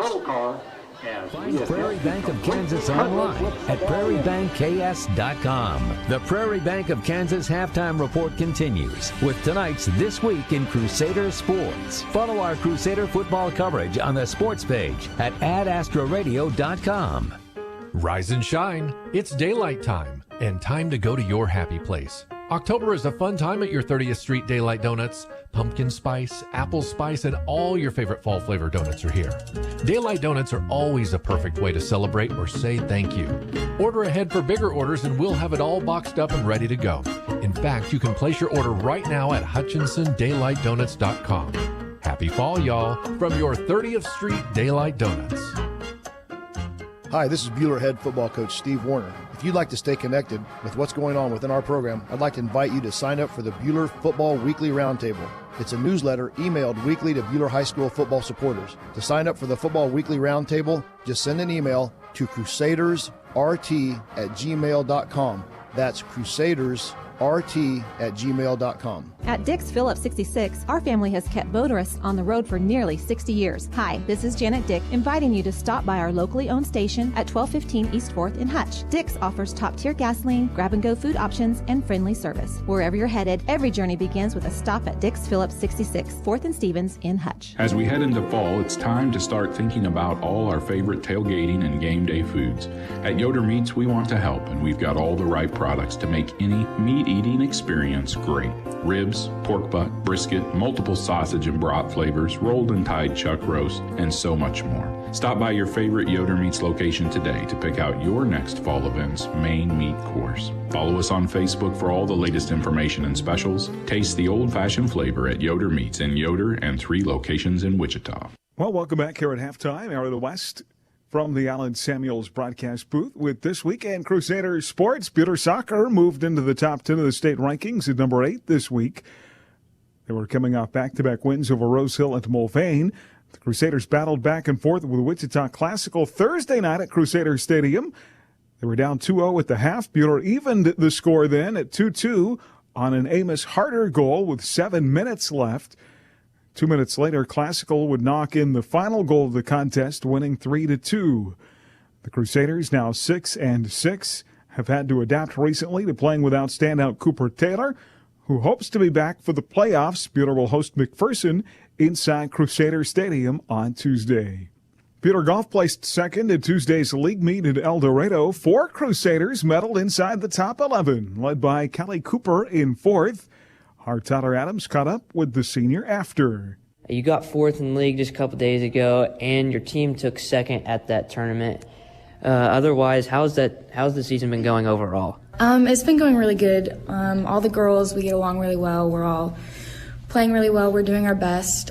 Find Prairie Bank of Kansas online at prairiebankks.com. The Prairie Bank of Kansas halftime report continues with tonight's This Week in Crusader Sports. Follow our Crusader football coverage on the sports page at adastroradio.com. Rise and shine. It's daylight time and time to go to your happy place. October is a fun time at your 30th Street Daylight Donuts. Pumpkin spice, apple spice, and all your favorite fall flavor donuts are here. Daylight Donuts are always a perfect way to celebrate or say thank you. Order ahead for bigger orders and we'll have it all boxed up and ready to go. In fact, you can place your order right now at HutchinsonDaylightDonuts.com. Happy fall, y'all, from your 30th Street Daylight Donuts. Hi, this is Buhler head football coach Steve Warner. If you'd like to stay connected with what's going on within our program, I'd like to invite you to sign up for the Buhler Football Weekly Roundtable. It's a newsletter emailed weekly to Buhler High School football supporters. To sign up for the Football Weekly Roundtable, just send an email to crusadersrt@gmail.com. That's crusadersrt@gmail.com. At Dick's Phillips 66, our family has kept motorists on the road for nearly 60 years. Hi, this is Janet Dick, inviting you to stop by our locally owned station at 1215 East 4th in Hutch. Dick's offers top-tier gasoline, grab-and-go food options, and friendly service. Wherever you're headed, every journey begins with a stop at Dick's Phillips 66, 4th and Stevens in Hutch. As we head into fall, it's time to start thinking about all our favorite tailgating and game day foods. At Yoder Meats, we want to help, and we've got all the right products to make any meat-eating experience great. Ribs, pork butt, brisket, multiple sausage and brat flavors, rolled and tied chuck roast, and so much more. Stop by your favorite Yoder Meats location today to pick out your next fall event's main meat course. Follow us on Facebook for all the latest information and specials. Taste the old-fashioned flavor at Yoder Meats in Yoder and 3 locations in Wichita. Well, welcome back here at halftime, Area of the West. From the Allen Samuels broadcast booth with This Week in Crusader Sports. Buhler Soccer moved into the top 10 of the state rankings at number 8 this week. They were coming off back-to-back wins over Rose Hill and Mulvane. The Crusaders battled back and forth with Wichita Classical Thursday night at Crusader Stadium. They were down 2-0 at the half. Buhler evened the score then at 2-2 on an Amos Harder goal with 7 minutes left. 2 minutes later, Classical would knock in the final goal of the contest, winning 3-2. The Crusaders, now 6-6, have had to adapt recently to playing without standout Cooper Taylor, who hopes to be back for the playoffs. Buhler will host McPherson inside Crusader Stadium on Tuesday. Buhler Golf placed second in Tuesday's league meet in El Dorado. 4 Crusaders medaled inside the top 11, led by Kelly Cooper in 4th. Our Tyler Adams caught up with the senior after. You got 4th in the league just a couple days ago, and your team took 2nd at that tournament. Otherwise, how's the season been going overall? It's been going really good. All the girls, we get along really well. We're all playing really well. We're doing our best.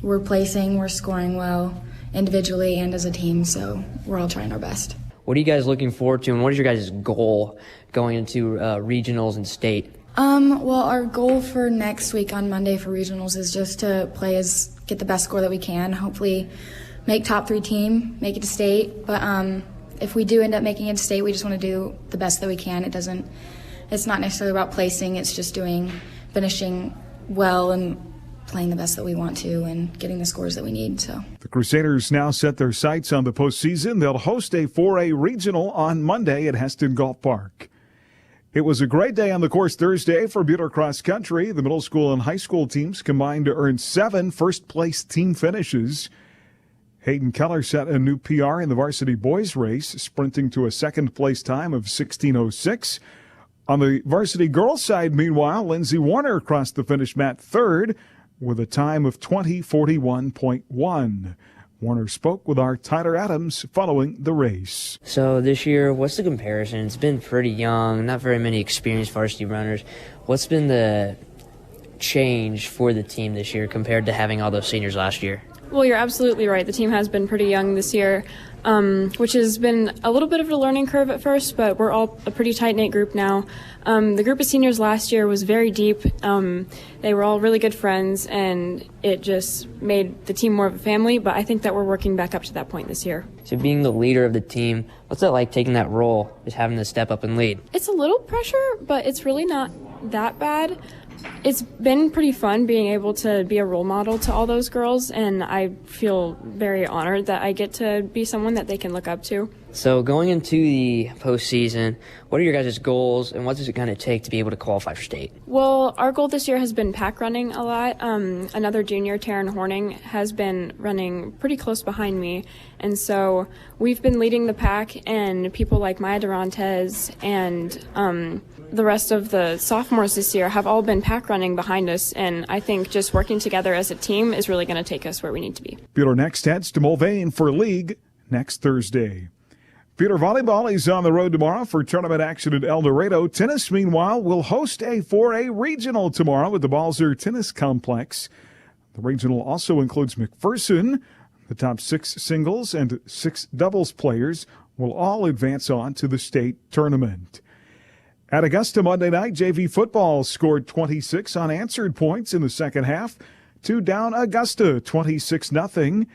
We're placing, we're scoring well individually and as a team, so we're all trying our best. What are you guys looking forward to, and what is your guys' goal going into regionals and state? Well, our goal for next week on Monday for regionals is just to get the best score that we can, hopefully make top 3 team, make it to state. But if we do end up making it to state, we just want to do the best that we can. It's not necessarily about placing, it's just finishing well and playing the best that we want to and getting the scores that we need. So the Crusaders now set their sights on the postseason. They'll host a 4A regional on Monday at Heston Golf Park. It was a great day on the course Thursday for Buhler Cross Country. The middle school and high school teams combined to earn 7 first-place team finishes. Hayden Keller set a new PR in the varsity boys race, sprinting to a second-place time of 16:06. On the varsity girls side, meanwhile, Lindsey Warner crossed the finish mat 3rd with a time of 20:41.1. Warner spoke with our Tyler Adams following the race. So this year, what's the comparison? It's been pretty young, not very many experienced varsity runners. What's been the change for the team this year compared to having all those seniors last year? Well, you're absolutely right. The team has been pretty young this year, which has been a little bit of a learning curve at first, but we're all a pretty tight-knit group now. The group of seniors last year was very deep. They were all really good friends, and it just made the team more of a family, but I think that we're working back up to that point this year. So being the leader of the team, what's it like taking that role, just having to step up and lead? It's a little pressure, but it's really not that bad. It's been pretty fun being able to be a role model to all those girls, and I feel very honored that I get to be someone that they can look up to. So going into the postseason, what are your guys' goals, and what is it going to take to be able to qualify for state? Well, our goal this year has been pack running a lot. Another junior, Taryn Horning, has been running pretty close behind me, and so we've been leading the pack, and people like Maya Durantes and the rest of the sophomores this year have all been pack running behind us, and I think just working together as a team is really going to take us where we need to be. Buhler next heads to Mulvane for league next Thursday. Buhler volleyball is on the road tomorrow for tournament action at El Dorado. Tennis, meanwhile, will host a 4A regional tomorrow at the Balzer Tennis Complex. The regional also includes McPherson. The top 6 singles and 6 doubles players will all advance on to the state tournament. At Augusta Monday night, JV football scored 26 unanswered points in the second half to down Augusta 26-0.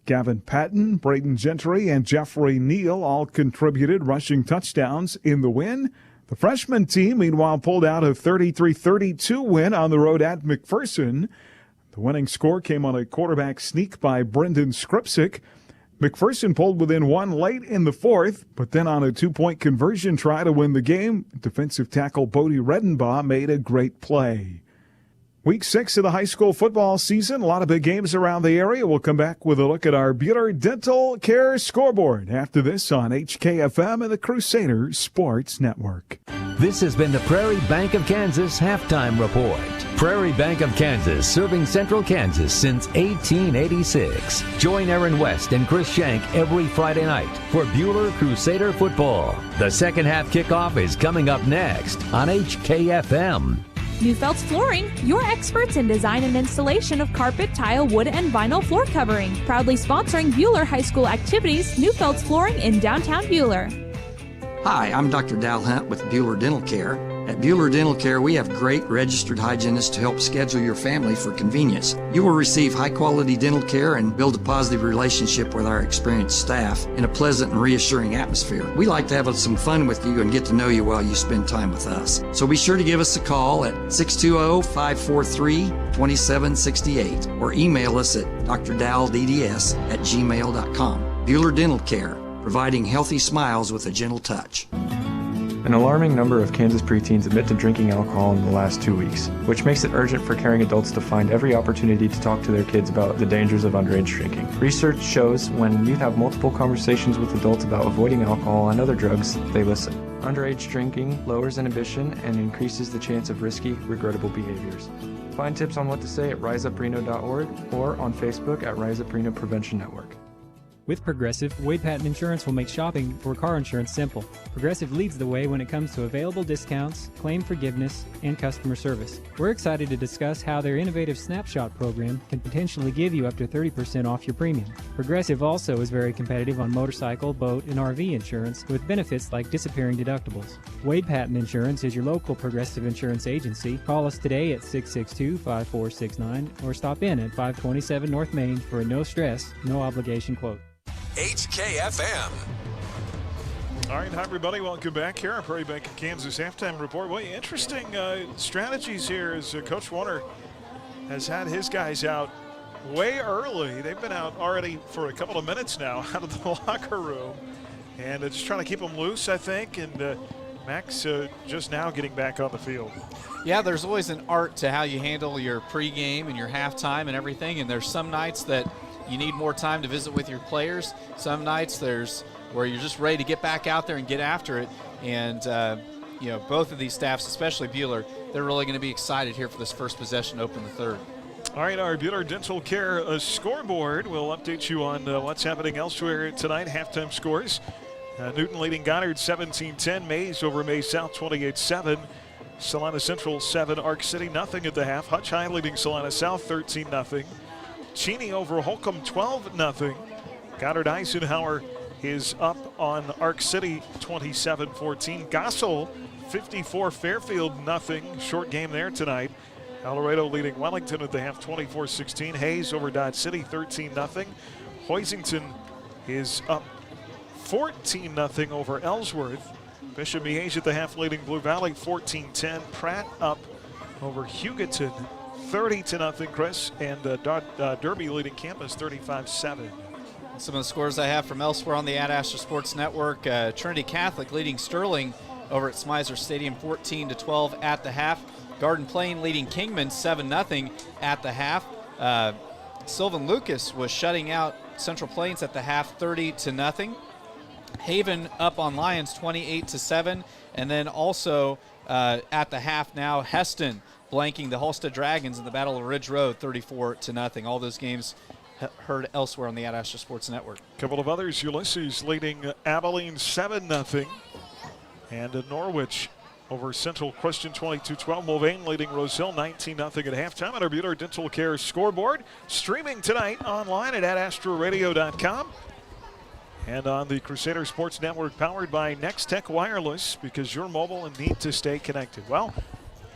Gavin Patton, Braden Gentry, and Jeffrey Neal all contributed rushing touchdowns in the win. The freshman team, meanwhile, pulled out a 33-32 win on the road at McPherson. The winning score came on a quarterback sneak by Brendan Skripsick. McPherson pulled within 1 late in the 4th, but then on a 2-point conversion try to win the game, defensive tackle Bodie Redenbaugh made a great play. Week 6 of the high school football season, a lot of big games around the area. We'll come back with a look at our Buhler Dental Care scoreboard after this on HKFM and the Crusader Sports Network. This has been the Prairie Bank of Kansas Halftime Report. Prairie Bank of Kansas, serving Central Kansas since 1886. Join Aaron West and Chris Shank every Friday night for Buhler Crusader football. The second half kickoff is coming up next on HKFM. Neufeld's Flooring, your experts in design and installation of carpet, tile, wood, and vinyl floor covering. Proudly sponsoring Buhler High School activities, Neufeld's Flooring in downtown Buhler. Hi, I'm Dr. Dal Hunt with Buhler Dental Care. At Bueller Dental Care, we have great registered hygienists to help schedule your family for convenience. You will receive high-quality dental care and build a positive relationship with our experienced staff in a pleasant and reassuring atmosphere. We like to have some fun with you and get to know you while you spend time with us. So be sure to give us a call at 620-543-2768 or email us at drdowelldds@gmail.com. Bueller Dental Care, providing healthy smiles with a gentle touch. An alarming number of Kansas preteens admit to drinking alcohol in the last 2 weeks, which makes it urgent for caring adults to find every opportunity to talk to their kids about the dangers of underage drinking. Research shows when youth have multiple conversations with adults about avoiding alcohol and other drugs, they listen. Underage drinking lowers inhibition and increases the chance of risky, regrettable behaviors. Find tips on what to say at riseupreno.org or on Facebook at Rise Up Reno Prevention Network. With Progressive, Wade Patton Insurance will make shopping for car insurance simple. Progressive leads the way when it comes to available discounts, claim forgiveness, and customer service. We're excited to discuss how their innovative Snapshot program can potentially give you up to 30% off your premium. Progressive also is very competitive on motorcycle, boat, and RV insurance with benefits like disappearing deductibles. Wade Patton Insurance is your local Progressive insurance agency. Call us today at 662-5469 or stop in at 527 North Main for a no-stress, no-obligation quote. HKFM. All right, hi everybody. Welcome back here on Prairie Bank of Kansas halftime report. Well, interesting strategies here as Coach Warner has had his guys out way early. They've been out already for a couple of minutes now out of the locker room, and it's trying to keep them loose, I think. And Max just now getting back on the field. Yeah, there's always an art to how you handle your pregame and your halftime and everything. And there's some nights that you need more time to visit with your players. Some nights there's where you're just ready to get back out there and get after it. And, both of these staffs, especially Bueller, they're really going to be excited here for this first possession to open the third. All right, our Bueller Dental Care scoreboard will update you on what's happening elsewhere tonight. Halftime scores. Newton leading Goddard 17-10. Mays over Mays South 28-7. Salina Central 7. Arc City nothing at the half. Hutch High leading Salina South 13-0. Cheney over Holcomb 12-0. Goddard Eisenhower is up on Arc City 27-14. Gossel 54, Fairfield nothing. Short game there tonight. El Dorado leading Wellington at the half 24-16. Hayes over Dodge City 13-0. Hoisington is up 14-0 over Ellsworth. Bishop Miege at the half leading Blue Valley 14-10. Pratt up over Hugoton 30-0, Chris, and Derby leading Campus 35-7. Some of the scores I have from elsewhere on the Ad Astra Sports Network. Trinity Catholic leading Sterling over at Smizer Stadium 14-12 at the half. Garden Plain leading Kingman 7-0 at the half. Sylvan Lucas was shutting out Central Plains at the half 30-0. Haven up on Lions 28-7. And then also at the half now, Heston blanking the Halstead Dragons in the Battle of Ridge Road 34-0. All those games heard elsewhere on the Ad Astra Sports Network. A couple of others, Ulysses leading Abilene 7-0. And Norwich over Central Christian 22-12. Mulvane leading Rosehill 19-0 at halftime. On our Bueller Dental Care scoreboard. Streaming tonight online at adastraradio.com. And on the Crusader Sports Network, powered by Next Tech Wireless, because you're mobile and need to stay connected. Well,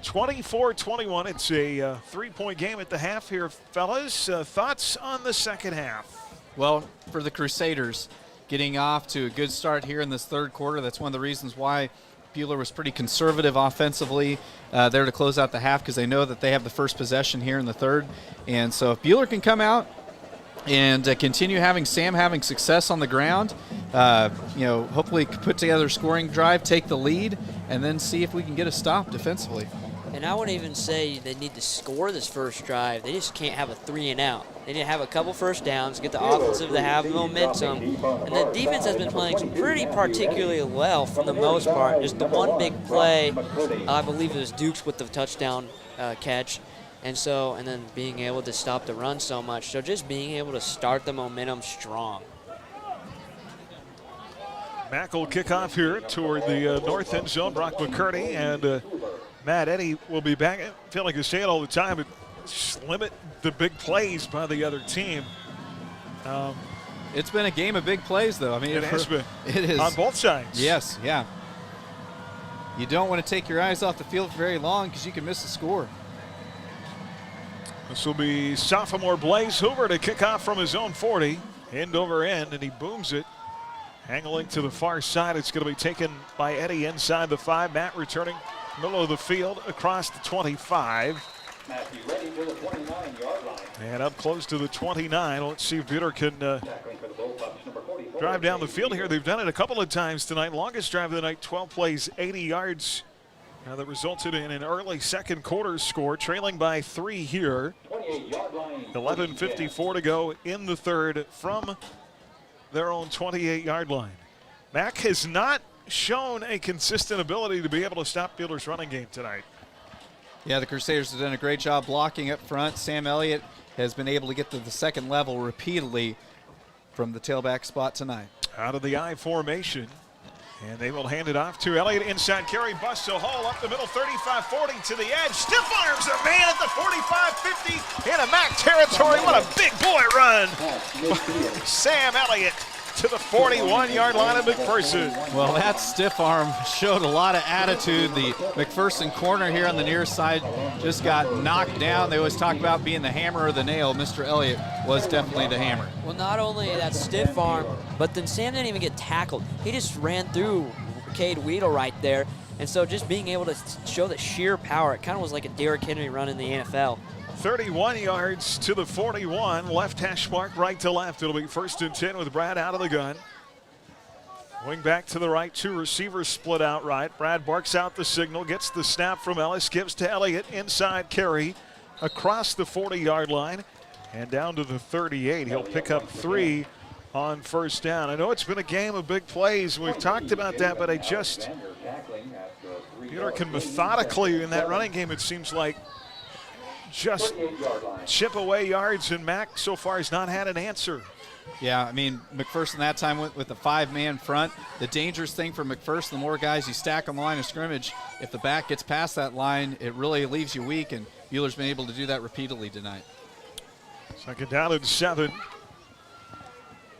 24-21. It's a three-point game at the half here, fellas. Thoughts on the second half? Well, for the Crusaders, getting off to a good start here in this third quarter. That's one of the reasons why Bueller was pretty conservative offensively there to close out the half, because they know that they have the first possession here in the third. And so if Bueller can come out and continue having success on the ground, hopefully put together a scoring drive, take the lead, and then see if we can get a stop defensively. And I wouldn't even say they need to score this first drive. They just can't have a 3 and out. They need to have a couple first downs, get the offensive to have momentum. And the defense has been playing pretty particularly well for the most part. Just the one big play, I believe it was Dukes with the touchdown catch. And then being able to stop the run so much. So just being able to start the momentum strong. Mack will kick off here toward the north end zone. Brock McCurdy and Matt Eddy will be back. I feel like I say it all the time, but just limit the big plays by the other team. It's been a game of big plays, though. I mean, it has been. It is. On both sides. Yes, yeah. you don't want to take your eyes off the field for very long because you can miss the score. This will be sophomore Blaze Hoover to kick off from his own 40, end over end, and he booms it. Angling to the far side, it's going to be taken by Eddie inside the 5. Matt returning middle of the field across the 25. Matthew ready to the 29-yard line. And up close to the 29. Let's see if Buter can drive down the field here. They've done it a couple of times tonight. Longest drive of the night, 12 plays, 80 yards. That resulted in an early second quarter score, trailing by 3 here. 11:54 to go in the third from their own 28-yard line. Mack has not shown a consistent ability to be able to stop Bueller's running game tonight. Yeah, the Crusaders have done a great job blocking up front. Sam Elliott has been able to get to the second level repeatedly from the tailback spot tonight. Out of the I formation. And they will hand it off to Elliott. Inside carry, busts a hole up the middle, 35-40 to the edge. Stiff arms a man at the 45-50 in a Mack territory. What a big boy run. Sam Elliott to the 41-yard line of McPherson. Well, that stiff arm showed a lot of attitude. The McPherson corner here on the near side just got knocked down. They always talk about being the hammer or the nail. Mr. Elliott was definitely the hammer. Well, not only that stiff arm, but then Sam didn't even get tackled. He just ran through Cade Weedle right there. And so just being able to show that sheer power, it kind of was like a Derrick Henry run in the NFL. 31 yards to the 41. Left hash mark, right to left. It'll be 1st and 10 with Brad out of the gun. Wing back to the right. 2 receivers split out right. Brad barks out the signal, gets the snap from Ellis, gives to Elliott. Inside carry across the 40-yard line and down to the 38. He'll pick up 3 on first down. I know it's been a game of big plays. We've talked about that, but Buter can methodically in that running game, it seems like, just chip away yards, and Mack so far has not had an answer. Yeah, I mean, McPherson that time went with a 5-man front. The dangerous thing for McPherson, the more guys you stack on the line of scrimmage, if the back gets past that line, it really leaves you weak, and Bueller's been able to do that repeatedly tonight. Second down and 7.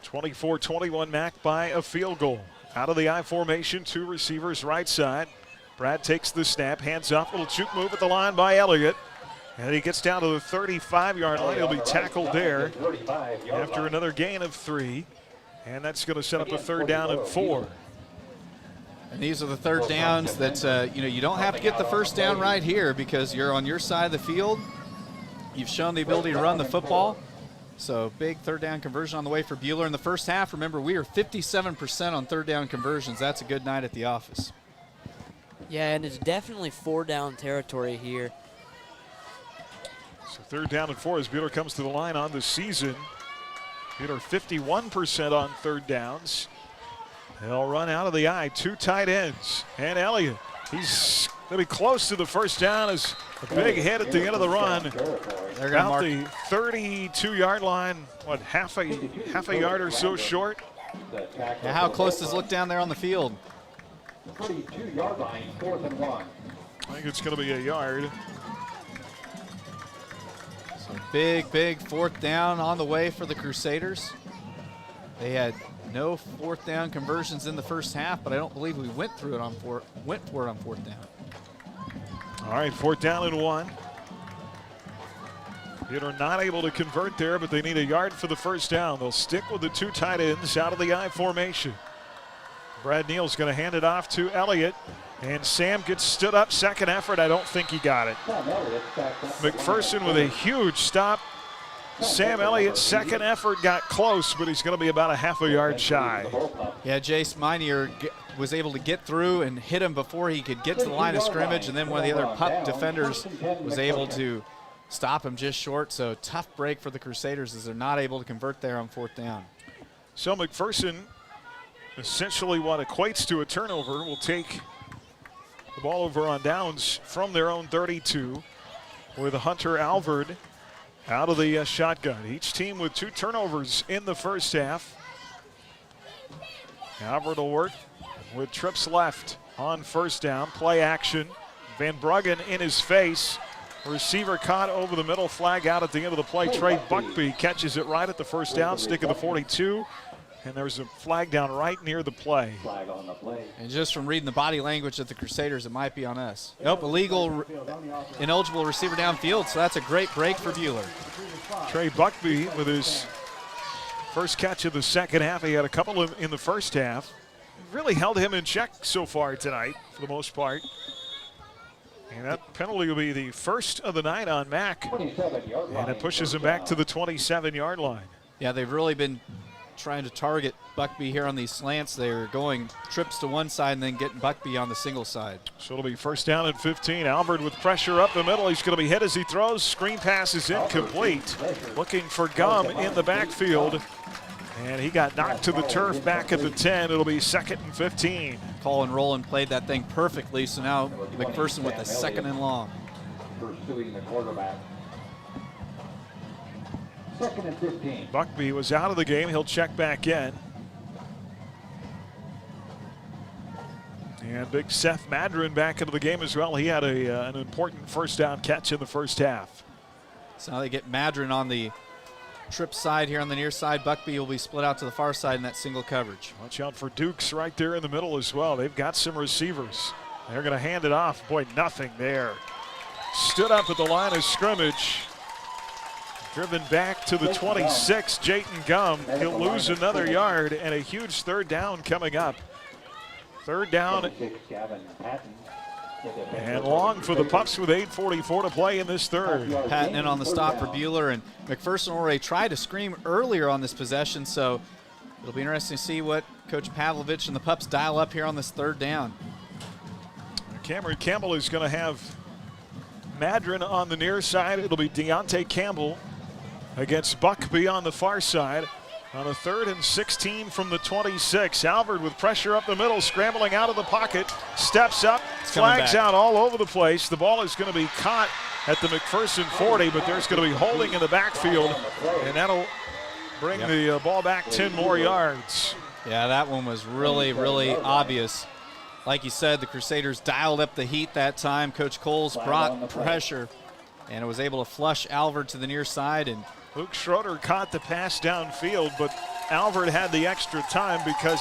24-21 Mack by a field goal. Out of the I formation, 2 receivers right side. Brad takes the snap, hands off, little juke move at the line by Elliott. And he gets down to the 35-yard line. He'll be tackled there after another gain of 3. And that's going to set up a 3rd down and 4. And these are the 3rd downs that, you don't have to get the first down right here because you're on your side of the field. You've shown the ability to run the football. So big 3rd down conversion on the way for Bueller in the first half. Remember, we are 57% on 3rd down conversions. That's a good night at the office. Yeah, and it's definitely 4-down territory here. So 3rd down and 4 as Bueller comes to the line on the season. Bueller 51% on 3rd downs. They'll run out of the I. 2 tight ends. And Elliott, he's going to be close to the first down as a big hit at the end of the run. They're about the 32-yard line, half a yard or so short. Yeah, how close does it look down there on the field? 32-yard line, 4th and 1. I think it's going to be a yard. So big 4th down on the way for the Crusaders. They had no 4th down conversions in the first half, but I don't believe we went for it on 4th down. All right, 4th down and 1. Bueller not able to convert there, but they need a yard for the first down. They'll stick with the 2 tight ends out of the I formation. Brad Neal's going to hand it off to Elliott, and Sam gets stood up. Second effort, I don't think he got it. McPherson with a huge stop. Sam Elliott's second effort got close, but he's going to be about a half a yard shy. Yeah, Jace Meinier was able to get through and hit him before he could get to the line of scrimmage, and then one of the other pup defenders was able to stop him just short. So tough break for the Crusaders as they're not able to convert there on 4th down. So McPherson, essentially what equates to a turnover, will take the ball over on downs from their own 32 with Hunter Alvord out of the shotgun. Each team with 2 turnovers in the first half. Alvord will work with trips left on first down. Play action. Van Bruggen in his face. Receiver caught over the middle, flag out at the end of the play. Trey Buckby catches it right at the first down, stick of the 42. And there was a flag down right near the play. Flag on the play. And just from reading the body language of the Crusaders, it might be on us. Nope, illegal, ineligible receiver downfield, so that's a great break for Buhler. Trey Buckby with his first catch of the second half. He had a couple in the first half. Really held him in check so far tonight, for the most part. And that penalty will be the first of the night on Mack. And it pushes him back to the 27-yard line. Yeah, they've really been trying to target Buckby here on these slants. They're going trips to one side and then getting Buckby on the single side. So it'll be first down and 15. Albert with pressure up the middle. He's going to be hit as he throws. Screen pass is incomplete. Looking for Gum in the backfield. And he got knocked to the turf back at the 10. It'll be 2nd and 15. Colin Rowland played that thing perfectly, so now McPherson with a 2nd and long. Pursuing the quarterback. 2nd and 15. Buckby was out of the game. He'll check back in. And big Seth Madron back into the game as well. He had an important first down catch in the first half. So now they get Madron on the trip side here on the near side. Buckby will be split out to the far side in that single coverage. Watch out for Dukes right there in the middle as well. They've got some receivers. They're going to hand it off. Boy, nothing there. Stood up at the line of scrimmage. Driven back to the 26, Jayton Gum. He'll lose another yard and a huge third down coming up. Third down and long for the Pups with 8:44 to play in this third. Patton in on the stop for Buhler, and McPherson already tried to scream earlier on this possession, so it'll be interesting to see what Coach Pavlovich and the Pups dial up here on this third down. Cameron Campbell is going to have Madron on the near side. It'll be Deontay Campbell against Buckby on the far side. On a 3rd and 16 from the 26. Albert with pressure up the middle, scrambling out of the pocket, steps up, flags out all over the place. The ball is going to be caught at the McPherson 40, but there's going to be holding in the backfield, and that'll bring the ball back 10 more yards. Yeah, that one was really, really obvious. Like you said, the Crusaders dialed up the heat that time. Coach Coles brought pressure, and it was able to flush Albert to the near side, and Luke Schroeder caught the pass downfield, but Albert had the extra time because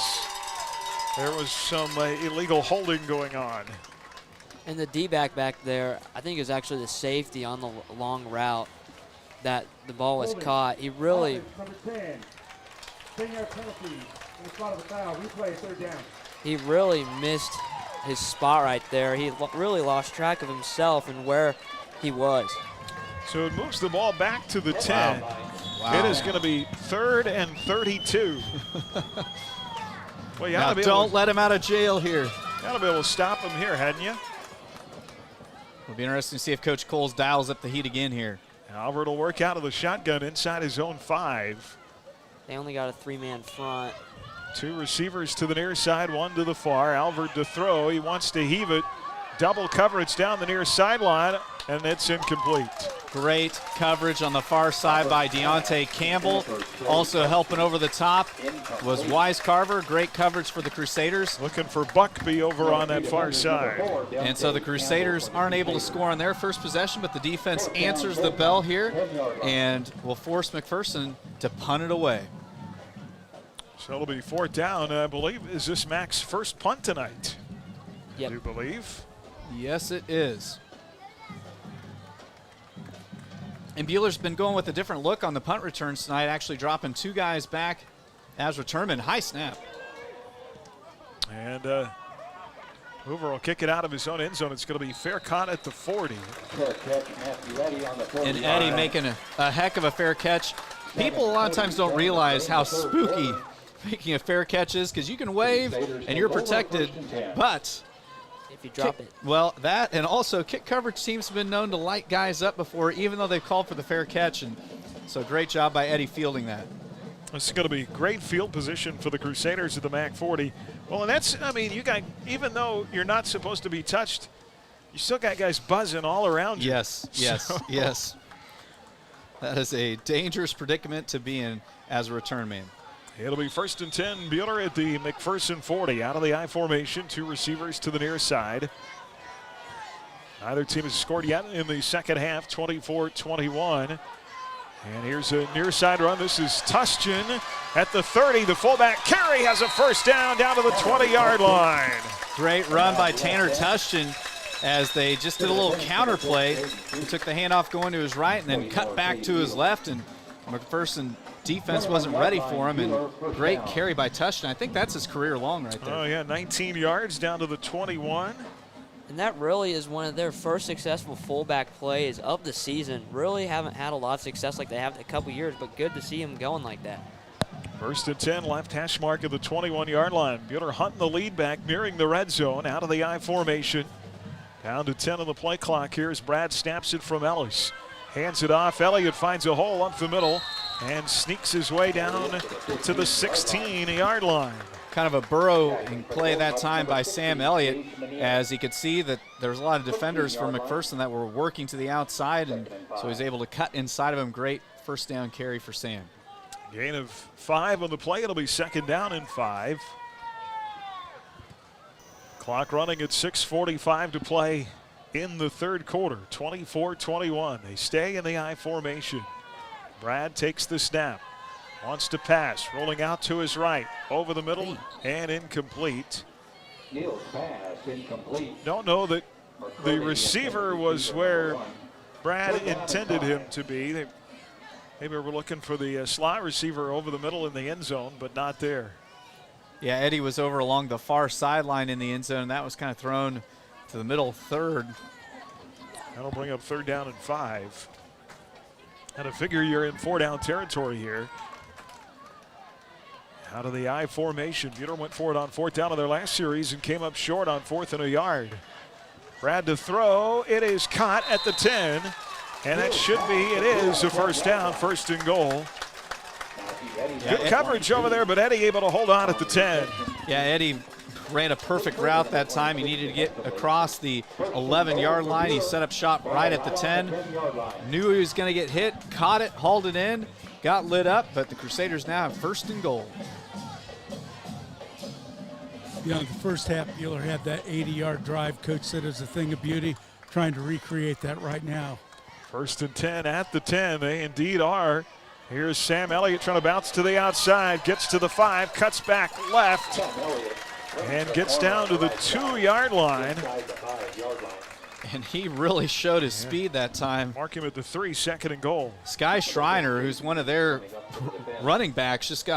there was some illegal holding going on. And the D-back back there, I think, is actually the safety on the long route that the ball was caught. He really... He really missed his spot right there. He really lost track of himself and where he was. So it moves the ball back to the 10. Wow. It is going to be 3rd and 32. Well, you now don't let him out of jail here. Got to be able to stop him here, hadn't you? It'll be interesting to see if Coach Coles dials up the heat again here. Albert will work out of the shotgun inside his own 5. They only got a 3-man front. 2 receivers to the near side, 1 to the far. Albert to throw. He wants to heave it. Double coverage down the near sideline, and it's incomplete. Great coverage on the far side by Deontay Campbell. Also helping over the top was Wise Carver. Great coverage for the Crusaders. Looking for Buckby over on that far side. And so the Crusaders aren't able to score on their first possession, but the defense answers the bell here and will force McPherson to punt it away. So it'll be 4th down, I believe. Is this Mac's first punt tonight? Yep. Do you believe? Yes, it is. And Buehler's been going with a different look on the punt returns tonight, actually dropping 2 guys back as returnmen. High snap. And Hoover will kick it out of his own end zone. It's going to be fair caught at the 40. And Eddie making a heck of a fair catch. People a lot of times don't realize how spooky making a fair catch is, because you can wave and you're protected, but if you drop it. Well, that and also kick coverage teams have been known to light guys up before, even though they've called for the fair catch. And so great job by Eddie fielding that. This is going to be great field position for the Crusaders at the MAC 40. Well, and that's, I mean, you got, even though you're not supposed to be touched, you still got guys buzzing all around you. Yes, yes, yes. That is a dangerous predicament to be in as a return man. It'll be 1st and 10. Buehler at the McPherson 40. Out of the I formation, 2 receivers to the near side. Neither team has scored yet in the second half, 24-21. And here's a near side run. This is Tustin at the 30. The fullback carry has a first down to the 20-yard line. Great run by Tanner Tustin as they just did a little counter play. He took the handoff going to his right and then cut back to his left, and McPherson defense wasn't ready for him, and great carry by Tustin. I think that's his career long right there. Oh, yeah, 19 yards down to the 21. And that really is one of their first successful fullback plays of the season. Really haven't had a lot of success like they have in a couple years, but good to see him going like that. 1st and 10, left hash mark of the 21-yard line. Bueller hunting the lead back, nearing the red zone, out of the I formation. Down to 10 on the play clock here as Brad snaps it from Ellis. Hands it off. Elliott finds a hole up the middle and sneaks his way down to the 16-yard line. Kind of a burrowing play that time by Sam Elliott, as he could see that there was a lot of defenders for McPherson that were working to the outside, and so he's able to cut inside of him. Great first down carry for Sam. Gain of 5 on the play. It'll be 2nd down and 5. Clock running at 6:45 to play in the 3rd quarter. 24-21. They stay in the I formation. Brad takes the snap. Wants to pass, rolling out to his right, over the middle, and incomplete. Neal's pass incomplete. Don't know that the receiver was where Brad intended him to be. Maybe we're looking for the slot receiver over the middle in the end zone, but not there. Yeah, Eddie was over along the far sideline in the end zone. That was kind of thrown to the middle 3rd. That'll bring up 3rd down and 5. And I figure you're in 4-down territory here. Out of the I formation, Bueller went for it on 4th down of their last series and came up short on 4th and a yard. Brad to throw. It is caught at the 10. And it is a 1st down, 1st and goal. Good coverage over there, but Eddie able to hold on at the 10. Yeah, Eddie ran a perfect route that time. He needed to get across the 11-yard line. He set up shop right at the 10. Knew he was going to get hit, caught it, hauled it in, got lit up, but the Crusaders now have 1st and goal. Yeah, in the first half, Bueller had that 80-yard drive. Coach said it was a thing of beauty, trying to recreate that right now. 1st and 10 at the 10. They indeed are. Here's Sam Elliott trying to bounce to the outside, gets to the 5, cuts back left, and gets down to the 2-yard line. And he really showed his speed that time. Mark him at the 3, 2nd and goal. Sky Schreiner, who's one of their running backs, just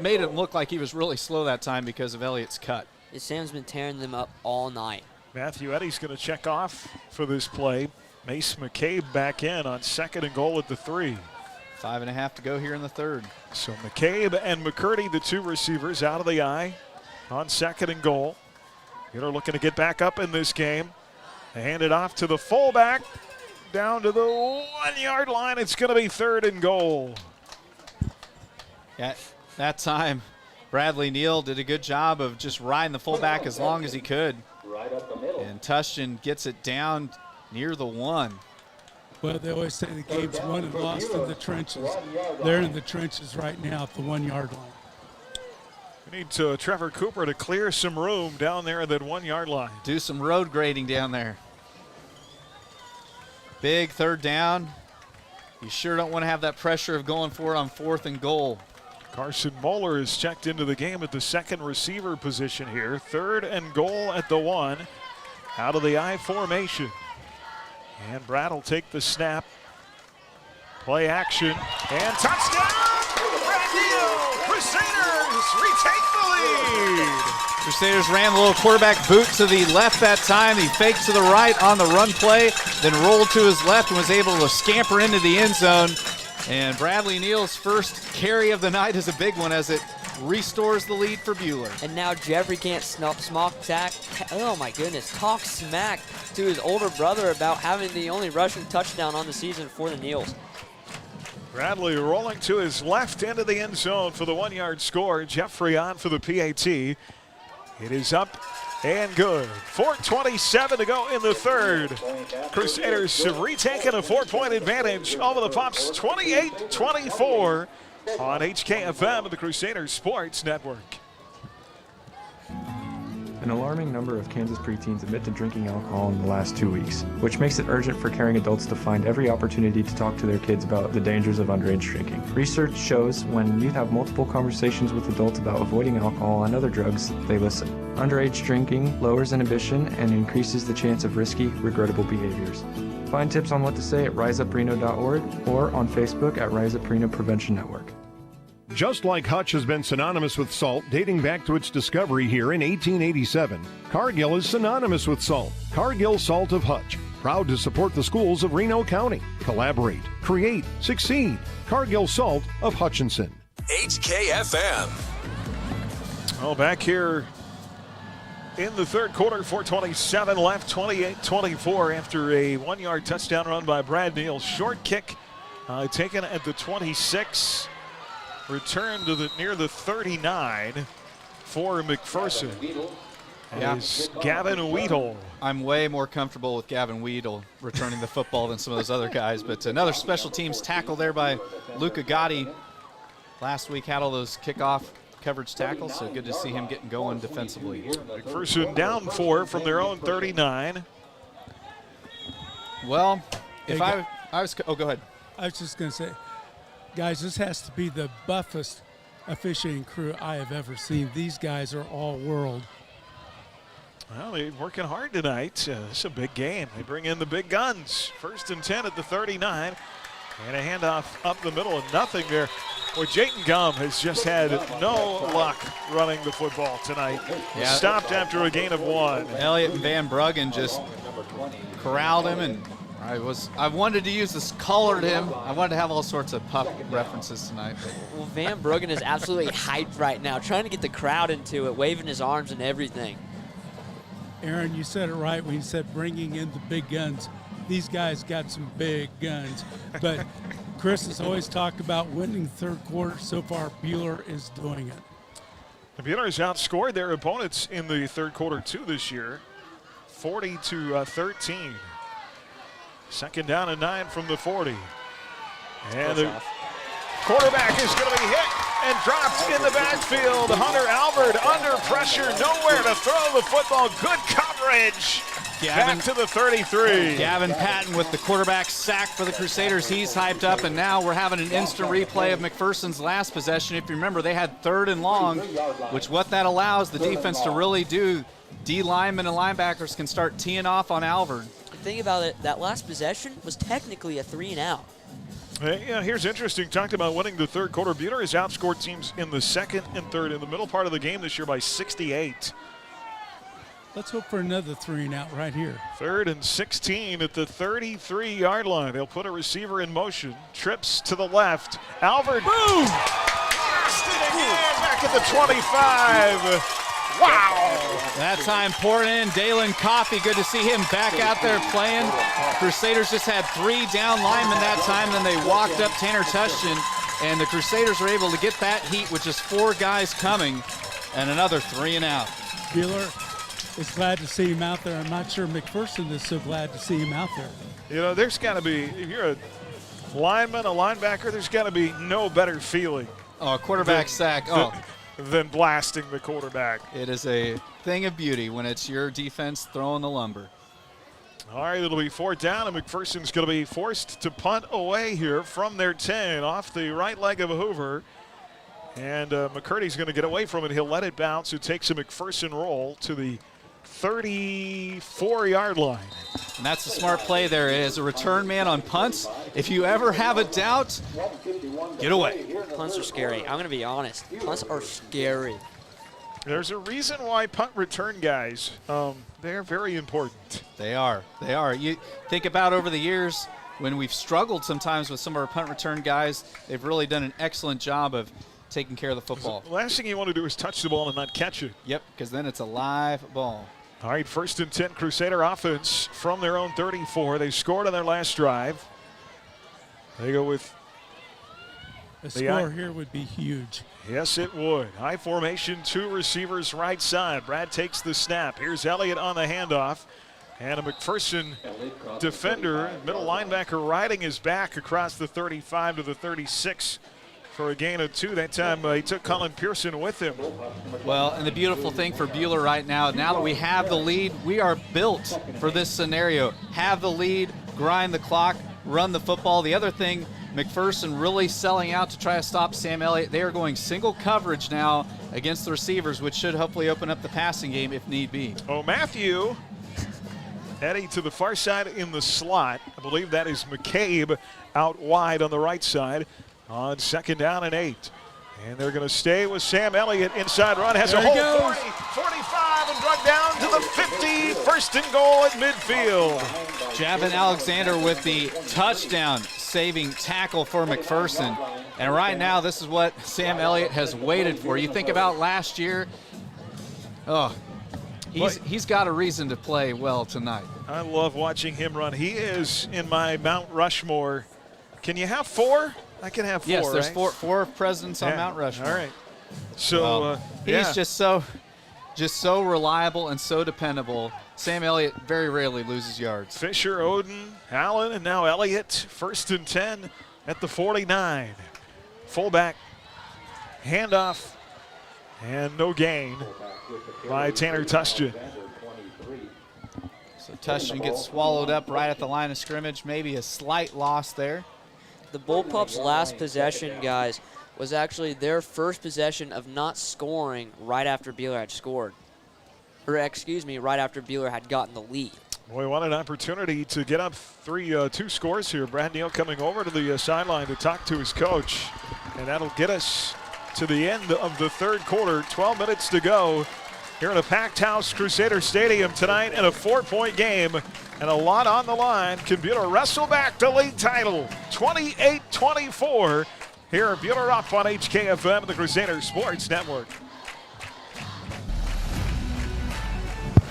made it look like he was really slow that time because of Elliott's cut. Sam's been tearing them up all night. Matthew Eddy's going to check off for this play. Mace McCabe back in on 2nd and goal at the 3. 5.5 to go here in the 3rd. So McCabe and McCurdy, the 2 receivers, out of the I on 2nd and goal. Bueller looking to get back up in this game. They hand it off to the fullback down to the 1-yard line. It's going to be 3rd and goal. Yeah, that time Bradley Neal did a good job of just riding the fullback as long as he could. And Tustin gets it down near the 1. Well, they always say the game's won and lost in the trenches. They're in the trenches right now at the 1-yard line. We need Trevor Cooper to clear some room down there at that 1-yard line. Do some road grading down there. Big 3rd down. You sure don't want to have that pressure of going for it on 4th and goal. Carson Moeller is checked into the game at the 2nd receiver position here. 3rd and goal at the 1. Out of the I formation. And Brad will take the snap. Play action. And touchdown! Brad Neal! Crusaders retake the lead! Crusaders ran the little quarterback boot to the left that time. He faked to the right on the run play, then rolled to his left and was able to scamper into the end zone. And Bradley Neal's first carry of the night is a big one as it restores the lead for Bueller. And now Jeffrey can't talk smack to his older brother about having the only rushing touchdown on the season for the Neals. Bradley rolling to his left into the end zone for the 1-yard score. Jeffrey on for the PAT. It is up and good. 4:27 to go in the 3rd. Crusaders have retaken a 4-point advantage over the Pups, 28-24 on HKFM and the Crusaders Sports Network. An alarming number of Kansas preteens admit to drinking alcohol in the last 2 weeks, which makes it urgent for caring adults to find every opportunity to talk to their kids about the dangers of underage drinking. Research shows when youth have multiple conversations with adults about avoiding alcohol and other drugs, they listen. Underage drinking lowers inhibition and increases the chance of risky, regrettable behaviors. Find tips on what to say at riseupreno.org or on Facebook at Rise Up Reno Prevention Network. Just like Hutch has been synonymous with salt dating back to its discovery here in 1887, Cargill is synonymous with salt. Cargill Salt of Hutch, proud to support the schools of Reno County. Collaborate, create, succeed. Cargill Salt of Hutchinson. HKFM. Well, back here in the third quarter, 4:27 left, 28-24 after a 1-yard touchdown run by Brad Neal. Short kick taken at the 26. Return to near the 39 for McPherson. As Gavin Weedle. I'm way more comfortable with Gavin Weedle returning the football than some of those other guys. But another special teams tackle there by Luca Gotti. Last week had all those kickoff coverage tackles, so good to see him getting going defensively. McPherson down 4 from their own 39. Well, if I was, go ahead. I was just going to say, guys, this has to be the buffest officiating crew I have ever seen. These guys are all world. Well, they're working hard tonight. It's a big game. They bring in the big guns. 1st and 10 at the 39. And a handoff up the middle and nothing there. Boy, Jayton Gum has just had no luck running the football tonight. Yeah. Stopped after a gain of 1. Elliott and Van Bruggen just corralled him, and I wanted to use this, collared him. I wanted to have all sorts of pup references tonight. Well, Van Bruggen is absolutely hyped right now, trying to get the crowd into it, waving his arms and everything. Aaron, you said it right when you said bringing in the big guns. These guys got some big guns. But Chris has always talked about winning third quarter. So far, Bueller is doing it. The Buellers outscored their opponents in the third quarter, too, this year, 40-13. 2nd down and 9 from the 40. And the quarterback is going to be hit and dropped in the backfield. Hunter Albert under pressure, nowhere to throw the football. Good coverage. Back to the 33. Gavin Patton with the quarterback sack for the Crusaders. He's hyped up, and now we're having an instant replay of McPherson's last possession. If you remember, they had 3rd and long, which what that allows the defense to really do, D linemen and linebackers can start teeing off on Albert. The thing about it, that last possession was technically a 3-and-out. Here's interesting. Talked about winning the third quarter. Bueller has outscored teams in the 2nd and 3rd in the middle part of the game this year by 68. Let's hope for another 3-and-out right here. 3rd and 16 at the 33-yard line. They'll put a receiver in motion. Trips to the left. Albert. Boom! Back at the 25. Wow! That time pouring in Dalen Coffey. Good to see him back out there playing. Crusaders just had 3 down linemen that time. Then they walked up Tanner Tushton, and the Crusaders were able to get that heat with just 4 guys coming, and another 3-and-out. Bueller is glad to see him out there. I'm not sure McPherson is so glad to see him out there. You know, there's got to be, if you're a lineman, a linebacker, there's got to be no better feeling. Oh, a quarterback sack. Than blasting the quarterback. It is a thing of beauty when it's your defense throwing the lumber. All right, it'll be 4th down, and McPherson's going to be forced to punt away here from their 10 off the right leg of Hoover. And McCurdy's going to get away from it. He'll let it bounce. It takes a McPherson roll to the 34-yard line. And that's a smart play there as a return man on punts. If you ever have a doubt, get away. Punts are scary. I'm going to be honest. Punts are scary. There's a reason why punt return guys, they're very important. They are. They are. You think about over the years when we've struggled sometimes with some of our punt return guys, they've really done an excellent job of taking care of the football. The last thing you want to do is touch the ball and not catch it. Yep, because then it's a live ball. All right, 1st and 10 Crusader offense from their own 34. They scored on their last drive. They go with a score here would be huge. Yes, it would. High formation, 2 receivers right side. Brad takes the snap. Here's Elliott on the handoff. And a McPherson defender, middle linebacker, riding his back across the 35 to the 36 for a gain of 2. That time he took Colin Pearson with him. Well, and the beautiful thing for Bueller right now that we have the lead, we are built for this scenario. Have the lead, grind the clock, run the football. The other thing, McPherson really selling out to try to stop Sam Elliott. They are going single coverage now against the receivers, which should hopefully open up the passing game if need be. Oh, Matthew Eddie to the far side in the slot. I believe that is McCabe out wide on the right side on 2nd down and 8. And they're going to stay with Sam Elliott. Inside run has a hole, 40, 45, and drug down to the 50. 1st and goal at midfield. Javin Alexander with the touchdown saving tackle for McPherson. And right now, this is what Sam Elliott has waited for. You think about last year, he's got a reason to play well tonight. I love watching him run. He is in my Mount Rushmore. Can you have 4? I can have 4. Yes, there's right? four presidents on Mount Rushmore. All right. So he's just so reliable and so dependable. Sam Elliott very rarely loses yards. Fisher, Oden, Allen, and now Elliott. 1st and 10 at the 49. Fullback handoff and no gain by Tanner Tustin. So Tustin gets swallowed up right at the line of scrimmage. Maybe a slight loss there. The Bullpups' last possession, guys, was actually their first possession of not scoring right after Bueller had scored. Or, excuse me, right after Bueller had gotten the lead. Boy, what an opportunity to get up 2 scores here. Brad Neal coming over to the sideline to talk to his coach. And that'll get us to the end of the 3rd quarter. 12 minutes to go here in a packed house, Crusader Stadium tonight in a 4-point game. And a lot on the line. Can Bueller wrestle back the league title? 28-24. Here, Bueller up on HKFM and the Crusader Sports Network.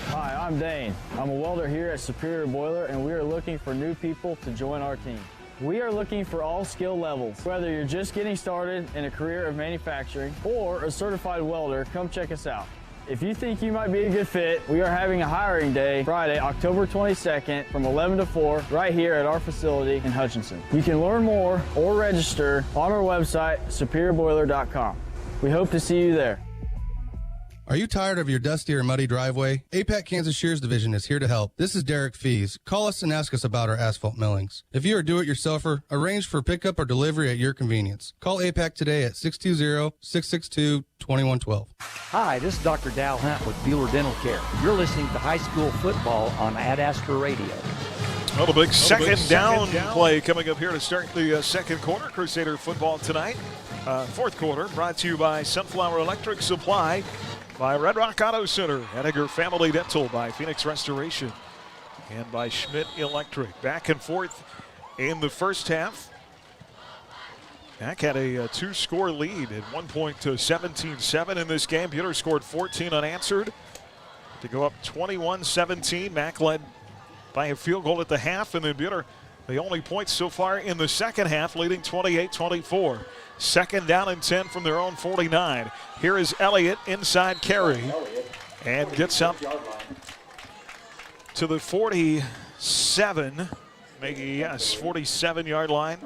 Hi, I'm Dane. I'm a welder here at Superior Boiler, and we are looking for new people to join our team. We are looking for all skill levels. Whether you're just getting started in a career of manufacturing or a certified welder, come check us out. If you think you might be a good fit, we are having a hiring day Friday, October 22nd from 11 to 4 right here at our facility in Hutchinson. You can learn more or register on our website, superiorboiler.com. We hope to see you there. Are you tired of your dusty or muddy driveway? APAC Kansas Shears Division is here to help. This is Derek Fees. Call us and ask us about our asphalt millings. If you are a do-it-yourselfer, arrange for pickup or delivery at your convenience. Call APAC today at 620-662-2112. Hi, this is Dr. Dal Hunt with Bueller Dental Care. You're listening to high school football on Adasker Radio. Well, the big second down play coming up here to start the 2nd quarter. Crusader football tonight. 4th quarter brought to you by Sunflower Electric Supply, by Red Rock Auto Center, Henniger Family Dental, by Phoenix Restoration, and by Schmidt Electric. Back and forth in the first half. Mac had a 2-score lead at one point to 17-7 in this game. Bueller scored 14 unanswered to go up 21-17. Mac led by a field goal at the half, and then Bueller the only points so far in the second half, leading 28-24. 2nd down and 10 from their own 49. Here is Elliott inside carry and gets up to the 47, maybe, 47-yard line.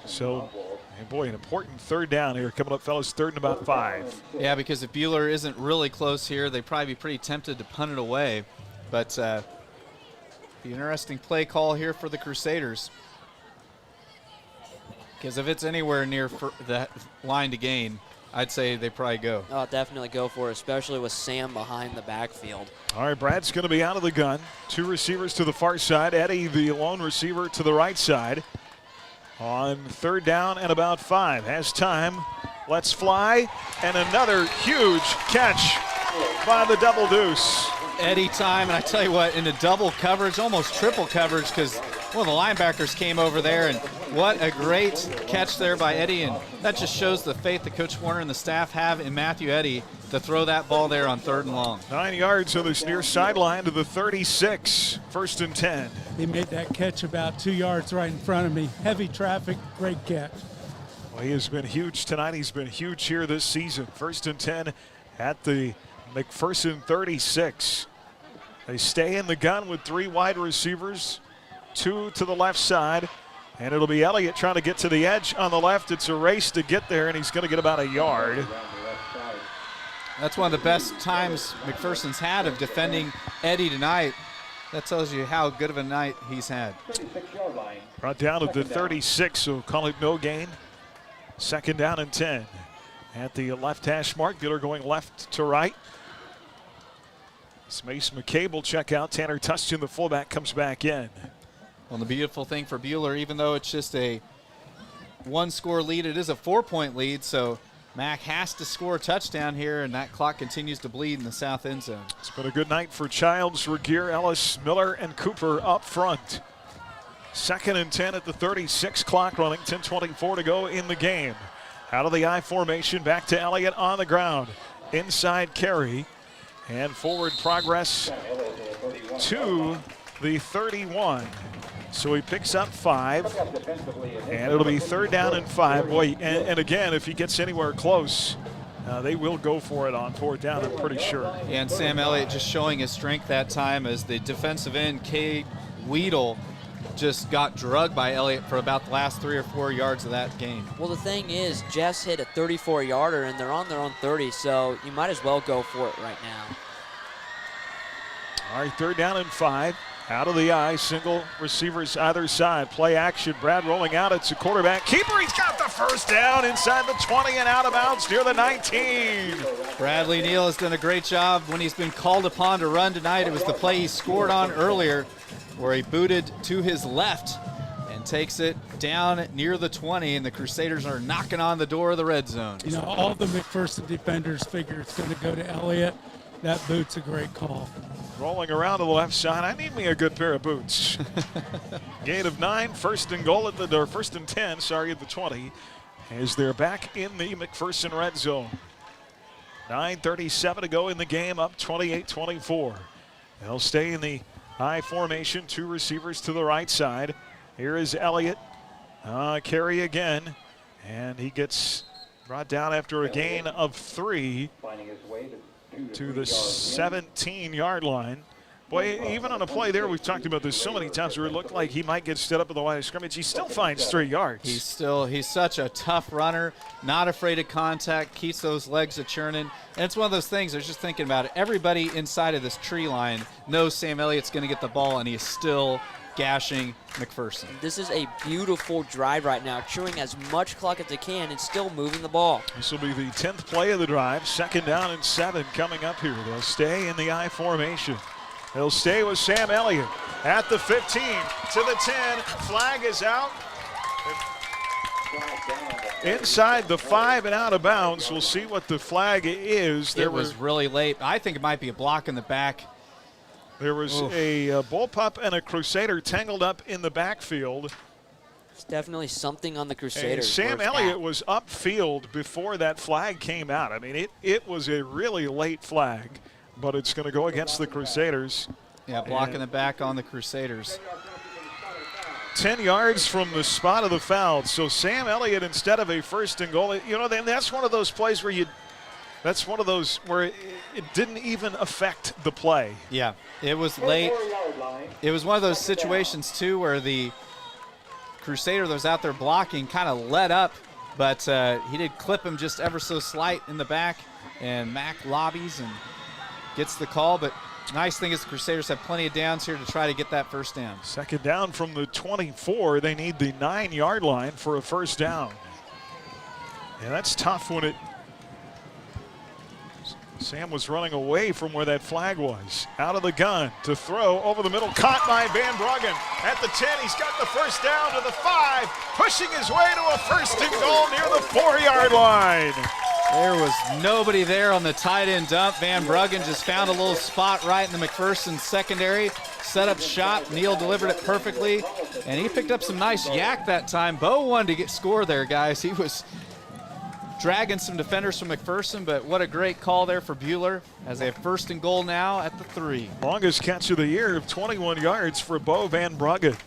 So, boy, an important 3rd down here coming up, fellas. 3rd and about 5. Yeah, because if Bueller isn't really close here, they'd probably be pretty tempted to punt it away. But the interesting play call here for the Crusaders. Because if it's anywhere near the line to gain, I'd say they probably go. Oh, definitely go for it, especially with Sam behind the backfield. All right, Brad's going to be out of the gun. 2 receivers to the far side. Eddie, the lone receiver, to the right side. On 3rd down and about 5. Has time. Let's fly. And another huge catch by the double deuce. Eddie time, and I tell you what, into double coverage, almost triple coverage, because one of the linebackers came over there, and what a great catch there by Eddie, and that just shows the faith that Coach Warner and the staff have in Matthew Eddy to throw that ball there on 3rd and long. 9 yards on this near sideline to the 36, 1st and 10. He made that catch about 2 yards right in front of me. Heavy traffic, great catch. Well, he has been huge tonight. He's been huge here this season. 1st and 10 at the McPherson 36. They stay in the gun with 3 wide receivers, 2 to the left side. And it'll be Elliott trying to get to the edge on the left. It's a race to get there, and he's going to get about a yard. That's one of the best times McPherson's had of defending Eddie tonight. That tells you how good of a night he's had. Brought down at the 36, so call it no gain. 2nd down and 10. At the left hash mark, Buehler going left to right. Mason McCabe will check out. Tanner Tustin, the fullback, comes back in. Well, the beautiful thing for Buehler, even though it's just a 1-score lead, it is a 4-point lead, so Mac has to score a touchdown here, and that clock continues to bleed in the south end zone. It's been a good night for Childs, Regier, Ellis, Miller, and Cooper up front. 2nd and 10 at the 36, clock running, 10:24 to go in the game. Out of the I formation, back to Elliott on the ground. Inside carry, and forward progress to the 31. So he picks up 5, and it'll be 3rd down and 5. Boy, and again, if he gets anywhere close, they will go for it on 4th down, I'm pretty sure. And Sam Elliott just showing his strength that time as the defensive end, Cade Weedle, just got drugged by Elliott for about the last 3 or 4 yards of that game. Well, the thing is, Jeff's hit a 34-yarder, and they're on their own 30, so you might as well go for it right now. All right, 3rd down and 5. Out of the eye, single receivers either side. Play action, Brad rolling out. It's a quarterback keeper. He's got the 1st down inside the 20 and out of bounds near the 19. Bradley Neal has done a great job when he's been called upon to run tonight. It was the play he scored on earlier where he booted to his left and takes it down near the 20, and the Crusaders are knocking on the door of the red zone. You know, all the McPherson defenders figure it's going to go to Elliott. That boot's a great call. Rolling around to the left side. I need me a good pair of boots. Gain of 9, 1st and goal at the, or 1st and 10, sorry, at the 20, as they're back in the McPherson red zone. 9:37 to go in the game, up 28-24. They'll stay in the I formation, 2 receivers to the right side. Here is Elliott, carry again, and he gets brought down after a gain of 3 to the 17-yard line. Boy, even on a play there, we've talked about this so many times where it looked like he might get stood up at the line of scrimmage. He still finds 3 yards. He's such a tough runner, not afraid of contact, keeps those legs a-churning. And it's one of those things, I was just thinking about it. Everybody inside of this tree line knows Sam Elliott's going to get the ball, and he is still gashing McPherson. This is a beautiful drive right now, chewing as much clock as they can and still moving the ball. This will be the 10th play of the drive. 2nd down and 7 coming up here. They'll stay in the I formation. They'll stay with Sam Elliott at the 15 to the 10. Flag is out. Inside the 5 and out of bounds. We'll see what the flag is. It was really late. I think it might be a block in the back. There was a bullpup and a Crusader tangled up in the backfield. It's definitely something on the Crusaders. And Sam Elliott was upfield before that flag came out. I mean, it was a really late flag, but it's going to go against the Crusaders. Yeah, blocking the back on the Crusaders. 10 yards from the spot of the foul. So Sam Elliott, instead of a 1st and goal, you know, then that's one of those plays where that's one of those where it didn't even affect the play. Yeah, it was late. It was one of those situations, too, where the Crusader that was out there blocking kind of let up, but he did clip him just ever so slight in the back, and Mac lobbies and gets the call. But nice thing is the Crusaders have plenty of downs here to try to get that 1st down. 2nd down from the 24. They need the 9-yard line for a 1st down. And that's tough when Sam was running away from where that flag was. Out of the gun to throw over the middle. Caught by Van Bruggen at the 10. He's got the 1st down to the 5. Pushing his way to a 1st and goal near the 4-yard line. There was nobody there on the tight end dump. Van Bruggen just found a little spot right in the McPherson secondary. Set up shot. Neal delivered it perfectly. And he picked up some nice yak that time. Bo wanted to score there, guys. He was dragging some defenders from McPherson, but what a great call there for Buehler as they have 1st and goal now at the 3. Longest catch of the year of 21 yards for Bo Van Bruggen.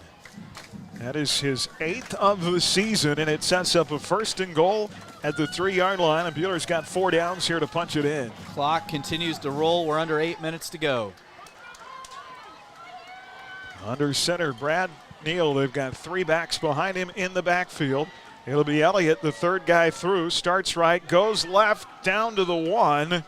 That is his 8th of the season, and it sets up a 1st and goal at the 3-yard line, and Buehler's got 4 downs here to punch it in. Clock continues to roll. We're under 8 minutes to go. Under center, Brad Neal. They've got 3 backs behind him in the backfield. It'll be Elliott, the third guy through. Starts right, goes left, down to the 1.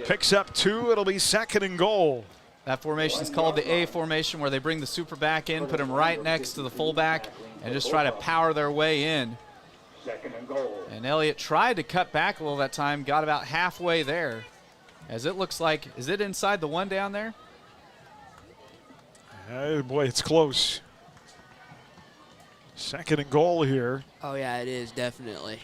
Picks up 2. It'll be 2nd and goal. That formation is called the A formation, where they bring the super back in, put him right next to the fullback, and just try to power their way in. 2nd and goal. And Elliott tried to cut back a little that time, got about halfway there. As it looks like, is it inside the 1 down there? Oh boy, it's close. 2nd and goal here. Oh, yeah, it is, definitely.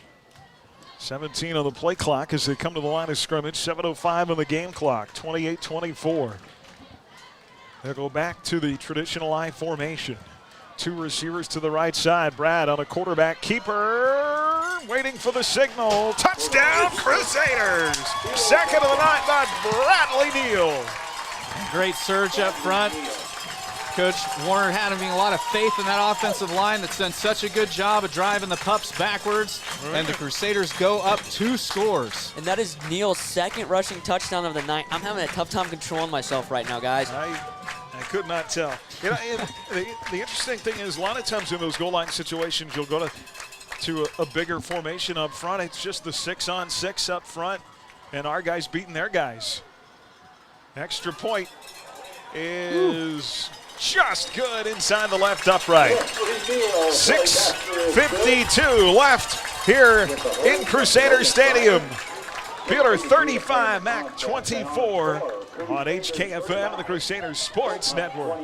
17 on the play clock as they come to the line of scrimmage. 7:05 on the game clock. 28-24. They'll go back to the traditional I formation. 2 receivers to the right side. Brad on a quarterback keeper, waiting for the signal. Touchdown, Crusaders! 2nd of the night by Bradley Neal. Great surge up front. Coach Warner having a lot of faith in that offensive line that's done such a good job of driving the Pups backwards, and the Crusaders go up 2 scores. And that is Neal's 2nd rushing touchdown of the night. I'm having a tough time controlling myself right now, guys. I could not tell. You know, the interesting thing is, a lot of times in those goal line situations, you'll go to a bigger formation up front. It's just the 6-on-6 up front, and our guys beating their guys. Extra point is just good inside the left upright. 6:52 left here in Crusader Stadium. Bueller 35, Mac 24 on HKFM, the Crusaders Sports Network.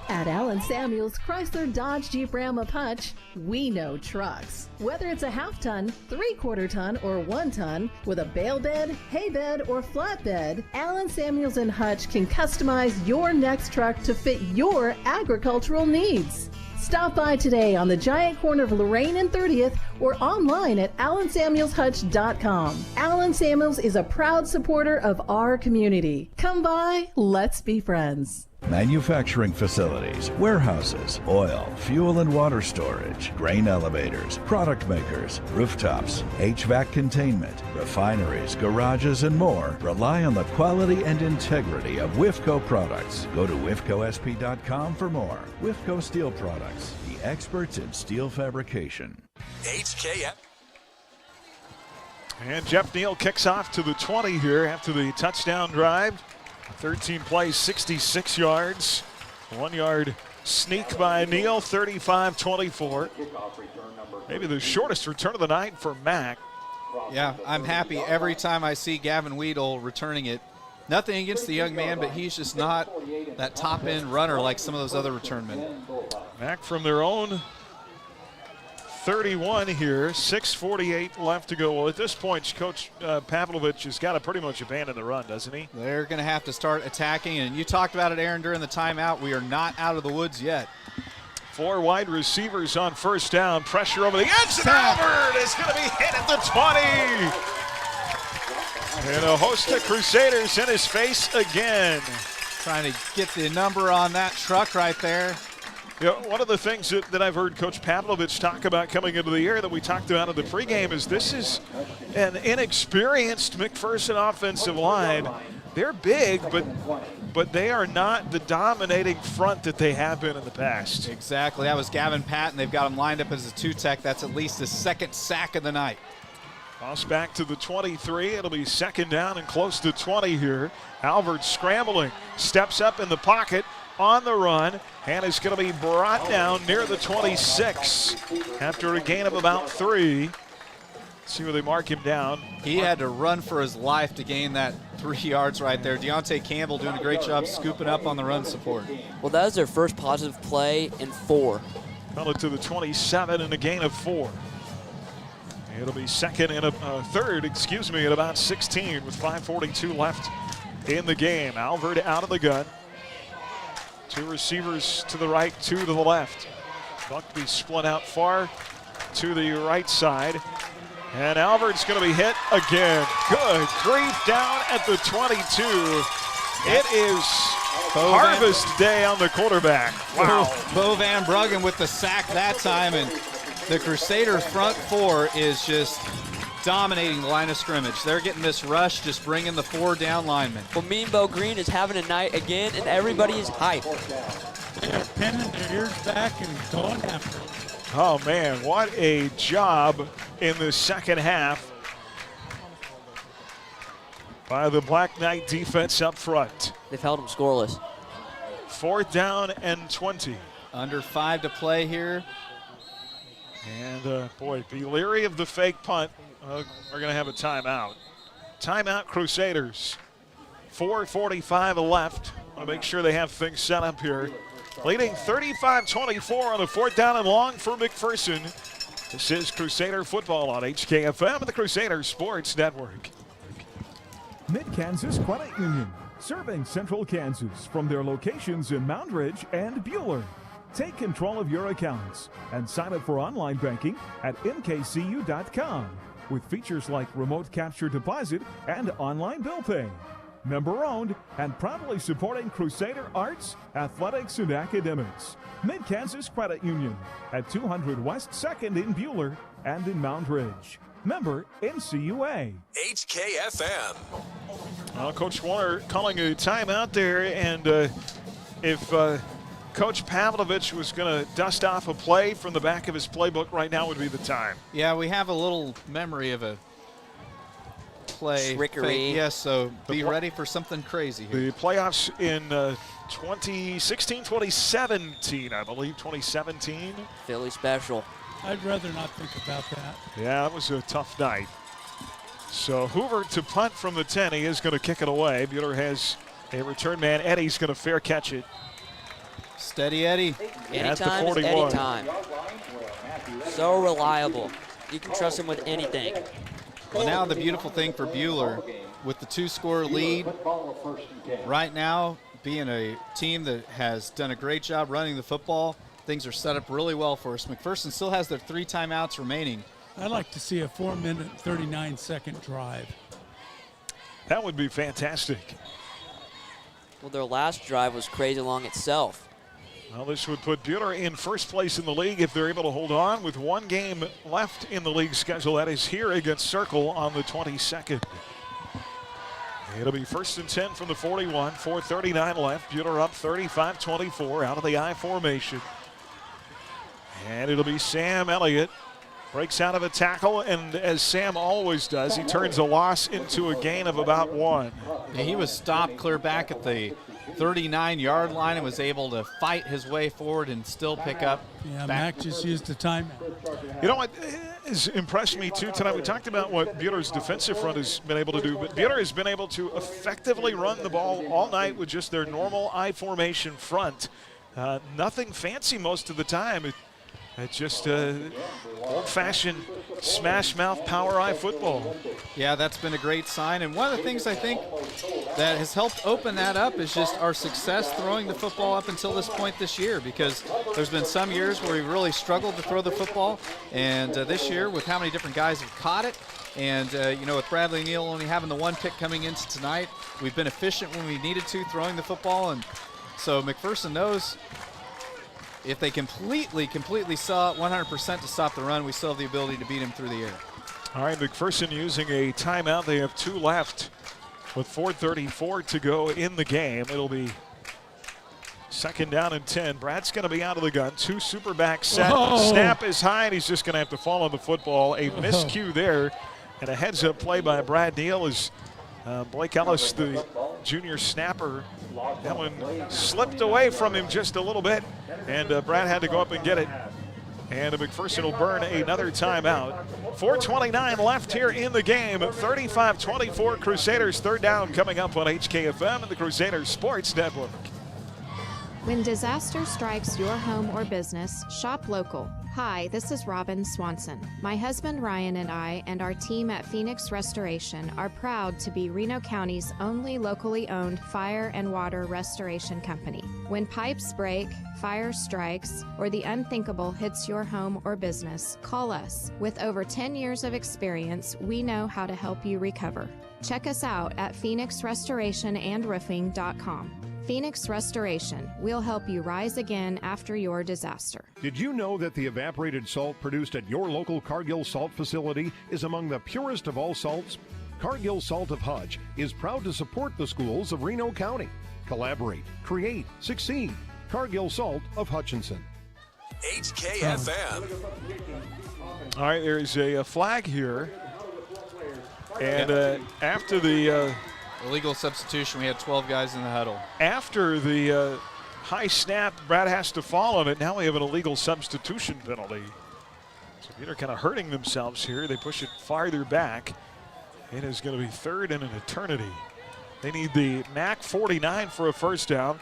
At Allen Samuels Chrysler Dodge Jeep Ram of Hutch, we know trucks. Whether it's a half-ton, 3/4 ton, or 1 ton, with a bale bed, hay bed, or flatbed, Allen Samuels and Hutch can customize your next truck to fit your agricultural needs. Stop by today on the giant corner of Lorraine and 30th or online at allensamuelshutch.com. Allen Samuels is a proud supporter of our community. Come by, let's be friends. Manufacturing facilities, warehouses, oil, fuel and water storage, grain elevators, product makers, rooftops, HVAC containment, refineries, garages, and more rely on the quality and integrity of WIFCO products. Go to WIFCOSP.com for more. WIFCO Steel Products, the experts in steel fabrication. HKF. And Jeff Neal kicks off to the 20 here after the touchdown drive. 13 plays, 66 yards. 1 yard sneak by Neal, 35-24. Maybe the shortest return of the night for Mac. Yeah, I'm happy every time I see Gavin Weedle returning it. Nothing against the young man, but he's just not that top-end runner like some of those other return men. Mac from their own 31 here, 6:48 left to go. Well, at this point, Coach Pavlovich has got to pretty much abandon the run, doesn't he? They're going to have to start attacking, and you talked about it, Aaron, during the timeout. We are not out of the woods yet. 4 wide receivers on first down. Pressure over the edge, and Albert is going to be hit at the 20. And a host of Crusaders in his face again. Trying to get the number on that truck right there. You know, one of the things that I've heard Coach Pavlovich talk about coming into the year that we talked about in the pregame is this is an inexperienced McPherson offensive line. They're big, but they are not the dominating front that they have been in the past. Exactly. That was Gavin Patton. They've got him lined up as a 2-tech. That's at least his 2nd sack of the night. Toss back to the 23. It'll be 2nd down and close to 20 here. Albert scrambling, steps up in the pocket, on the run, and is going to be brought down near the 26 after a gain of about 3. See where they mark him down. He had to run for his life to gain that 3 yards right there. Deontay Campbell doing a great job scooping up on the run support. Well, that was their first positive play in 4. Held it to the 27 and a gain of 4. It'll be 2nd and third, at about 16 with 5:42 left in the game. Albert out of the gun. 2 receivers to the right, 2 to the left. Buckby split out far to the right side. And Albert's going to be hit again. Good grief, down at the 22. It is harvest day on the quarterback. Wow. Bo Van Bruggen with the sack that time, and the Crusaders front 4 is just dominating the line of scrimmage. They're getting this rush, just bringing the 4 down linemen. Well, Mean Bo Green is having a night again, and everybody is hyped. They're pinning their ears back and going after it. Oh, man, what a job in the second half by the Black Knight defense up front. They've held them scoreless. 4th down and 20. Under 5 to play here. And, boy, be leery of the fake punt. We're going to have a timeout. Timeout, Crusaders. 4:45 left. Want to make sure they have things set up here. Leading 35-24 on the 4th down and long for McPherson. This is Crusader football on HKFM and the Crusader Sports Network. Mid-Kansas Credit Union, serving Central Kansas from their locations in Moundridge and Bueller. Take control of your accounts and sign up for online banking at mkcu.com with features like remote capture deposit and online bill pay. Member-owned and proudly supporting Crusader arts, athletics, and academics. Mid-Kansas Credit Union at 200 West 2nd in Bueller and in Moundridge. Member NCUA. HKFM. Well, Coach Warner calling a timeout there, and if Coach Pavlovich was going to dust off a play from the back of his playbook, right now would be the time. Yeah, we have a little memory of a play. Trickery. Yes, so be ready for something crazy here. The playoffs in 2016, 2017, I believe, 2017. Philly special. I'd rather not think about that. Yeah, that was a tough night. So Hoover to punt from the 10. He is going to kick it away. Bueller has a return man. Eddie's going to fair catch it. Steady Eddie. Anytime is anytime. So reliable. You can trust him with anything. Well, now the beautiful thing for Bueller, with the 2-score lead, right now being a team that has done a great job running the football, things are set up really well for us. McPherson still has their 3 timeouts remaining. I'd like to see a 4-minute, 39-second drive. That would be fantastic. Well, their last drive was crazy long itself. Well, this would put Bueller in first place in the league if they're able to hold on with 1 game left in the league schedule. That is here against Circle on the 22nd. It'll be 1st and 10 from the 41, 4:39 left. Bueller up 35-24 out of the I formation. And it'll be Sam Elliott. Breaks out of a tackle, and as Sam always does, he turns a loss into a gain of about 1. Yeah, he was stopped clear back at the 39-yard line and was able to fight his way forward and still pick up. Yeah, Mac just used a timeout. You know what has impressed me, too, tonight? We talked about what Bueller's defensive front has been able to do, but Bueller has been able to effectively run the ball all night with just their normal I formation front. Nothing fancy most of the time. It's just old-fashioned smash-mouth power eye football. Yeah, that's been a great sign. And one of the things I think that has helped open that up is just our success throwing the football up until this point this year, because there's been some years where we really struggled to throw the football. And this year, with how many different guys have caught it, and, with Bradley Neal only having the 1 pick coming into tonight, we've been efficient when we needed to throwing the football. And so McPherson knows if they completely saw 100% to stop the run, we still have the ability to beat him through the air. All right, McPherson using a timeout. They have 2 left with 4:34 to go in the game. It'll be 2nd down and 10. Brad's going to be out of the gun. 2 super backs set. Oh. Snap is high, and he's just going to have to fall on the football. A miscue there, and a heads-up play by Brad Neal as Blake Ellis, the junior snapper. That one slipped away from him just a little bit, and Brad had to go up and get it. And McPherson will burn another timeout. 4:29 left here in the game. 35-24 Crusaders. 3rd down coming up on HKFM and the Crusaders Sports Network. When disaster strikes your home or business, shop local. Hi, this is Robin Swanson. My husband Ryan and I and our team at Phoenix Restoration are proud to be Reno County's only locally owned fire and water restoration company. When pipes break, fire strikes, or the unthinkable hits your home or business, call us. With over 10 years of experience, we know how to help you recover. Check us out at phoenixrestorationandroofing.com. Phoenix Restoration. We'll help you rise again after your disaster. Did you know that the evaporated salt produced at your local Cargill salt facility is among the purest of all salts? Cargill Salt of Hutch is proud to support the schools of Reno County. Collaborate, create, succeed. Cargill Salt of Hutchinson. HKFM. All right, there's a flag here. And after the illegal substitution, we had 12 guys in the huddle. After the high snap, Brad has to fall on it. Now we have an illegal substitution penalty. So they're kind of hurting themselves here. They push it farther back. It is going to be third in an eternity. They need the MAC 49 for a first down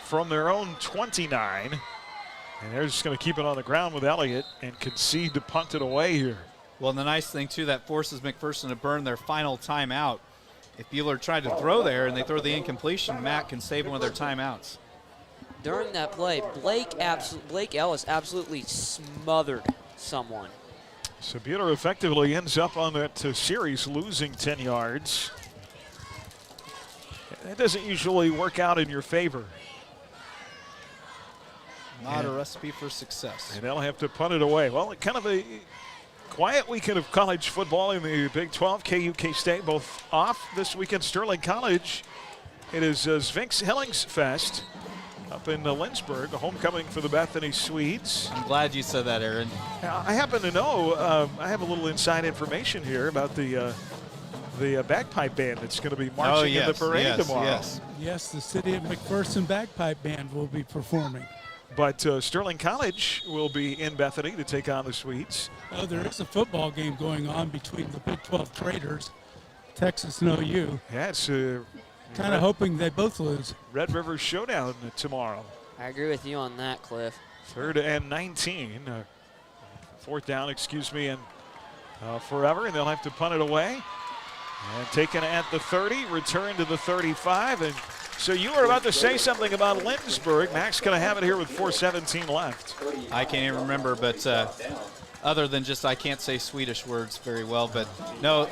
from their own 29. And they're just going to keep it on the ground with Elliott and concede to punt it away here. Well, and the nice thing, too, that forces McPherson to burn their final timeout. If Bueller tried to throw there and they throw the incompletion, Matt can save one of their timeouts. During that play, Blake Ellis absolutely smothered someone. So Bueller effectively ends up on that series losing 10 yards. That doesn't usually work out in your favor. Not a recipe for success. And they'll have to punt it away. Well, kind of a quiet weekend of college football in the Big 12. KU, K-State both off this weekend. Sterling College, it is Sphinx Hillings Fest up in Lynchburg, a homecoming for the Bethany Swedes. I'm glad you said that, Aaron. I happen to know, I have a little inside information here about the bagpipe band that's going to be marching in the parade tomorrow. Yes, the City of McPherson Bagpipe Band will be performing. But Sterling College will be in Bethany to take on the Swedes. Oh, there is a football game going on between the Big 12 Traders, Texas and OU. Yeah, it's kind of hoping they both lose. Red River Showdown tomorrow. I agree with you on that, Cliff. 3rd and 19. 4th down, and forever, and they'll have to punt it away. And taken at the 30, return to the 35, and so you were about to say something about Lynchburg. Mac's going to have it here with 4:17 left. I can't even remember, but other than just I can't say Swedish words very well. But, no,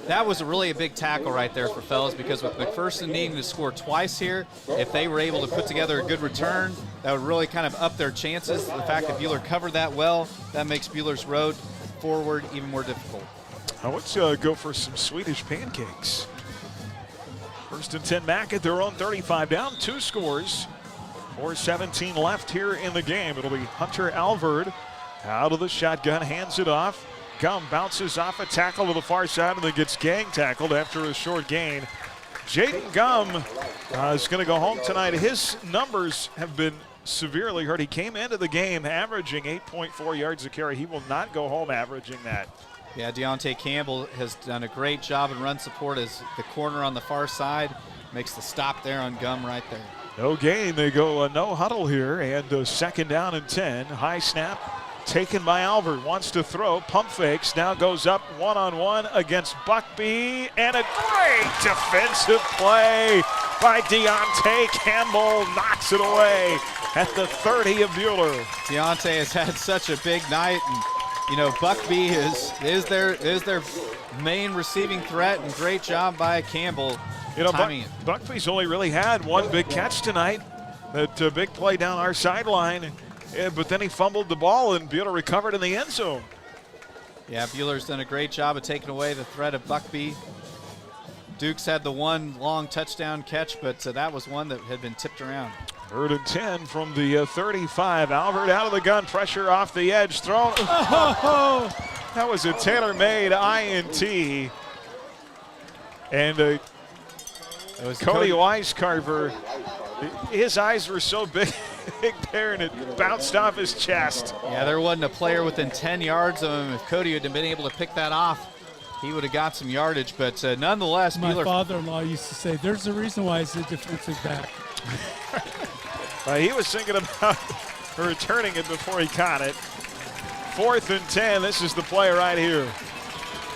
that was really a big tackle right there for fellas, because with McPherson needing to score twice here, if they were able to put together a good return, that would really kind of up their chances. The fact that Bueller covered that well, that makes Bueller's road forward even more difficult. Now let's go for some Swedish pancakes. 1st and 10, Mac at their own 35, down 2 scores. 4:17 left here in the game. It'll be Hunter Alvord out of the shotgun, hands it off. Gum bounces off a tackle to the far side and then gets gang tackled after a short gain. Jaden Gum is going to go home tonight. His numbers have been severely hurt. He came into the game averaging 8.4 yards a carry. He will not go home averaging that. Yeah, Deontay Campbell has done a great job in run support as the corner on the far side makes the stop there on Gum right there. No gain. They go no huddle here, and 2nd down and 10. High snap taken by Albert. Wants to throw. Pump fakes. Now goes up one-on-one against Buckby, and a great defensive play by Deontay Campbell. Knocks it away at the 30 of Bueller. Deontay has had such a big night, and you know, Buckby is their main receiving threat, and great job by Campbell. You know, Buckby's only really had one big catch tonight. That big play down our sideline, but then he fumbled the ball, and Bueller recovered in the end zone. Yeah, Bueller's done a great job of taking away the threat of Buckby. Dukes had the one long touchdown catch, but that was one that had been tipped around. 3rd and 10 from the 35. Albert out of the gun, pressure off the edge, thrown. Oh, that was a tailor-made INT. And Cody Weiscarver, his eyes were so big there, and it bounced off his chest. Yeah, there wasn't a player within 10 yards of him. If Cody had been able to pick that off, he would have got some yardage. But nonetheless, my father-in-law used to say, there's a reason why he's a defensive back. He was thinking about returning it before he caught it. 4th and 10. This is the play right here.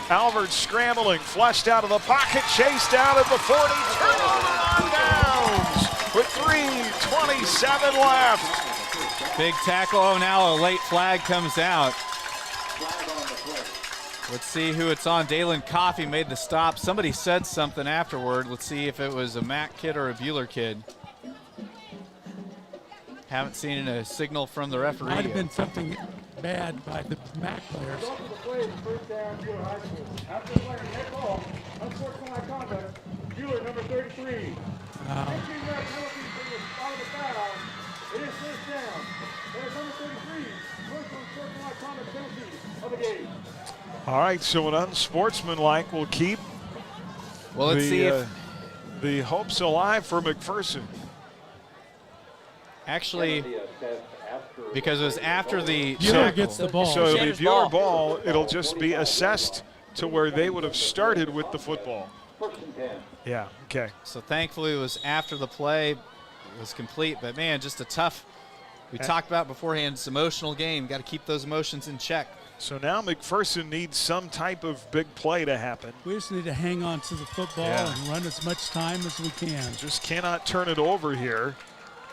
Albert scrambling, flushed out of the pocket, chased out at the 40, turnover on downs with 3:27 left. Big tackle. Oh, now a late flag comes out. Let's see who it's on. Dalen Coffey made the stop. Somebody said something afterward. Let's see if it was a Mac kid or a Bueller kid. Haven't seen a signal from the referee. Might have been something bad by the Mac players. Bueller, number 33. It is first down. There's number 33, personal circle iconic penalty of the game. All right, so an unsportsmanlike will keep the hopes alive for McPherson. Actually, because it was after the Bueller gets the ball. So it'll be Bueller ball. It'll just be assessed to where they would have started with the football. Yeah, okay. So thankfully it was after the play was complete. But, man, just a tough, we talked about beforehand, it's an emotional game. Got to keep those emotions in check. So now McPherson needs some type of big play to happen. We just need to hang on to the football and run as much time as we can. Just cannot turn it over here.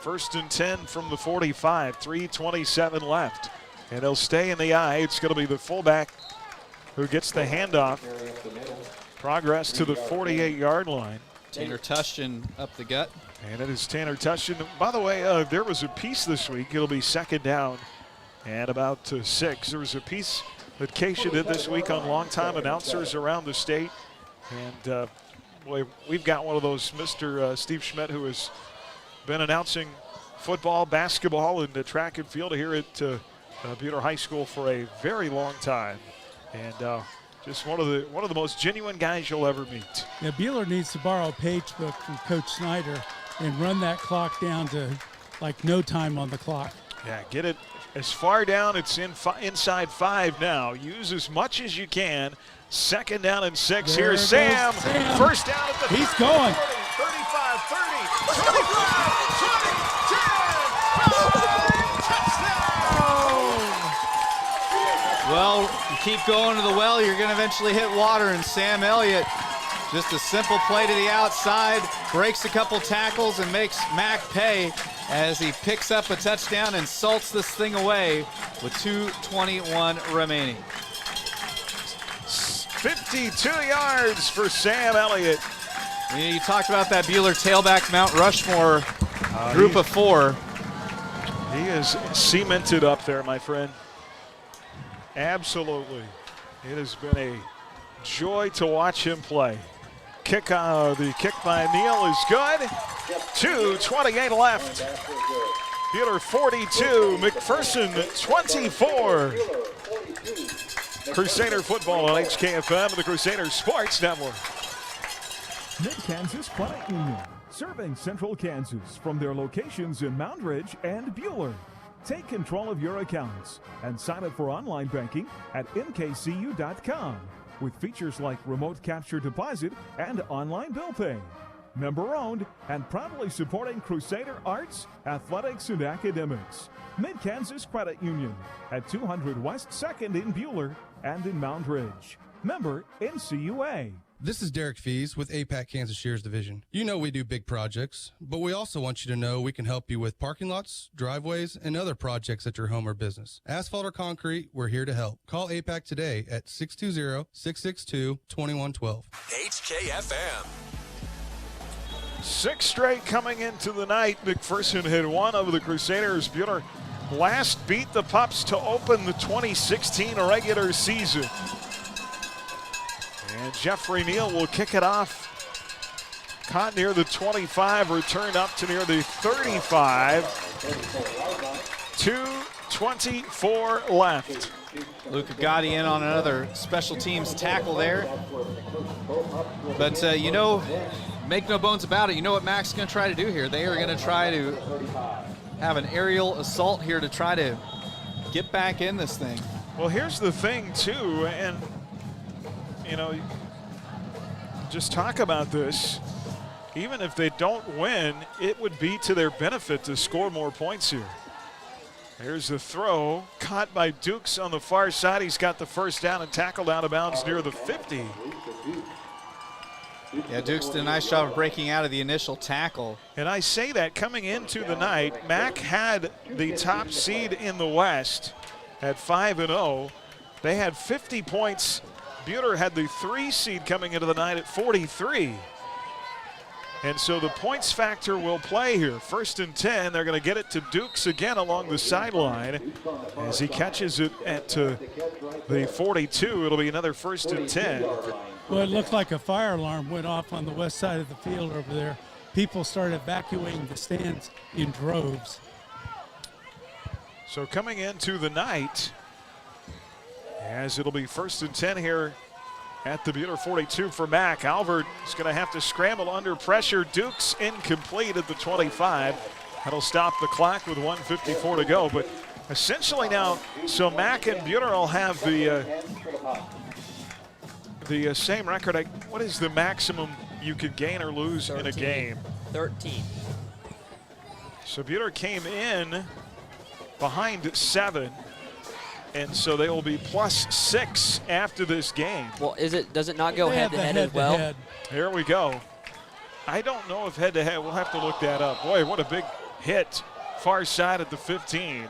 1st and 10 from the 45, 3:27 left. And they'll stay in the eye. It's going to be the fullback who gets the handoff. Progress to the 48-yard line. Tanner Tushton up the gut. And it is Tanner Tushton. By the way, there was a piece this week. It'll be 2nd down and about 6. There was a piece that Keisha did this week on longtime announcers around the state. And boy, we've got one of those, Mr. Steve Schmidt, who has been announcing football, basketball, and track and field here at Bueller High School for a very long time. And just one of the most genuine guys you'll ever meet. Yeah, Bueller needs to borrow a page book from Coach Snyder and run that clock down to like no time on the clock. Yeah, get it as far down. It's inside 5 now. Use as much as you can. 2nd down and 6. There Here's Sam. Sam. First down at the He's going. 35, 30, 25, 20, 10, touchdown! Well, you keep going to the well, you're going to eventually hit water, and Sam Elliott, just a simple play to the outside, breaks a couple tackles and makes Mac pay as he picks up a touchdown and salts this thing away with 2:21 remaining. 52 yards for Sam Elliott. You talked about that Bueller tailback Mount Rushmore group of 4. He is cemented up there, my friend. Absolutely. It has been a joy to watch him play. The kick by Neal is good. 2:28 left. Bueller 42, McPherson 24. Crusader football on HKFM and the Crusader Sports Network. Mid-Kansas Credit Union, serving Central Kansas from their locations in Moundridge and Bueller. Take control of your accounts and sign up for online banking at mkcu.com with features like remote capture deposit and online bill pay. Member-owned and proudly supporting Crusader arts, athletics, and academics. Mid-Kansas Credit Union at 200 West 2nd in Bueller and in Moundridge. Member NCUA. This is Derek Fees with APAC Kansas Shears Division. You know we do big projects, but we also want you to know we can help you with parking lots, driveways, and other projects at your home or business. Asphalt or concrete, we're here to help. Call APAC today at 620-662-2112. HKFM. 6 straight coming into the night. McPherson had one over the Crusaders. Bueller last beat the Pups to open the 2016 regular season. And Jeffrey Neal will kick it off. Caught near the 25, returned up to near the 35. 2:24 left. Luca Gotti in on another special teams tackle there. But, make no bones about it. You know what Mac's going to try to do here. They are going to try to have an aerial assault here to try to get back in this thing. Well, here's the thing, too, and, just talk about this. Even if they don't win, it would be to their benefit to score more points here. Here's the throw, caught by Dukes on the far side. He's got the first down and tackled out of bounds near the 50. Yeah, Dukes did a nice job of breaking out of the initial tackle. And I say that coming into the night, Mac had the top seed in the West at 5-0. They had 50 points. Bueller had the 3 seed coming into the night at 43. And so the points factor will play here. 1st and 10, they're going to get it to Dukes again along the sideline. As he catches it at the 42, it'll be another 1st and 10. Well, it looked like a fire alarm went off on the west side of the field over there. People started evacuating the stands in droves. So coming into the night, as it'll be 1st and 10 here at the Buhler 42 for Mack. Alvord is going to have to scramble under pressure. Dukes incomplete at the 25. That'll stop the clock with 1:54 to go. But essentially now, so Mack and Buhler will have the same record. What is the maximum you could gain or lose 13. in a game? 13. So Buhler came in behind 7. And so they will be +6 after this game. Well, does it not go head-to-head as well? Here we go. I don't know if head-to-head. We'll have to look that up. Boy, what a big hit. Far side at the 15.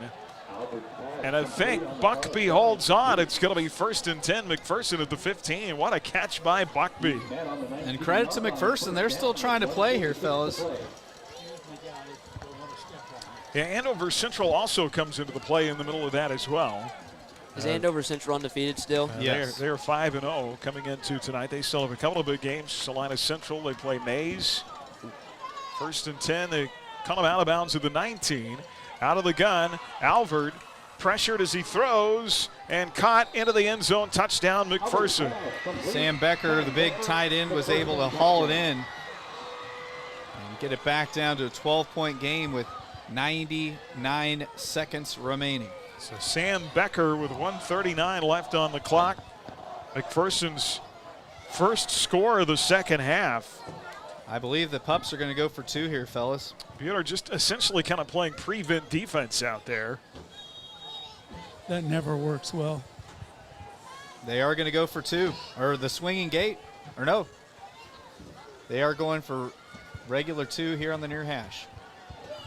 And I think Buckby holds on. It's going to be 1st and 10. McPherson at the 15. What a catch by Buckby. And credit to McPherson. They're still trying to play here, fellas. Yeah, Andover Central also comes into the play in the middle of that as well. Is Andover Central undefeated still? Yes. They're 5-0 coming into tonight. They still have a couple of big games. Salina Central, they play Mays. 1st and 10, they cut him out of bounds at the 19. Out of the gun, Alvord pressured as he throws and caught into the end zone. Touchdown, McPherson. Sam Becker, the big tight end, was able to haul it in and get it back down to a 12-point game with 99 seconds remaining. So Sam Becker with 1:39 left on the clock. McPherson's first score of the second half. I believe the Pups are going to go for 2 here, fellas. Buhler just essentially kind of playing prevent defense out there. That never works well. They are going to go for 2, or the swinging gate, or no. They are going for regular 2 here on the near hash.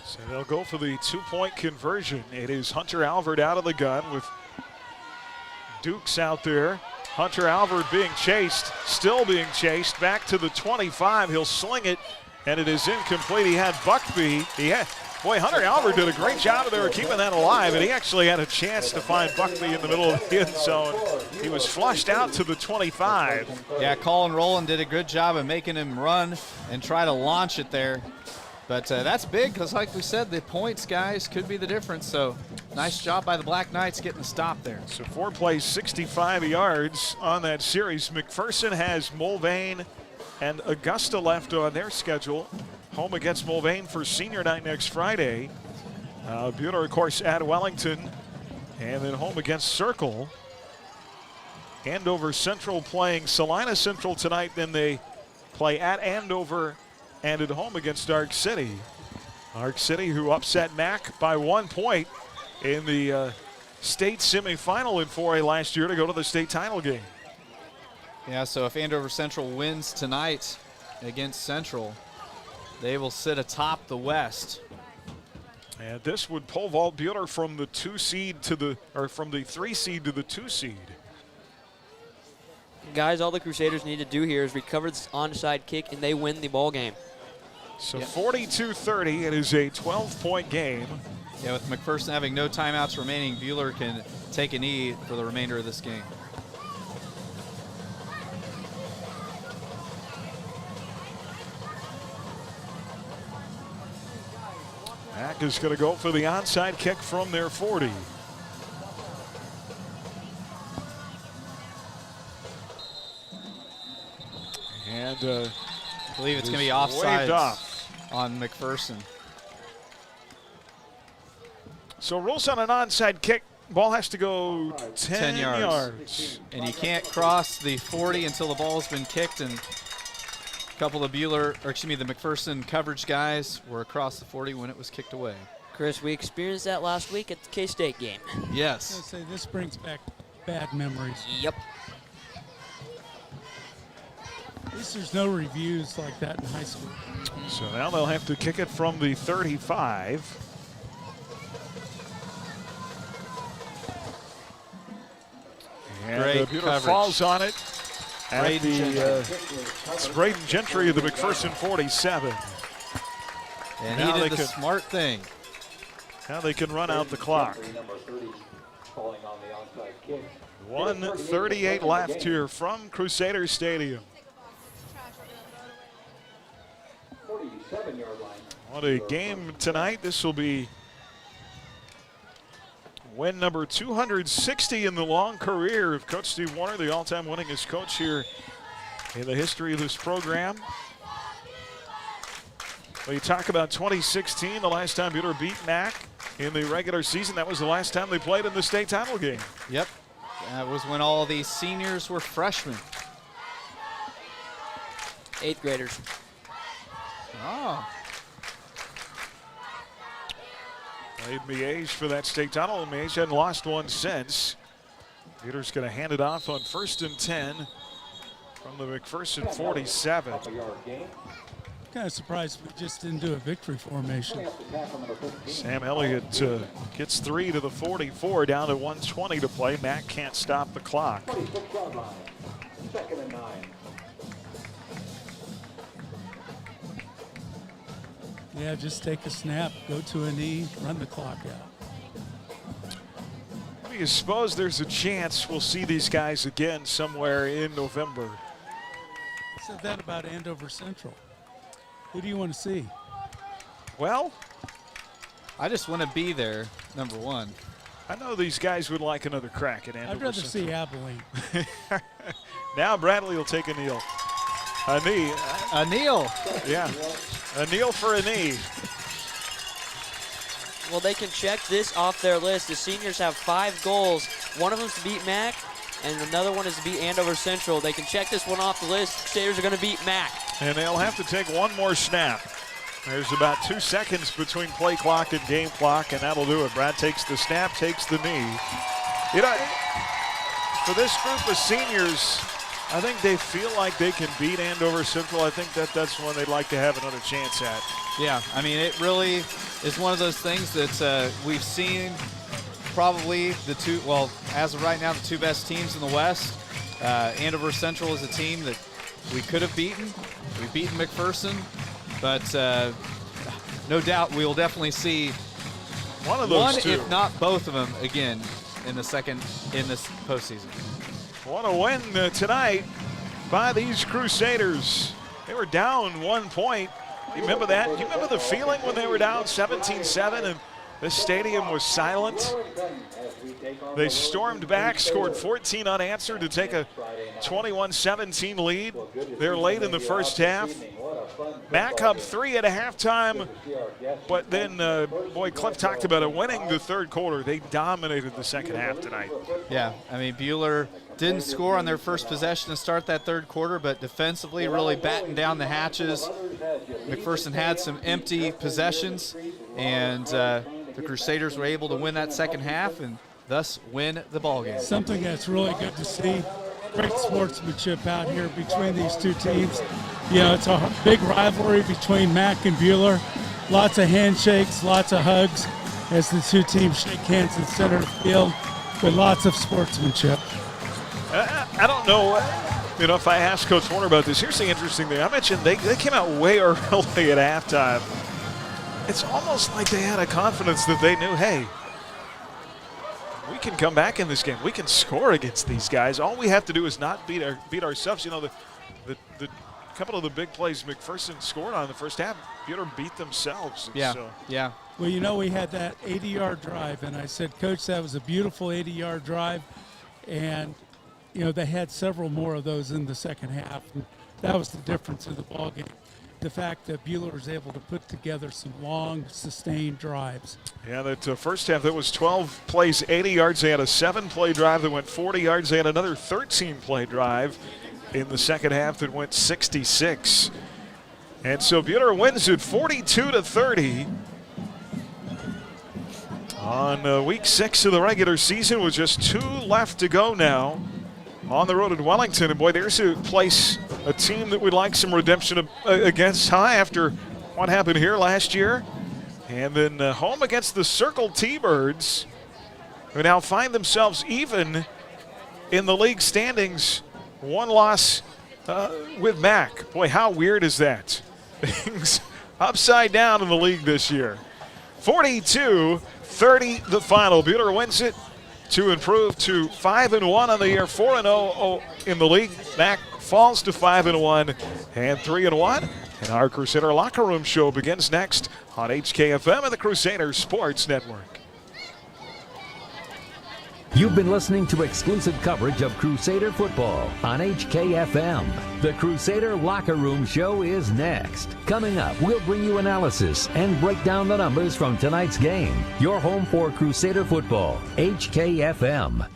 So they'll go for the 2-point conversion. It is Hunter Alvord out of the gun with Dukes out there. Hunter Alvord being chased, still being chased, back to the 25. He'll sling it, and it is incomplete. He had Buckby. Hunter Alvord did a great job there of keeping that alive, and he actually had a chance to find Buckby in the middle of the end zone. He was flushed out to the 25. Yeah, Colin Rowland did a good job of making him run and try to launch it there. But that's big because, like we said, the points, guys, could be the difference. So nice job by the Black Knights getting the stop there. So 4 plays, 65 yards on that series. McPherson has Mulvane and Augusta left on their schedule. Home against Mulvane for senior night next Friday. Buhler, of course, at Wellington. And then home against Circle. Andover Central playing Salina Central tonight. Then they play at Andover and at home against Arc City. Arc City, who upset Mack by 1 point in the state semifinal in 4A last year to go to the state title game. Yeah, so if Andover Central wins tonight against Central, they will sit atop the West. And this would pole vault Buhler from the 2 seed to the, or from the 3 seed to the 2 seed. Guys, all the Crusaders need to do here is recover this onside kick, and they win the ball game. So 42-30, it is a 12-point game. Yeah, with McPherson having no timeouts remaining, Buhler can take a knee for the remainder of this game. Mack is going to go for the onside kick from their 40. And I believe it's going to be offside on McPherson. So rules on an onside kick, ball has to go 10 yards. And you can't cross the 40 until the ball's been kicked, and a couple of the McPherson coverage guys were across the 40 when it was kicked away. Chris, we experienced that last week at the K-State game. Yes. I was gonna say, this brings back bad memories. Yep. At least there's no reviews like that in high school. So now they'll have to kick it from the 35. And Great Buhler coverage. falls on it. It's Braden Gentry of the McPherson 47. And he did the smart thing. Now they can run out the clock. 1:38 left here from Crusader Stadium. What a game tonight. This will be Win number 260 in the long career of Coach Steve Warner, the all-time winningest coach here in the history of this program. Well, you talk about 2016, the last time Bueller beat Mac in the regular season. That was the last time they played in the state title game. Yep. That was when all these seniors were freshmen. 8th graders. Oh. Played Miege for that state title, and Miege hadn't lost one since. Bueller's going to hand it off on 1st and 10 from the McPherson 47. Kind of surprised we just didn't do a victory formation. Sam Elliott gets 3 to the 44, down to 1:20 to play. Mac can't stop the clock. Yeah, just take a snap, go to a knee, run the clock out. Do you suppose there's a chance we'll see these guys again somewhere in November? I said that about Andover Central. Who do you want to see? Well, I just want to be there, number one. I know these guys would like another crack at Andover I'd rather Central. see Abilene. Now Bradley will take a kneel. A knee. A kneel. Yeah. A kneel for a knee. Well, they can check this off their list. The seniors have 5 goals. One of them is to beat Mac, and another one is to beat Andover Central. They can check this one off the list. Crusaders are going to beat Mac. And they'll have to take one more snap. There's about 2 seconds between play clock and game clock, and that'll do it. Brad takes the snap, takes the knee. You know, for this group of seniors, I think they feel like they can beat Andover Central. I think that's one they'd like to have another chance at. Yeah, I mean, it really is one of those things that we've seen probably the two, well, as of right now, the 2 best teams in the West. Andover Central is a team that we could have beaten. We've beaten McPherson, but no doubt we will definitely see one of those two, if not both of them, again in this postseason. What a win tonight by these Crusaders. They were down 1 point. You remember that? You remember the feeling when they were down 17-7 and the stadium was silent? They stormed back, scored 14 unanswered to take a 21-17 lead. They're late in the first half. Mac up 3 at a halftime, but then, boy, Cliff talked about it, winning the third quarter. They dominated the second half tonight. Yeah, I mean, Bueller didn't score on their first possession to start that third quarter, but defensively really battened down the hatches. McPherson had some empty possessions, and the Crusaders were able to win that second half and thus win the ballgame. Something that's really good to see. Great sportsmanship out here between these two teams. You know, it's a big rivalry between Mac and Bueller. Lots of handshakes, lots of hugs as the two teams shake hands in center of the field, but lots of sportsmanship. I don't know, if I asked Coach Warner about this. Here's the interesting thing. I mentioned they came out way early at halftime. It's almost like they had a confidence that they knew, hey, we can come back in this game. We can score against these guys. All we have to do is not beat ourselves. You know, the couple of the big plays McPherson scored on in the first half, Bueller beat themselves. Yeah. Well, we had that 80-yard drive, and I said, Coach, that was a beautiful 80-yard drive, and they had several more of those in the second half. And that was the difference in the ballgame. The fact that Bueller was able to put together some long, sustained drives. Yeah, that first half, that was 12 plays, 80 yards. They had a 7-play drive that went 40 yards. They had another 13-play drive in the second half that went 66. And so Bueller wins it 42-30 on week 6 of the regular season with just 2 left to go now on the road at Wellington. And boy, there's a team that we'd like some redemption against, after what happened here last year. And then home against the Circle T-Birds, who now find themselves even in the league standings. 1 loss with Mac. Boy, how weird is that? Things upside down in the league this year. 42-30 the final. Bueller wins it to improve to 5-1 on the year, 4-0 in the league. Mac falls to 5-1 and 3-1. And our Crusader Locker Room Show begins next on HKFM and the Crusader Sports Network. You've been listening to exclusive coverage of Crusader football on HKFM. The Crusader Locker Room Show is next. Coming up, we'll bring you analysis and break down the numbers from tonight's game. Your home for Crusader football, HKFM.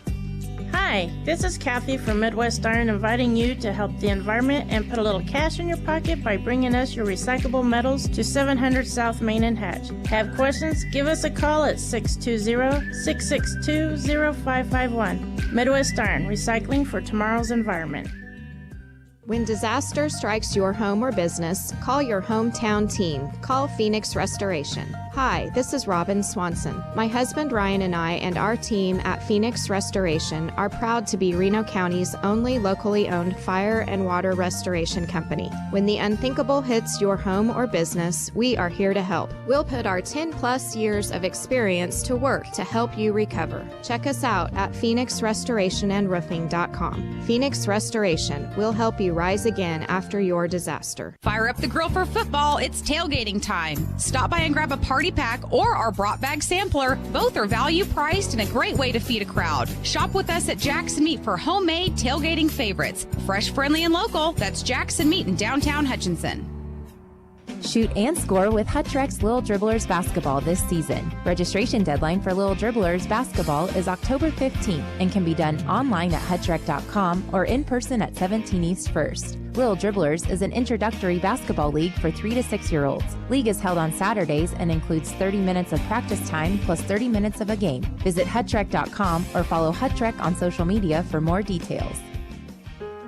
Hi, this is Kathy from Midwest Iron inviting you to help the environment and put a little cash in your pocket by bringing us your recyclable metals to 700 South Main and Hatch. Have questions? Give us a call at 620-662-0551. Midwest Iron, recycling for tomorrow's environment. When disaster strikes your home or business, call your hometown team. Call Phoenix Restoration. Hi, this is Robin Swanson. My husband Ryan and I and our team at Phoenix Restoration are proud to be Reno County's only locally owned fire and water restoration company. When the unthinkable hits your home or business, we are here to help. We'll put our 10+ years of experience to work to help you recover. Check us out at phoenixrestorationandroofing.com. Phoenix Restoration will help you rise again after your disaster. Fire up the grill for football. It's tailgating time. Stop by and grab a party pack or our brought bag sampler. Both are value priced and a great way to feed a crowd. Shop with us at Jackson Meat for homemade tailgating favorites. Fresh, friendly, and local. That's Jackson Meat in downtown Hutchinson. Shoot and score with Hutrex Little Dribblers basketball this season. Registration deadline for Little Dribblers basketball is October 15th and can be done online at hutrex.com or in person at 17 East 1st. Little Dribblers is an introductory basketball league for 3 to 6-year-olds. League is held on Saturdays and includes 30 minutes of practice time plus 30 minutes of a game. Visit hutrex.com or follow Hutrex on social media for more details.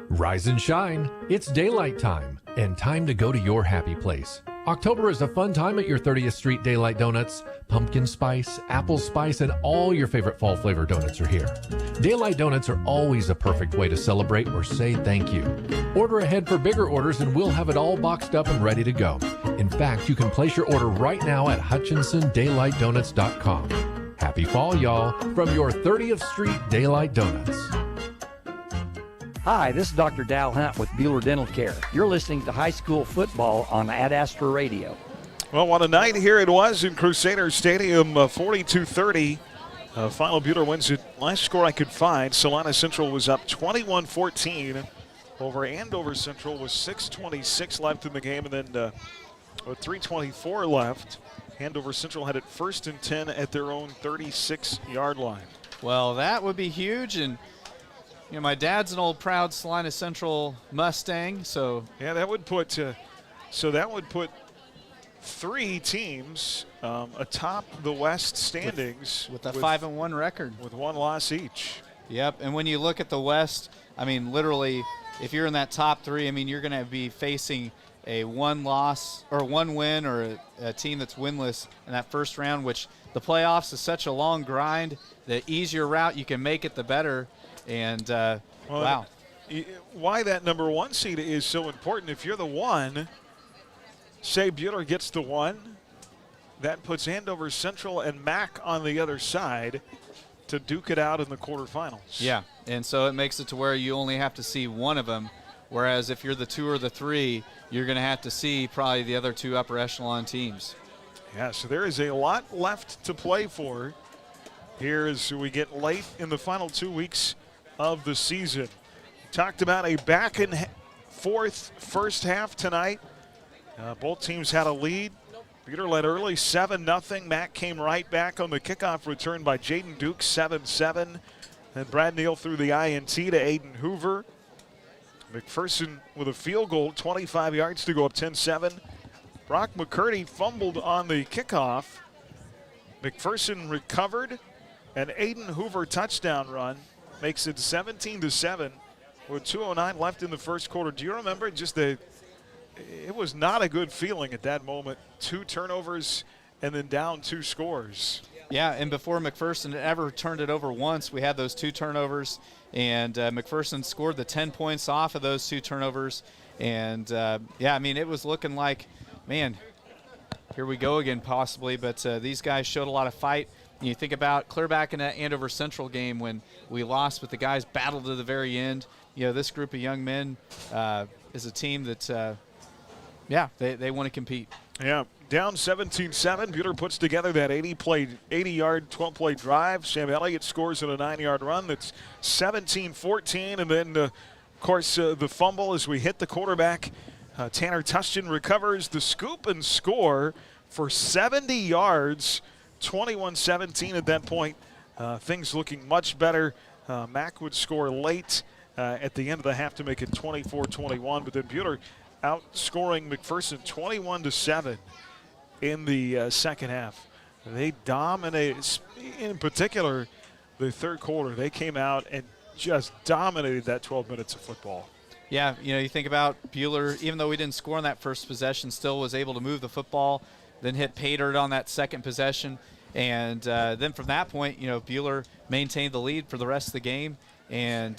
Rise and shine. It's daylight time and time to go to your happy place. October is a fun time at your 30th Street Daylight Donuts. Pumpkin spice, apple spice, and all your favorite fall flavor donuts are here. Daylight Donuts are always a perfect way to celebrate or say thank you. Order ahead for bigger orders and we'll have it all boxed up and ready to go. In fact, you can place your order right now at HutchinsonDaylightDonuts.com. Happy fall, y'all, from your 30th Street Daylight Donuts. Hi, this is Dr. Dal Hunt with Bueller Dental Care. You're listening to high school football on Ad Astra Radio. Well, what a night here it was in Crusader Stadium, 42-30. Final Bueller wins it. Last score I could find, Salina Central was up 21-14 over Andover Central with 6:26 left in the game, and then with 3:24 left, Andover Central had it 1st and 10 at their own 36-yard line. Well, that would be huge, and you know, my dad's an old proud Salina Central Mustang, so yeah, that would put 3 teams atop the West standings with a 5-1 record with 1 loss each. Yep, and when you look at the West, I mean, literally, if you're in that top 3, I mean, you're going to be facing a 1 loss or 1 win or a team that's winless in that first round, which the playoffs is such a long grind. The easier route you can make it, the better. And, wow. Why that number 1 seed is so important. If you're the 1, say Bueller gets the 1, that puts Andover Central and Mac on the other side to duke it out in the quarterfinals. Yeah, and so it makes it to where you only have to see one of them, whereas if you're the 2 or the 3, you're going to have to see probably the other 2 upper echelon teams. Yeah, so there is a lot left to play for here as we get late in the final 2 weeks of the season. Talked about a back and forth first half tonight. Both teams had a lead. Bueller led early 7-0. Mac came right back on the kickoff return by Jaden Duke, 7-7. And Brad Neal threw the INT to Aiden Hoover. McPherson with a field goal, 25 yards to go up 10-7. Brock McCurdy fumbled on the kickoff. McPherson recovered. An Aiden Hoover touchdown run makes it 17-7 with 2:09 left in the first quarter. Do you remember it was not a good feeling at that moment. 2 turnovers and then down 2 scores. Yeah, and before McPherson ever turned it over once, we had those 2 turnovers, and McPherson scored the 10 points off of those 2 turnovers. And, yeah, I mean, it was looking like, man, here we go again possibly, but these guys showed a lot of fight. You think about clear back in that Andover Central game when we lost, but the guys battled to the very end. You know, this group of young men is a team that, yeah, they want to compete. Yeah, down 17-7. Bueller puts together that 80-yard, 12-play drive. Sam Elliott scores on a 9-yard run. That's 17-14. And then, of course, the fumble as we hit the quarterback. Tanner Tustin recovers the scoop and score for 70 yards, 21-17 at that point. Things looking much better. Mack would score late at the end of the half to make it 24-21. But then Bueller outscoring McPherson 21-7 in the second half. They dominated, in particular, the third quarter. They came out and just dominated that 12 minutes of football. Yeah, you think about Bueller, even though we didn't score on that first possession, still was able to move the football, then hit pay dirt on that second possession. And then from that point, Bueller maintained the lead for the rest of the game. And